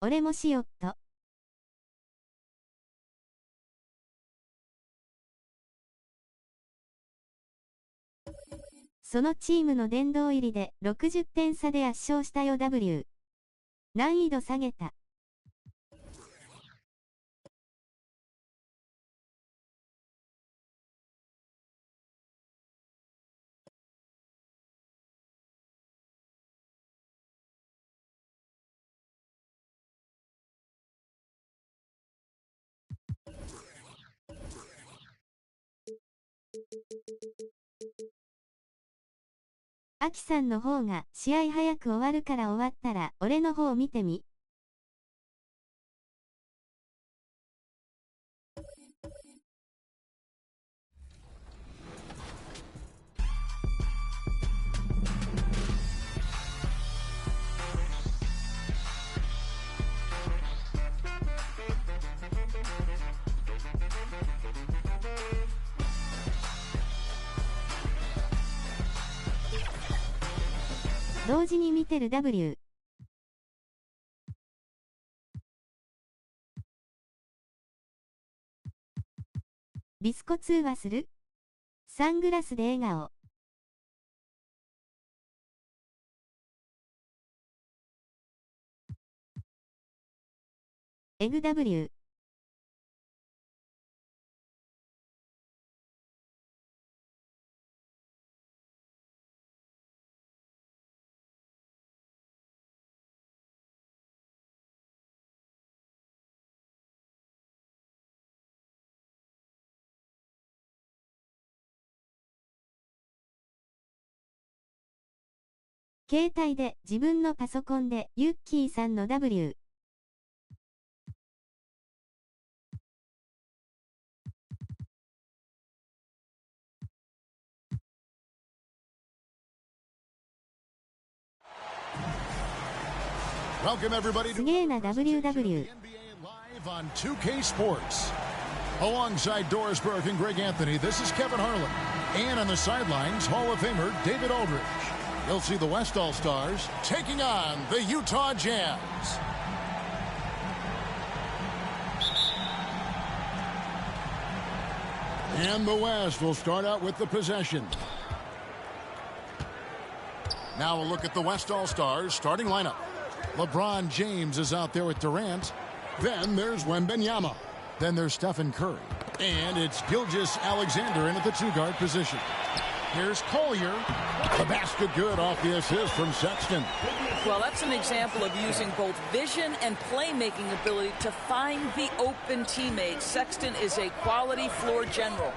俺もしよっと。そのチームの殿堂入りで60点差で圧勝したよ W。難易度下げた。アキさんの方が試合早く終わるから終わったら俺の方見てみ。同時に見てる W。ビスコ通話する？サングラスで笑顔。エグ W。携帯で自分のパソコンでユッキーさんの W。Welcome everybody to WW. Live on 2K Sports. Alongside Doris Burke and Greg Anthony, this is Kevin Harlan. And on the sidelines, Hall of Famer David Aldridge. You'll see the West All-Stars taking on the Utah Jazz. And the West will start out with the possession. Now a look at the West All-Stars starting lineup. LeBron James is out there with Durant. Then there's Wembanyama. Then there's Stephen Curry. And it's Gilgeous-Alexander in at the two-guard position. Here's Collier. The basket good off the assist from Sexton. Well, that's an example of using both vision and playmaking ability to find the open teammates. Sexton is a quality floor general.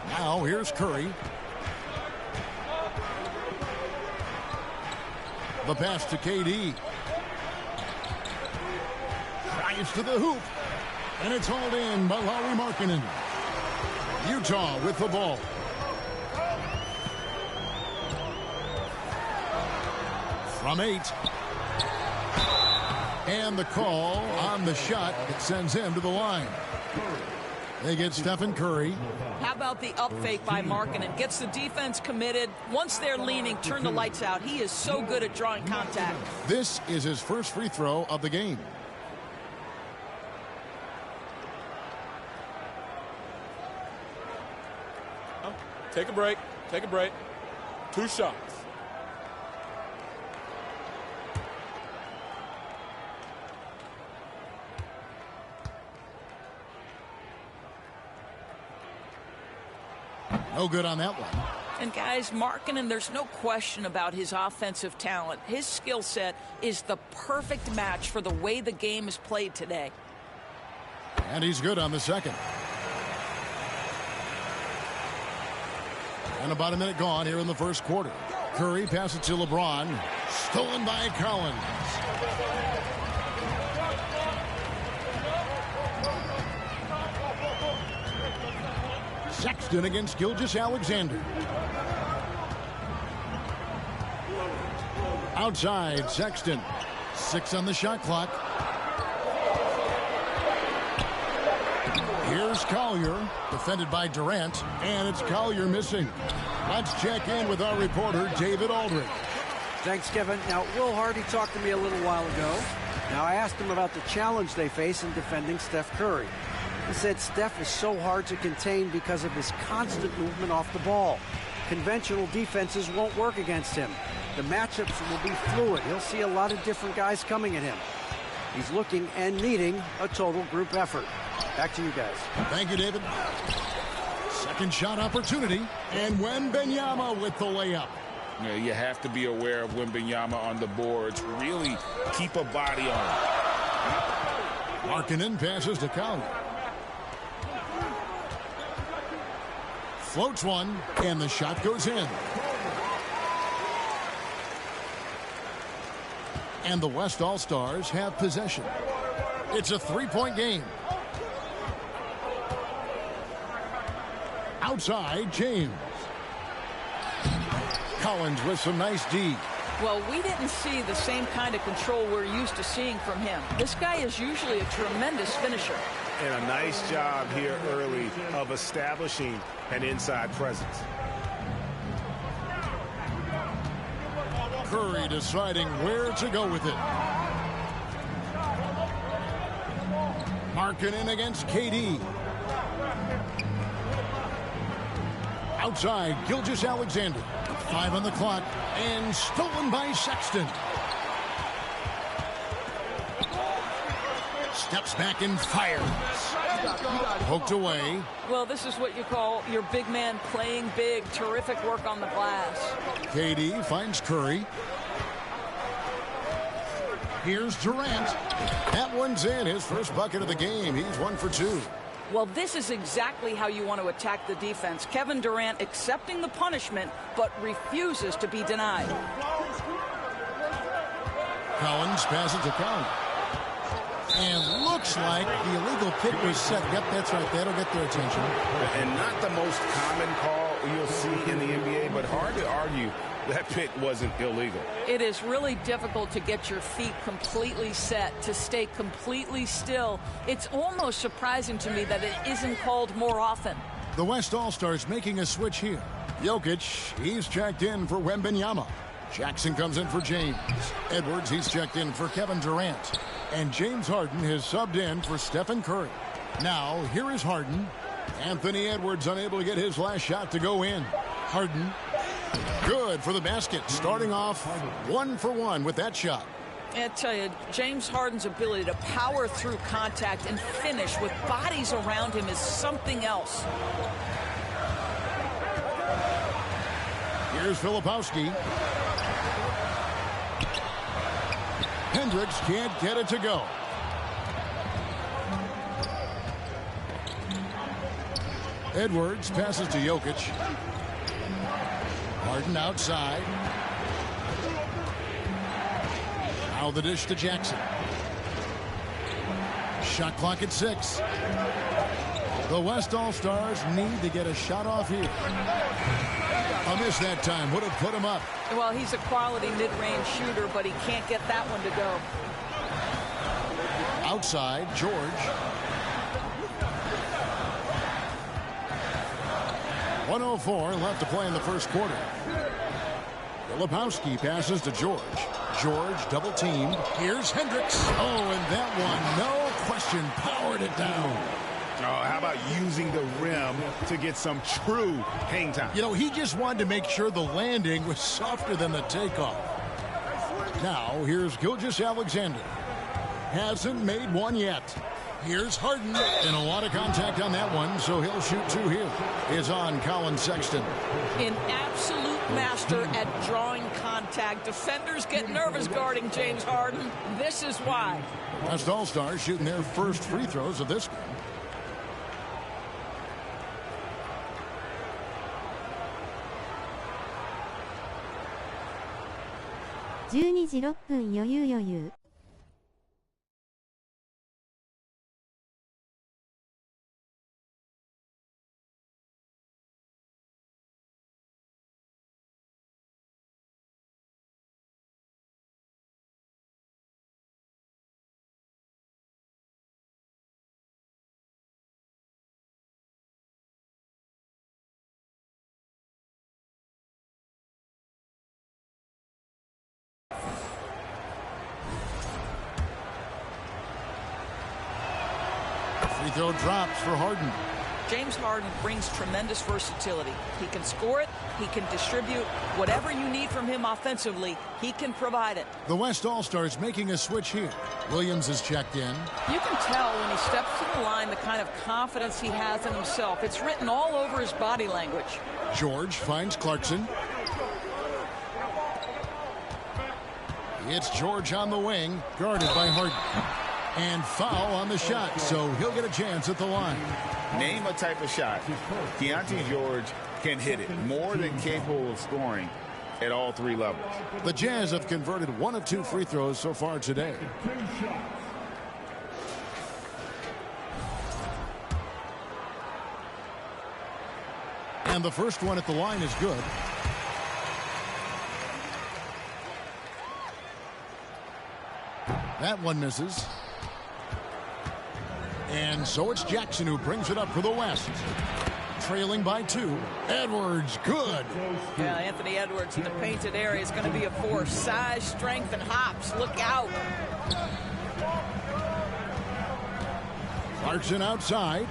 Now here's Curry. The pass to KD. Drives to the hoop. And it's hauled in by Lauri Markkanen. Utah with the ball. From 8. And the call on the shot that sends him to the line. They get Stephen Curry. How about the up fake by Markkanen? Gets the defense committed. Once they're leaning, turn the lights out. He is so good at drawing contact. This is his first free throw of the game. Take a break. Take a break. 2 shots. No good on that one. And guys, Markkanen, there's no question about his offensive talent. His skill set is the perfect match for the way the game is played today. And he's good on the second. And about a minute gone here in the first quarter. Curry passes to LeBron. Stolen by Collins. Sexton against Gilgeous-Alexander. Outside, Sexton. 6 on the shot clock. Here's Collier, defended by Durant, and it's Collier missing. Let's check in with our reporter, David Aldridge. Thanks, Kevin. Now, Will Hardy talked to me a little while ago. Now, I asked him about the challenge they face in defending Steph Curry. He said Steph is so hard to contain because of his constant movement off the ball. Conventional defenses won't work against him. The matchups will be fluid. He'll see a lot of different guys coming at him. He's looking and needing a total group effort. Back to you guys. Thank you, David. Second shot opportunity, and Wembanyama with the layup. Yeah, you have to be aware of Wembanyama on the boards. Really keep a body on him. Markkanen passes to Collier. Floats one, and the shot goes in. And the West All-Stars have possession. It's a 3-point game. Outside, James. Collins with some nice D. Well, we didn't see the same kind of control we're used to seeing from him. This guy is usually a tremendous finisher. And a nice job here early of establishing an inside presence. Curry deciding where to go with it. Markkanen against KD. Outside, Gilgeous-Alexander. 5 on the clock, and stolen by Sexton. Steps back and fires. Poked away. Well, this is what you call your big man playing big. Terrific work on the glass. KD finds Curry. Here's Durant. That one's in. His first bucket of the game. He's 1 for 2. Well, this is exactly how you want to attack the defense. Kevin Durant accepting the punishment, but refuses to be denied. Collins passes to Collins. And looks like the illegal kick was set. Yep, that's right. That'll get their attention. And not the most common call, you'll see in the NBA, but hard to argue that pick wasn't illegal. It is really difficult to get your feet completely set, to stay completely still. It's almost surprising to me that it isn't called more often. The West All-Stars making a switch here. Jokic, he's checked in for Wembanyama. Jackson comes in for James. Edwards, he's checked in for Kevin Durant. And James Harden has subbed in for Stephen Curry. Now, here is Harden. Anthony Edwards unable to get his last shot to go in. Harden, good for the basket. Starting off 1 for 1 with that shot. I tell you, James Harden's ability to power through contact and finish with bodies around him is something else. Here's Filipowski. Hendricks can't get it to go. Edwards passes to Jokic. Harden outside. Now the dish to Jackson. Shot clock at 6. The West All-Stars need to get a shot off here. A miss that time would have put him up. Well, he's a quality mid-range shooter, but he can't get that one to go. Outside, George. 1:04 left to play in the first quarter. Filipowski passes to George. George double teamed. Here's Hendricks. Oh, and that one, no question, powered it down. Oh, how about using the rim to get some true hang time? You know, he just wanted to make sure the landing was softer than the takeoff. Now, here's Gilgeous-Alexander. Hasn't made one yet. Here's Harden. And a lot of contact on that one, so he'll shoot 2 here. It's on Colin Sexton. An absolute master at drawing contact. Defenders get nervous guarding James Harden. This is why. West All-Stars shooting their first free throws of this game.12時6分余裕。Free throw drops for Harden. James Harden brings tremendous versatility. He can score it, he can distribute. Whatever you need from him offensively, he can provide it. The West All-Stars making a switch here. Williams is checked in. You can tell when he steps to the line the kind of confidence he has in himself. It's written all over his body language. George finds Clarkson. It's George on the wing, guarded by Harden. And foul on the shot, so he'll get a chance at the line. Name a type of shot Keontae George can hit it, more than capable of scoring at all 3 levels. The Jazz have converted 1 of 2 free throws so far today. And the first one at the line is good. That one misses. And so it's Jackson who brings it up for the West. Trailing by 2. Edwards, good. Yeah, Anthony Edwards in the painted area is going to be a force. Size, strength, and hops. Look out. Clarkson outside.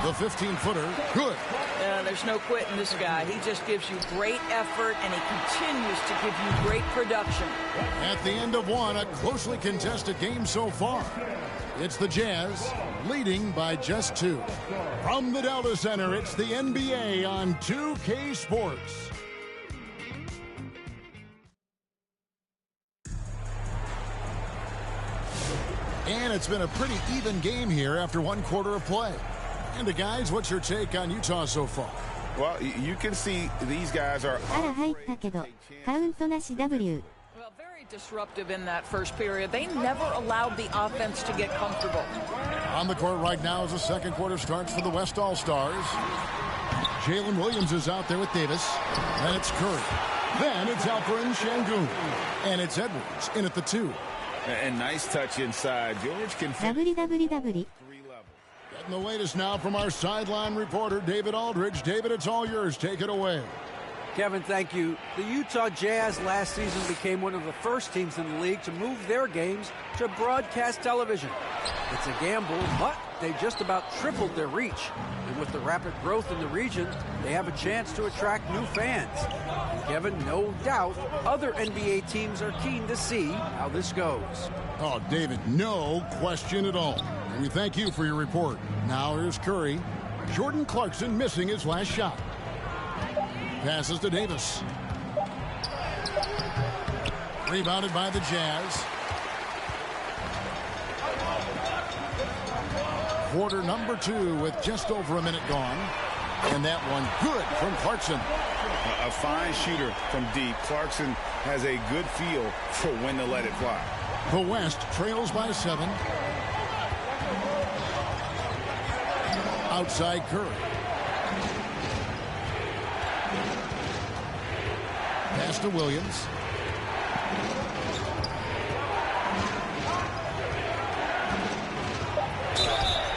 The 15-footer, good. There's no quitting this guy. He just gives you great effort, and he continues to give you great production. At the end of 1, a closely contested game so far. It's the Jazz leading by just 2. From the Delta Center, it's the NBA on 2K Sports. And it's been a pretty even game here after 1 quarter of play. And guys, what's your take on Utah so far? Well, you can see these guys are... あら入ったけど、カウントなし W。Well, very Disruptive in that first period. They never allowed the offense to get comfortable. On the court right now as the second quarter starts for the West All-Stars. Jalen Williams is out there with Davis. Then it's Curry. Then it's Alperen Şengün. And it's Edwards in at the 2. And nice touch inside. George can... www. Getting the latest now from our sideline reporter, David Aldridge. David, it's all yours. Take it away. Kevin, thank you. The Utah Jazz last season became one of the first teams in the league to move their games to broadcast television. It's a gamble, but they just about tripled their reach. And with the rapid growth in the region, they have a chance to attract new fans. And Kevin, no doubt, other NBA teams are keen to see how this goes. Oh, David, no question at all. And we thank you for your report. Now here's Curry. Jordan Clarkson missing his last shot. Passes to Davis. Rebounded by the Jazz. Quarter number 2 with just over a minute gone. And that one good from Clarkson. A fine shooter from deep. Clarkson has a good feel for when to let it fly. The West trails by 7. Outside Curry. Pass to Williams.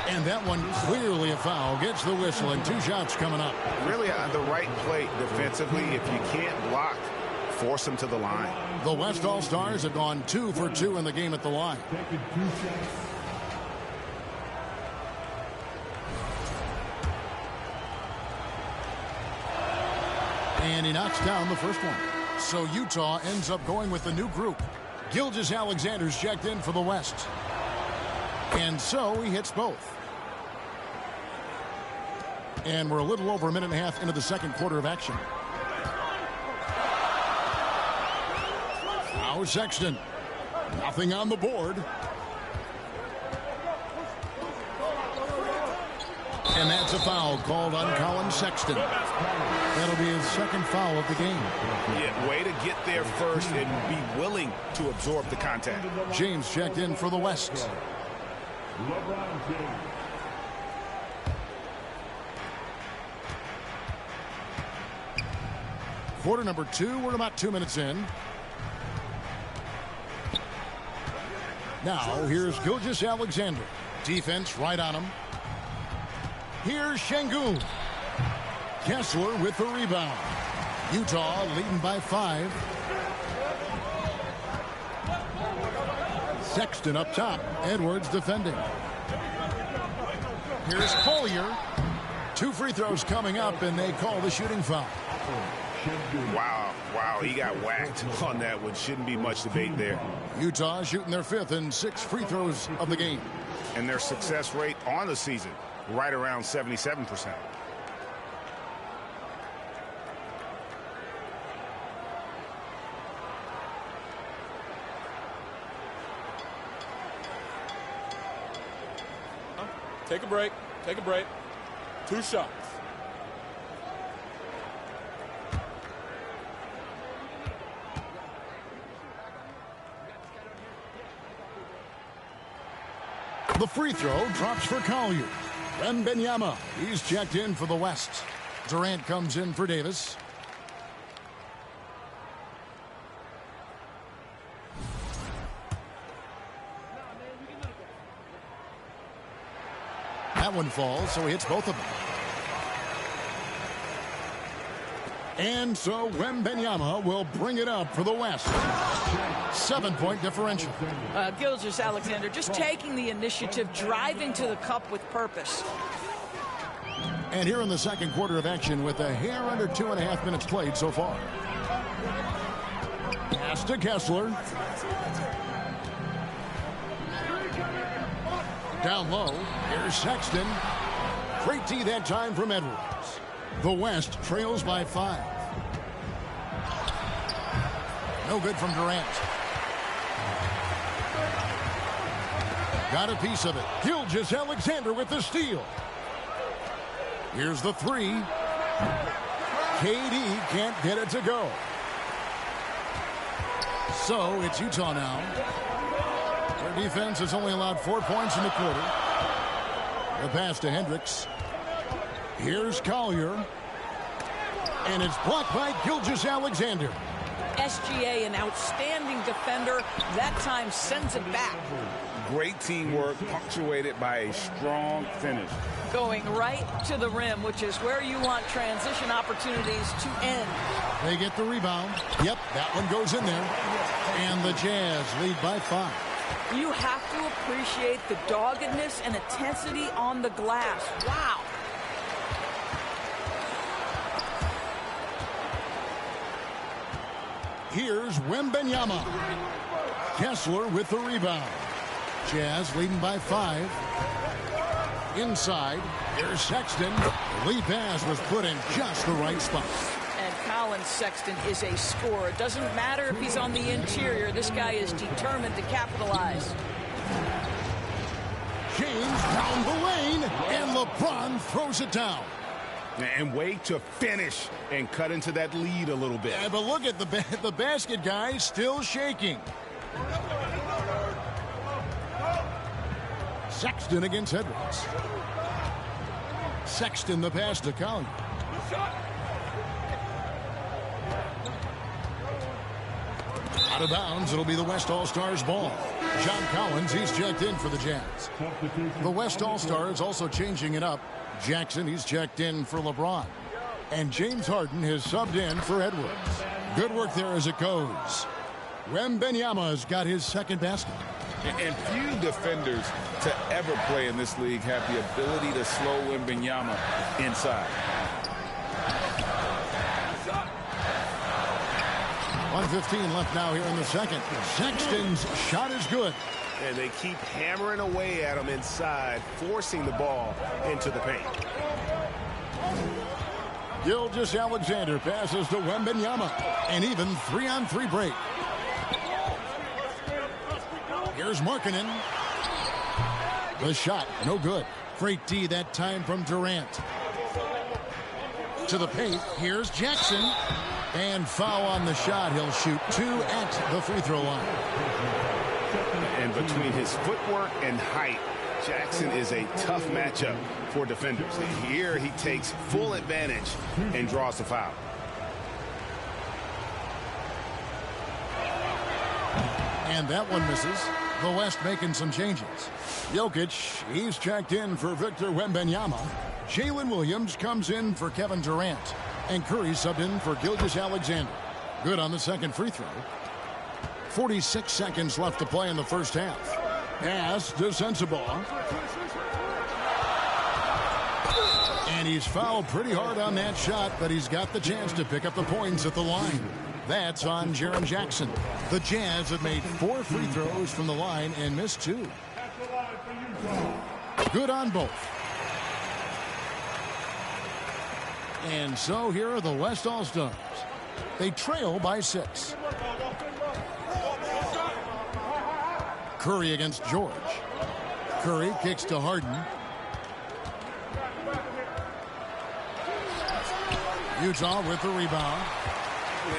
And that one clearly a foul. Gets the whistle and 2 shots coming up. Really on the right plate defensively. If you can't block, force them to the line. The West All-Stars have gone 2 for 2 in the game at the line. And he knocks down the first one. So Utah ends up going with the new group. Gilgeous-Alexander's checked in for the West. And so he hits both. And we're a little over a minute and a half into the second quarter of action. Now Sexton. Nothing on the board. And that's a foul called on Colin Sexton. That'll be his second foul of the game. Yeah, way to get there first and be willing to absorb the contact. James checked in for the West. Quarter number 2, we're about 2 minutes in. Now here's Gilgeous-Alexander. Defense right on him. Here's Şengün. Kessler with the rebound. Utah leading by 5. Sexton up top. Edwards defending. Here's Collier. 2 free throws coming up, and they call the shooting foul. Wow, he got whacked on that one. Shouldn't be much debate there. Utah shooting their 5th and 6th free throws of the game. And their success rate on the season, right around 77%. Take a break. Take a break. 2 shots. The free throw drops for Collier. Wembanyama, he's checked in for the West. Durant comes in for Davis. That one falls, so he hits both of them. And so Wembanyama will bring it up for the West. 7-point differential. Gilgeous-Alexander just taking the initiative, driving to the cup with purpose. And here in the second quarter of action with a hair under 2.5 minutes played so far. Pass to Kessler. Down low, here's Sexton. Great D that time from Edwards. The West trails by 5. No good from Durant. Got a piece of it. Gilgeous-Alexander with the steal. Here's the 3. KD can't get it to go. So it's Utah now. Their defense has only allowed 4 points in the quarter. The pass to Hendricks. Here's Collier. And it's blocked by Gilgeous-Alexander. SGA, an outstanding defender, that time sends it back. Great teamwork, punctuated by a strong finish. Going right to the rim, which is where you want transition opportunities to end. They get the rebound. Yep, that one goes in there. And the Jazz lead by 5. You have to appreciate the doggedness and intensity on the glass. Wow. Here's Wembanyama. Kessler with the rebound. Jazz leading by 5. Inside, here's Sexton. The lead pass was put in just the right spot. And Colin Sexton is a scorer. It doesn't matter if he's on the interior. This guy is determined to capitalize. James down the lane, and LeBron throws it down. And wait to finish and cut into that lead a little bit. Yeah, but look at the basket guy still shaking. Sexton against Edwards. Sexton the pass to Collier. Out of bounds, it'll be the West All-Stars ball. John Collins, he's checked in for the Jazz. The West All-Stars also changing it up. Jackson, he's checked in for LeBron. And James Harden has subbed in for Edwards. Good work there as it goes. Wembanyama's got his second basket. And few defenders to ever play in this league have the ability to slow Wembanyama inside. 1:15 left now here in the second. Sexton's shot is good. And they keep hammering away at him inside, forcing the ball into the paint. Gilgeous-Alexander passes to Wembanyama. An even 3-on-3 break. Here's Markkanen. The shot, no good. Great D that time from Durant. To the paint, here's Jackson. And foul on the shot. He'll shoot 2 at the free throw line. And between his footwork and height, Jackson is a tough matchup for defenders. Here he takes full advantage and draws the foul. And that one misses. The West making some changes. Jokic, he's checked in for Victor Wembanyama. Jalen Williams comes in for Kevin Durant. And Curry subbed in for Gilgeous-Alexander. Good on the second free throw. 46 seconds left to play in the first half. Pass to Sensabaugh. And he's fouled pretty hard on that shot, but he's got the chance to pick up the points at the line. That's on Jaren Jackson. The Jazz have made 4 free throws from the line and missed 2. Good on both. And so here are the West All-Stars. They trail by 6. Curry against George. Curry kicks to Harden. Utah with the rebound.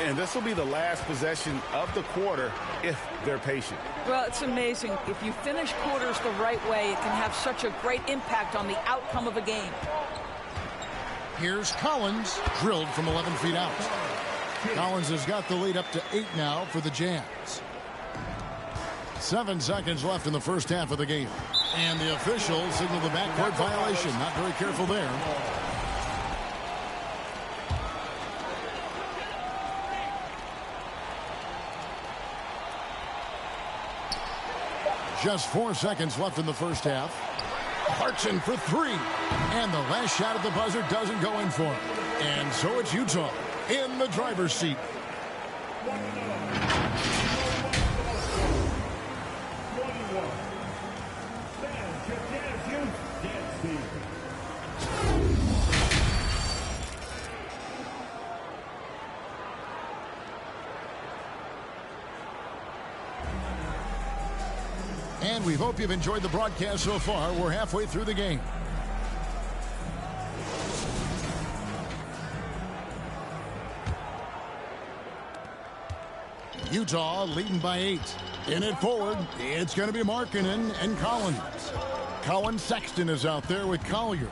And this will be the last possession of the quarter if they're patient. Well, it's amazing. If you finish quarters the right way, it can have such a great impact on the outcome of a game. Here's Collins, drilled from 11 feet out. Collins has got the lead up to 8 now for the Jazz. 7 seconds left in the first half of the game. And the officials signal the backcourt violation. Not very careful there. Just 4 seconds left in the first half. Clarkson for 3. And the last shot at the buzzer doesn't go in for him. And so it's Utah in the driver's seat. And we hope you've enjoyed the broadcast so far. We're halfway through the game. Utah leading by 8. In it forward, it's going to be Markkanen and Collins. Colin Sexton is out there with Collier.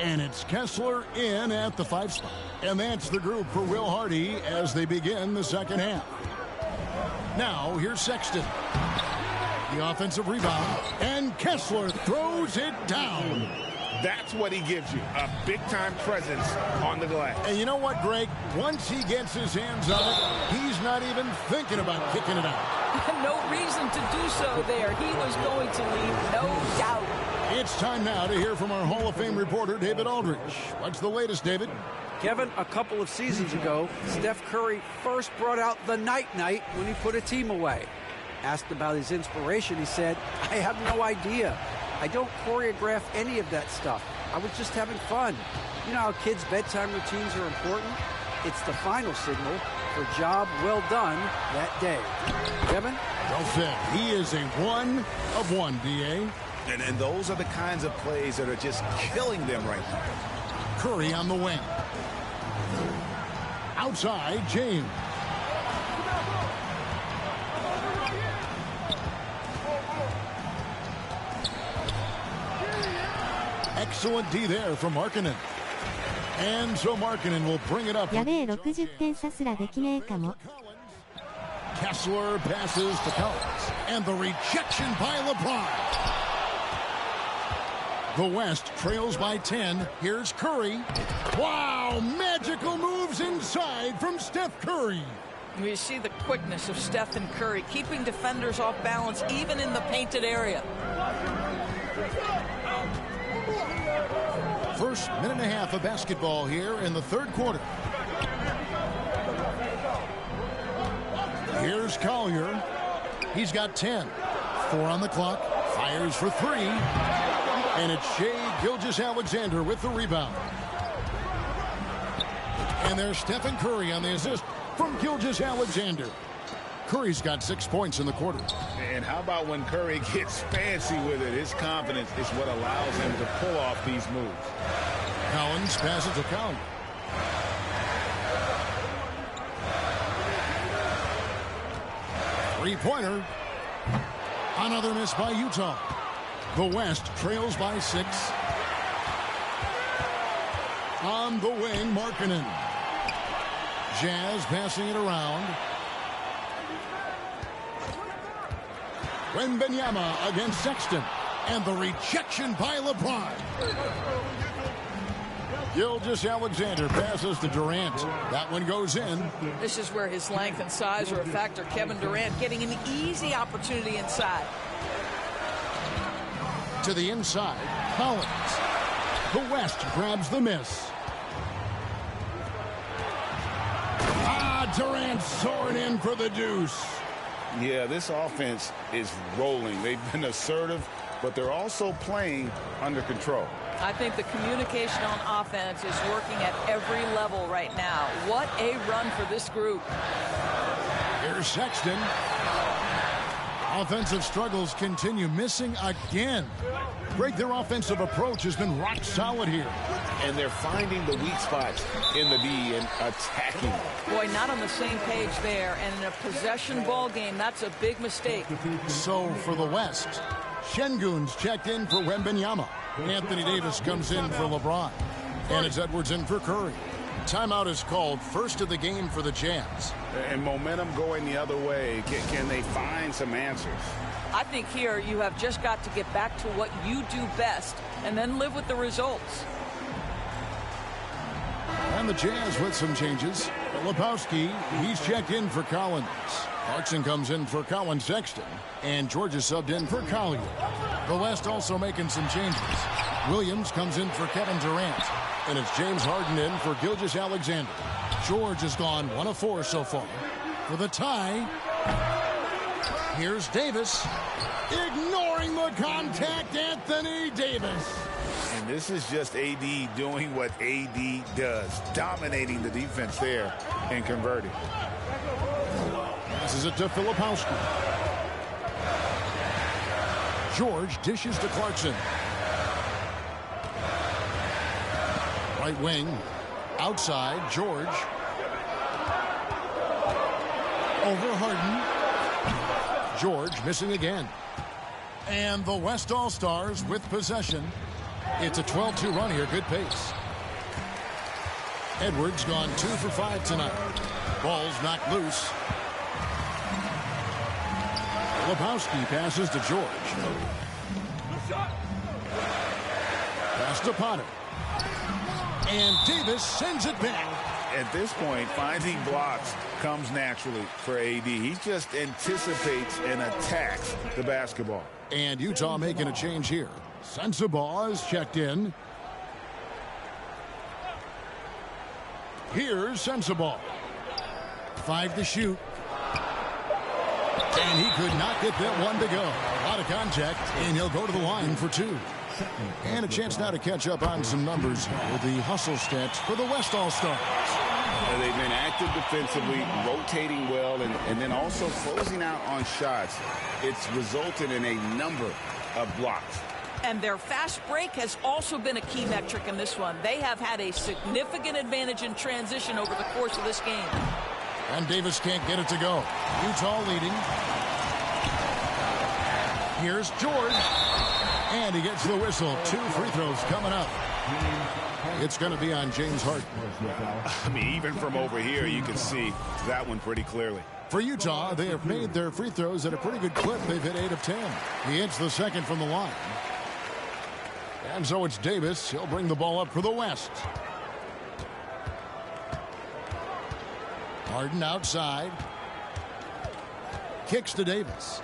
And it's Kessler in at the 5 spot. And that's the group for Will Hardy as they begin the second half. Now, here's Sexton. The offensive rebound. And Kessler throws it down. That's what he gives you, a big-time presence on the glass. And you know what, Greg? Once he gets his hands on it, he's not even thinking about kicking it out. No reason to do so there. He was going to leave, no doubt. It's time now to hear from our Hall of Fame reporter, David Aldridge. What's the latest, David? Kevin, a couple of seasons ago, Steph Curry first brought out the night-night when he put a team away. Asked about his inspiration, he said, I have no idea. I don't choreograph any of that stuff. I was just having fun. You know how kids' bedtime routines are important? It's the final signal for job well done that day. Kevin? Well said. He is a 1 of 1, D.A. And those are the kinds of plays that are just killing them right now. Curry on the wing. Outside, James. Excellent D there from Markkanen. And so Markkanen will bring it up. やべえ、60点差すらできねえかも。 Kessler passes to Collins. And the rejection by LeBron. The West trails by 10. Here's Curry. Wow, magical moves inside from Steph Curry. You see the quickness of Steph and Curry, keeping defenders off balance even in the painted area. First minute and a half of basketball here in the third quarter. Here's Collier. He's got 10. 4 on the clock. Fires for 3. And it's Shai Gilgeous-Alexander with the rebound. And there's Stephen Curry on the assist from Gilgeous-Alexander. Curry's got 6 points in the quarter. And how about when Curry gets fancy with it? His confidence is what allows him to pull off these moves. Collins passes to Collier. Three-pointer. Another miss by Utah. The West trails by 6. On the wing, Markkanen. Jazz passing it around. Wembanyama against Sexton. And the rejection by LeBron. Gilgeous-Alexander passes to Durant. That one goes in. This is where his length and size are a factor. Kevin Durant getting an easy opportunity inside. To the inside, Collins. The West grabs the miss. Durant soaring in for the deuce. Yeah, this offense is rolling. They've been assertive, but they're also playing under control. I think the communication on offense is working at every level right now. What a run for this group. Here's Sexton. Offensive struggles continue, missing again. Greg, their offensive approach has been rock solid here. And they're finding the weak spots in the D and attacking. Boy, not on the same page there. And in a possession ball game, that's a big mistake. So for the West, Şengün's checked in for Wembanyama. Anthony Davis comes in for LeBron. And it's Edwards in for Curry. Timeout is called, first of the game for the Jazz. And momentum going the other way. Can they find some answers? I think here you have just got to get back to what you do best and then live with the results. And the Jazz with some changes. Lepowski, he's checked in for Collins. Clarkson comes in for Colin Sexton. And George is subbed in for Collier. The West also making some changes. Williams comes in for Kevin Durant. And it's James Harden in for Gilgeous-Alexander. George has gone 1 of 4 so far. For the tie, here's Davis. Ignoring the contact, Anthony Davis. And this is just AD doing what AD does. Dominating the defense there and converting. This is it to Filipowski. George dishes to Clarkson. Right wing. Outside, George. Over Harden. George missing again. And the West All-Stars with possession. It's a 12-2 run here. Good pace. Edwards gone 2 for 5 tonight. Ball's knocked loose. Lebowski passes to George. Pass to Potter. And Davis sends it back. At this point, finding blocks comes naturally for AD. He just anticipates and attacks the basketball. And Utah making a change here. Sensabaugh is checked in. Here's Sensabaugh. 5 to shoot. And he could not get that one to go. A lot of contact, and he'll go to the line for 2. And a chance now to catch up on some numbers with the hustle stats for the West All-Stars. They've been active defensively, rotating well, and then also closing out on shots. It's resulted in a number of blocks. And their fast break has also been a key metric in this one. They have had a significant advantage in transition over the course of this game. And Davis can't get it to go. Utah leading. Here's George. And he gets the whistle. 2 free throws coming up. It's going to be on James Harden. I mean, even from over here, you can see that one pretty clearly. For Utah, they have made their free throws at a pretty good clip. They've hit 8 of 10. He hits the second from the line. And so it's Davis. He'll bring the ball up for the West. Harden outside. Kicks to Davis.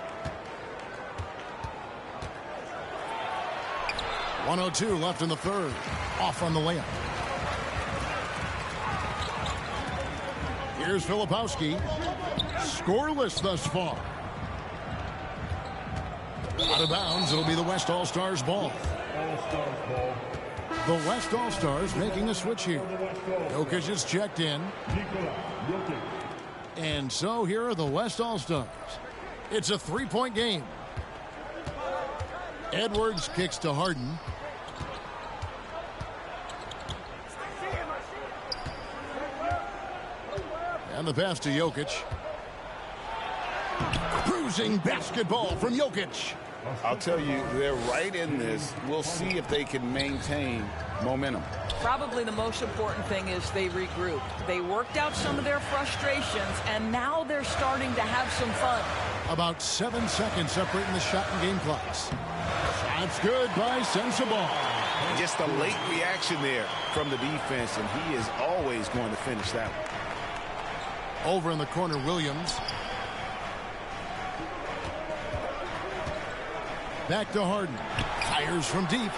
1:02 left in the third. Off on the layup. Here's Filipowski. Scoreless thus far. Out of bounds. It'll be the West All-Stars ball. The West All-Stars making a switch here. Jokic is checked in. And so here are the West All-Stars. It's a 3-point game. Edwards kicks to Harden. And the pass to Jokic. Cruising basketball from Jokic. I'll tell you, they're right in this. We'll see if they can maintain momentum. Probably the most important thing is they regrouped. They worked out some of their frustrations, and now they're starting to have some fun. About 7 seconds separating the shot and game clocks. That's good by Sensabaugh. Just a late reaction there from the defense, and he is always going to finish that one. Over in the corner, Williams. Back to Harden. Fires from deep.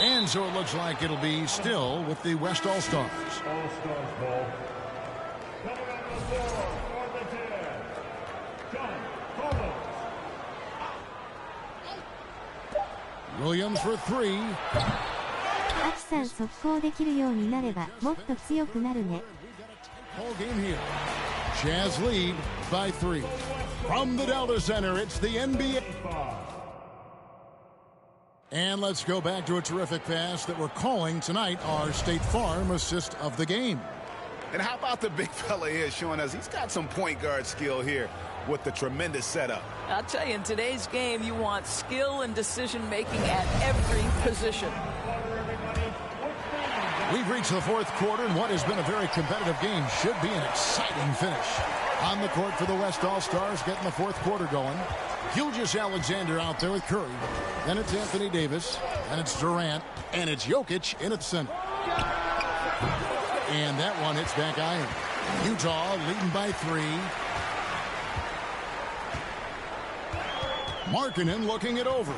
And so it looks like it'll be still with the West All-Stars. All-Stars ball. Coming on the floor for the Jazz, John Collins. Williams for 3. アキさん速攻できるようになればもっと強くなるね。Whole game here. Jazz lead by 3. From the Delta Center, it's the NBA. And let's go back to a terrific pass that we're calling tonight our State Farm assist of the game. And how about the big fella here showing us he's got some point guard skill here with the tremendous setup. I'll tell you, in today's game, you want skill and decision-making at every position. We've reached the fourth quarter, and what has been a very competitive game should be an exciting finish. On the court for the West All-Stars, getting the fourth quarter going. Gilgeous Alexander out there with Curry. Then it's Anthony Davis, and it's Durant, and it's Jokic in at the center. And that one hits back iron. Utah leading by 3. Markkanen looking it over.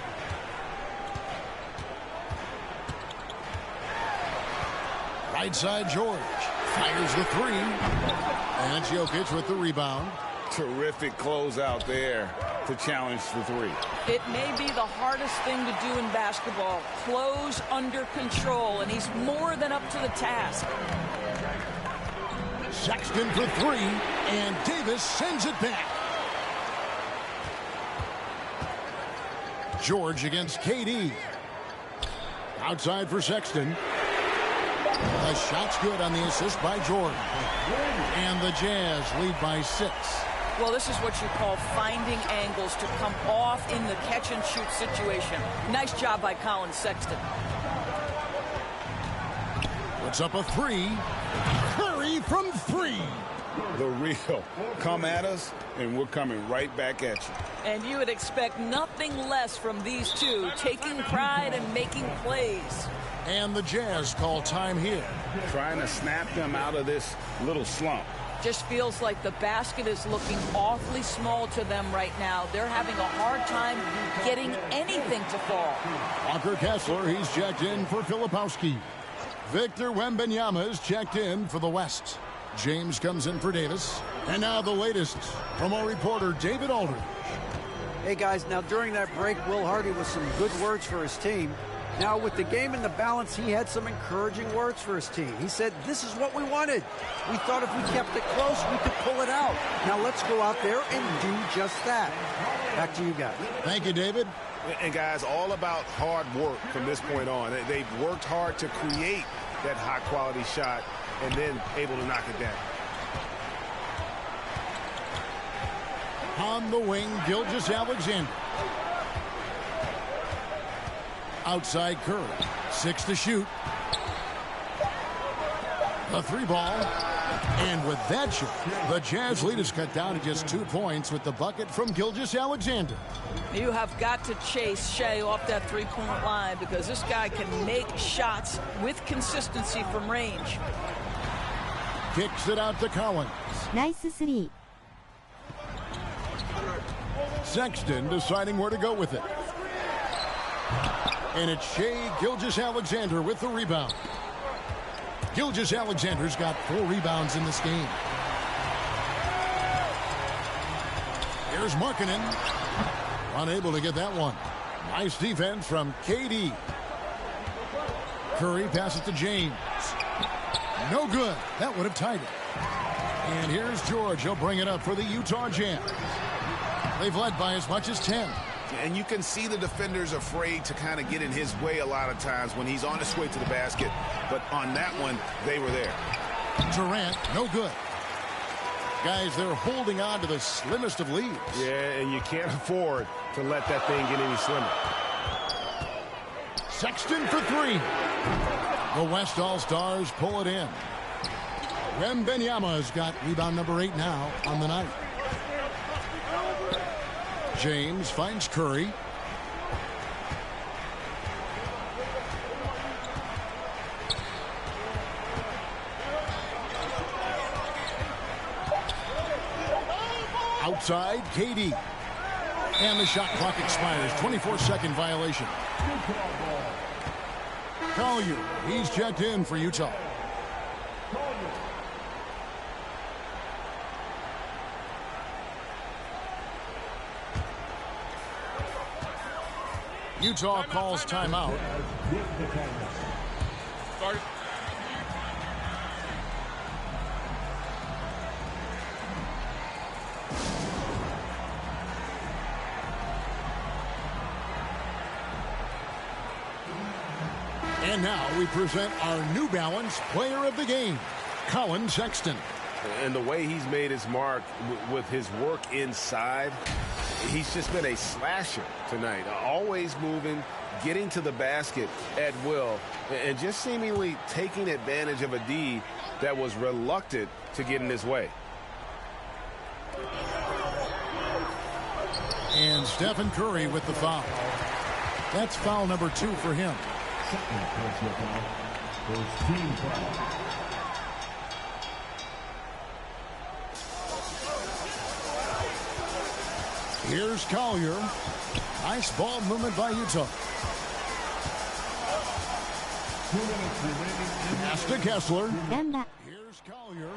Right side, George fires the 3. And it's Jokic with the rebound. Terrific closeout there to challenge the 3. It may be the hardest thing to do in basketball. Close under control, and he's more than up to the task. Sexton for 3, and Davis sends it back. George against KD. Outside for Sexton. The shot's good on the assist by Jordan. And the Jazz lead by 6. Well, this is what you call finding angles to come off in the catch-and-shoot situation. Nice job by Colin Sexton. Puts up a 3. Curry from 3. The real. Come at us, and we're coming right back at you. And you would expect nothing less from these two, taking pride and making plays. And the Jazz call time here. Trying to snap them out of this little slump. Just feels like the basket is looking awfully small to them right now. They're having a hard time getting anything to fall. Walker Kessler, he's checked in for Filipowski. Victor Wembanyama is checked in for the West. James comes in for Davis. And now the latest from our reporter, David Aldridge. Hey, guys, now during that break, Will Hardy with some good words for his team. Now, with the game in the balance, he had some encouraging words for his team. He said, this is what we wanted. We thought if we kept it close, we could pull it out. Now, let's go out there and do just that. Back to you guys. Thank you, David. And, guys, all about hard work from this point on. They've worked hard to create that high-quality shot and then able to knock it down. On the wing, Gilgeous-Alexander. Outside Curry. 6 to shoot. A 3 ball. And with that shot, the Jazz lead is cut down to just 2 points with the bucket from Gilgeous-Alexander. You have got to chase Shea off that three-point line because this guy can make shots with consistency from range. Kicks it out to Collins. Nice 3. Sexton deciding where to go with it. And it's Shea Gilgeous-Alexander with the rebound. Gilgeous-Alexander's got 4 rebounds in this game. Here's Markkanen. Unable to get that one. Nice defense from KD. Curry passes to James. No good. That would have tied it. And here's George. He'll bring it up for the Utah Jazz. They've led by as much as 10. And you can see the defenders afraid to kind of get in his way a lot of times when he's on his way to the basket. But on that one, they were there. Durant, no good. Guys, they're holding on to the slimmest of leads. Yeah, and you can't afford to let that thing get any slimmer. Sexton for 3. The West All-Stars pull it in. Wembanyama's got rebound number 8 now on the night. James finds Curry. Outside, KD. And the shot clock expires. 24-second violation. Collier, he's checked in for Utah. Utah calls timeout. Start. And now we present our New Balance player of the game, Colin Sexton. And the way he's made his mark with his work inside, he's just been a slasher tonight. Always moving, getting to the basket at will, and just seemingly taking advantage of a D that was reluctant to get in his way. And Stephen Curry with the foul. That's foul number 2 for him. Second personal foul. First team foul. Here's Collier. Nice ball movement by Utah. 2 minutes remaining. Pass to Kessler. Gamba. Here's Collier.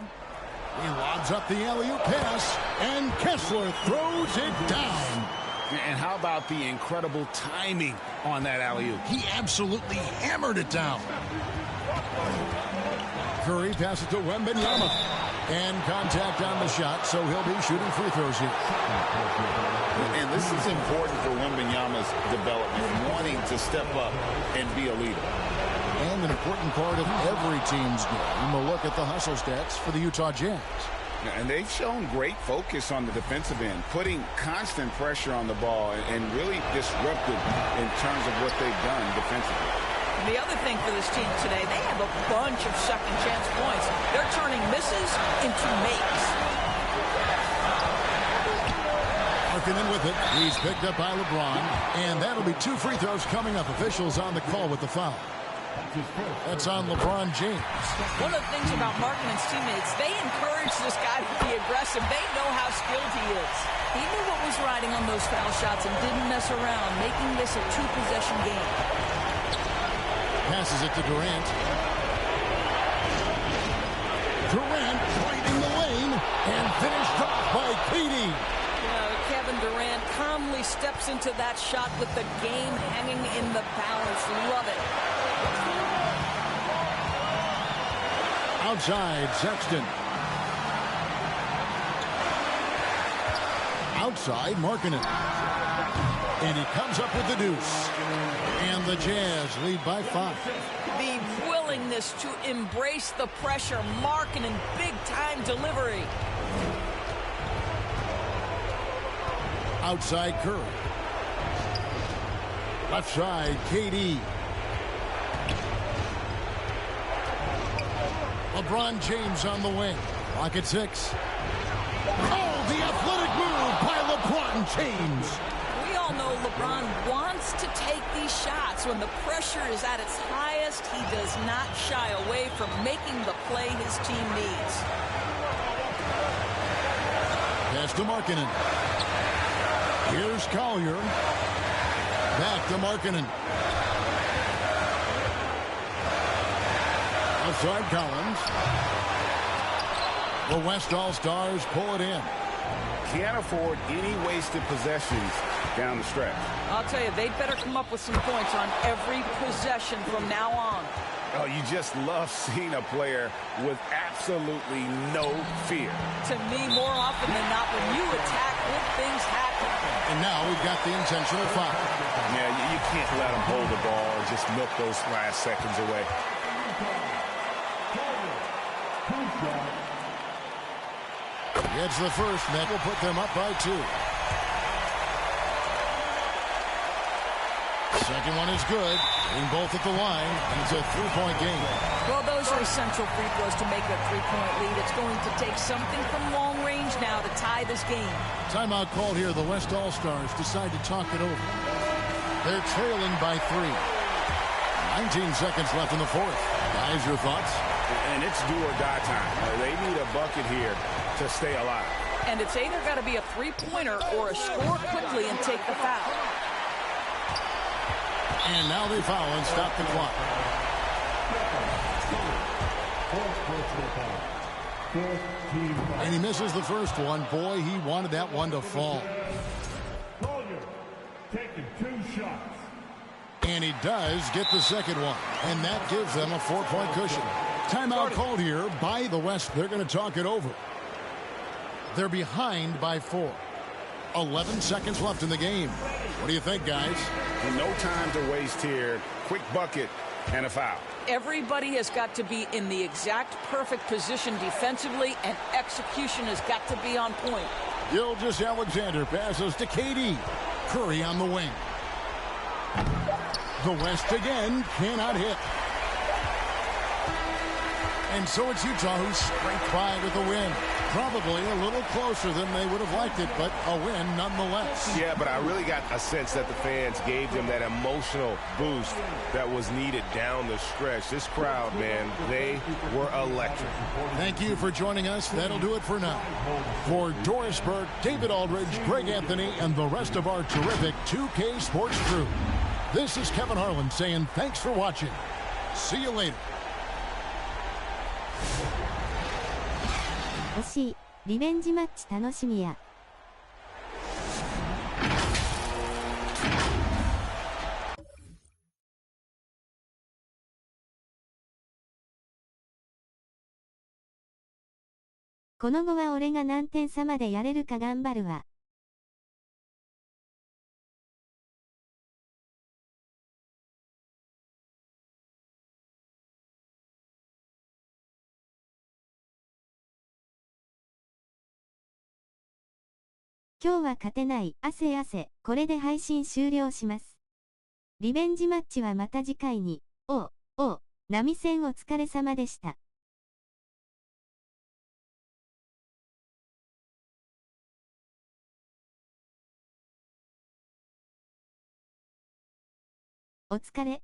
He lobs up the alley-oop pass, and Kessler throws it down. And how about the incredible timing on that alley-oop? He absolutely hammered it down. Curry passes to Wembanyama. And contact on the shot, so he'll be shooting free throws here. And this is important for Wembanyama's development, wanting to step up and be a leader. And an important part of every team's game, a look at the hustle stats for the Utah Jazz. And they've shown great focus on the defensive end, putting constant pressure on the ball and really disruptive in terms of what they've done defensively. And the other thing for this team today, they have a bunch of second chance points. They're turning misses into makes. Markkanen with it. He's picked up by LeBron. And that'll be 2 free throws coming up. Officials on the call with the foul. That's on LeBron James. One of the things about Markkanen's teammates, they encourage this guy to be aggressive. They know how skilled he is. He knew what was riding on those foul shots and didn't mess around, making this a 2-possession game. Passes it to Durant. Durant right in the lane and finished off by KD. Kevin Durant calmly steps into that shot with the game hanging in the balance. Love it. Outside, Sexton. Outside, Markkanen. And he comes up with the deuce. And the Jazz lead by 5. The willingness to embrace the pressure. Markkanen, big-time delivery. Outside, Curry. Left side, KD. LeBron James on the wing. Clock at 6. Oh, the athletic move by LeBron James. We all know LeBron wants to take these shots. When the pressure is at its highest, he does not shy away from making the play his team needs. Pass to Markkanen. Here's Collier. Back to Markkanen. Outside Collins. The West All-Stars pull it in. Can't afford any wasted possessions down the stretch. I'll tell you, they'd better come up with some points on every possession from now on. Oh, you just love seeing a player with absolutely no fear. To me, more often than not, when you attack, good things happen. And now we've got the intentional foul. Yeah, you can't let them hold the ball and just milk those last seconds away. Gets the first, and that will put them up by 2. Second one is good. Hitting both at the line, and it's a 3-point game. Well, those are essential free throws to make a 3-point lead. It's going to take something from long range now to tie this game. Timeout called here. The West All-Stars decide to talk it over. They're trailing by 3. 19 seconds left in the fourth. Guys, your thoughts? And it's do or die time. They need a bucket here to stay alive. And it's either got to be a 3-pointer or a score quickly and take the foul. And now they foul and stop the clock. And he misses the first one. Boy, he wanted that one to fall. Taking 2 shots. And he does get the second one. And that gives them a 4-point cushion. Timeout called here by the West. They're going to talk it over. They're behind by 4. 11 seconds left in the game. What do you think, guys? No time to waste here. Quick bucket and a foul. Everybody has got to be in the exact perfect position defensively, and execution has got to be on point. Gilgeous-Alexander passes to KD. Curry on the wing. The West again cannot hit. And so it's Utah who scraped by with a win. Probably a little closer than they would have liked it, but a win nonetheless. Yeah, but I really got a sense that the fans gave them that emotional boost that was needed down the stretch. This crowd, man, they were electric. Thank you for joining us. That'll do it for now. For Doris Burke, David Aldridge, Greg Anthony, and the rest of our terrific 2K Sports crew, this is Kevin Harlan saying thanks for watching. See you later. 惜しい。リベンジマッチ楽しみや。この後は俺が何点差までやれるか頑張るわ。今日は勝てない。汗汗。これで配信終了します。リベンジマッチはまた次回に。波線お疲れ様でした。お疲れ。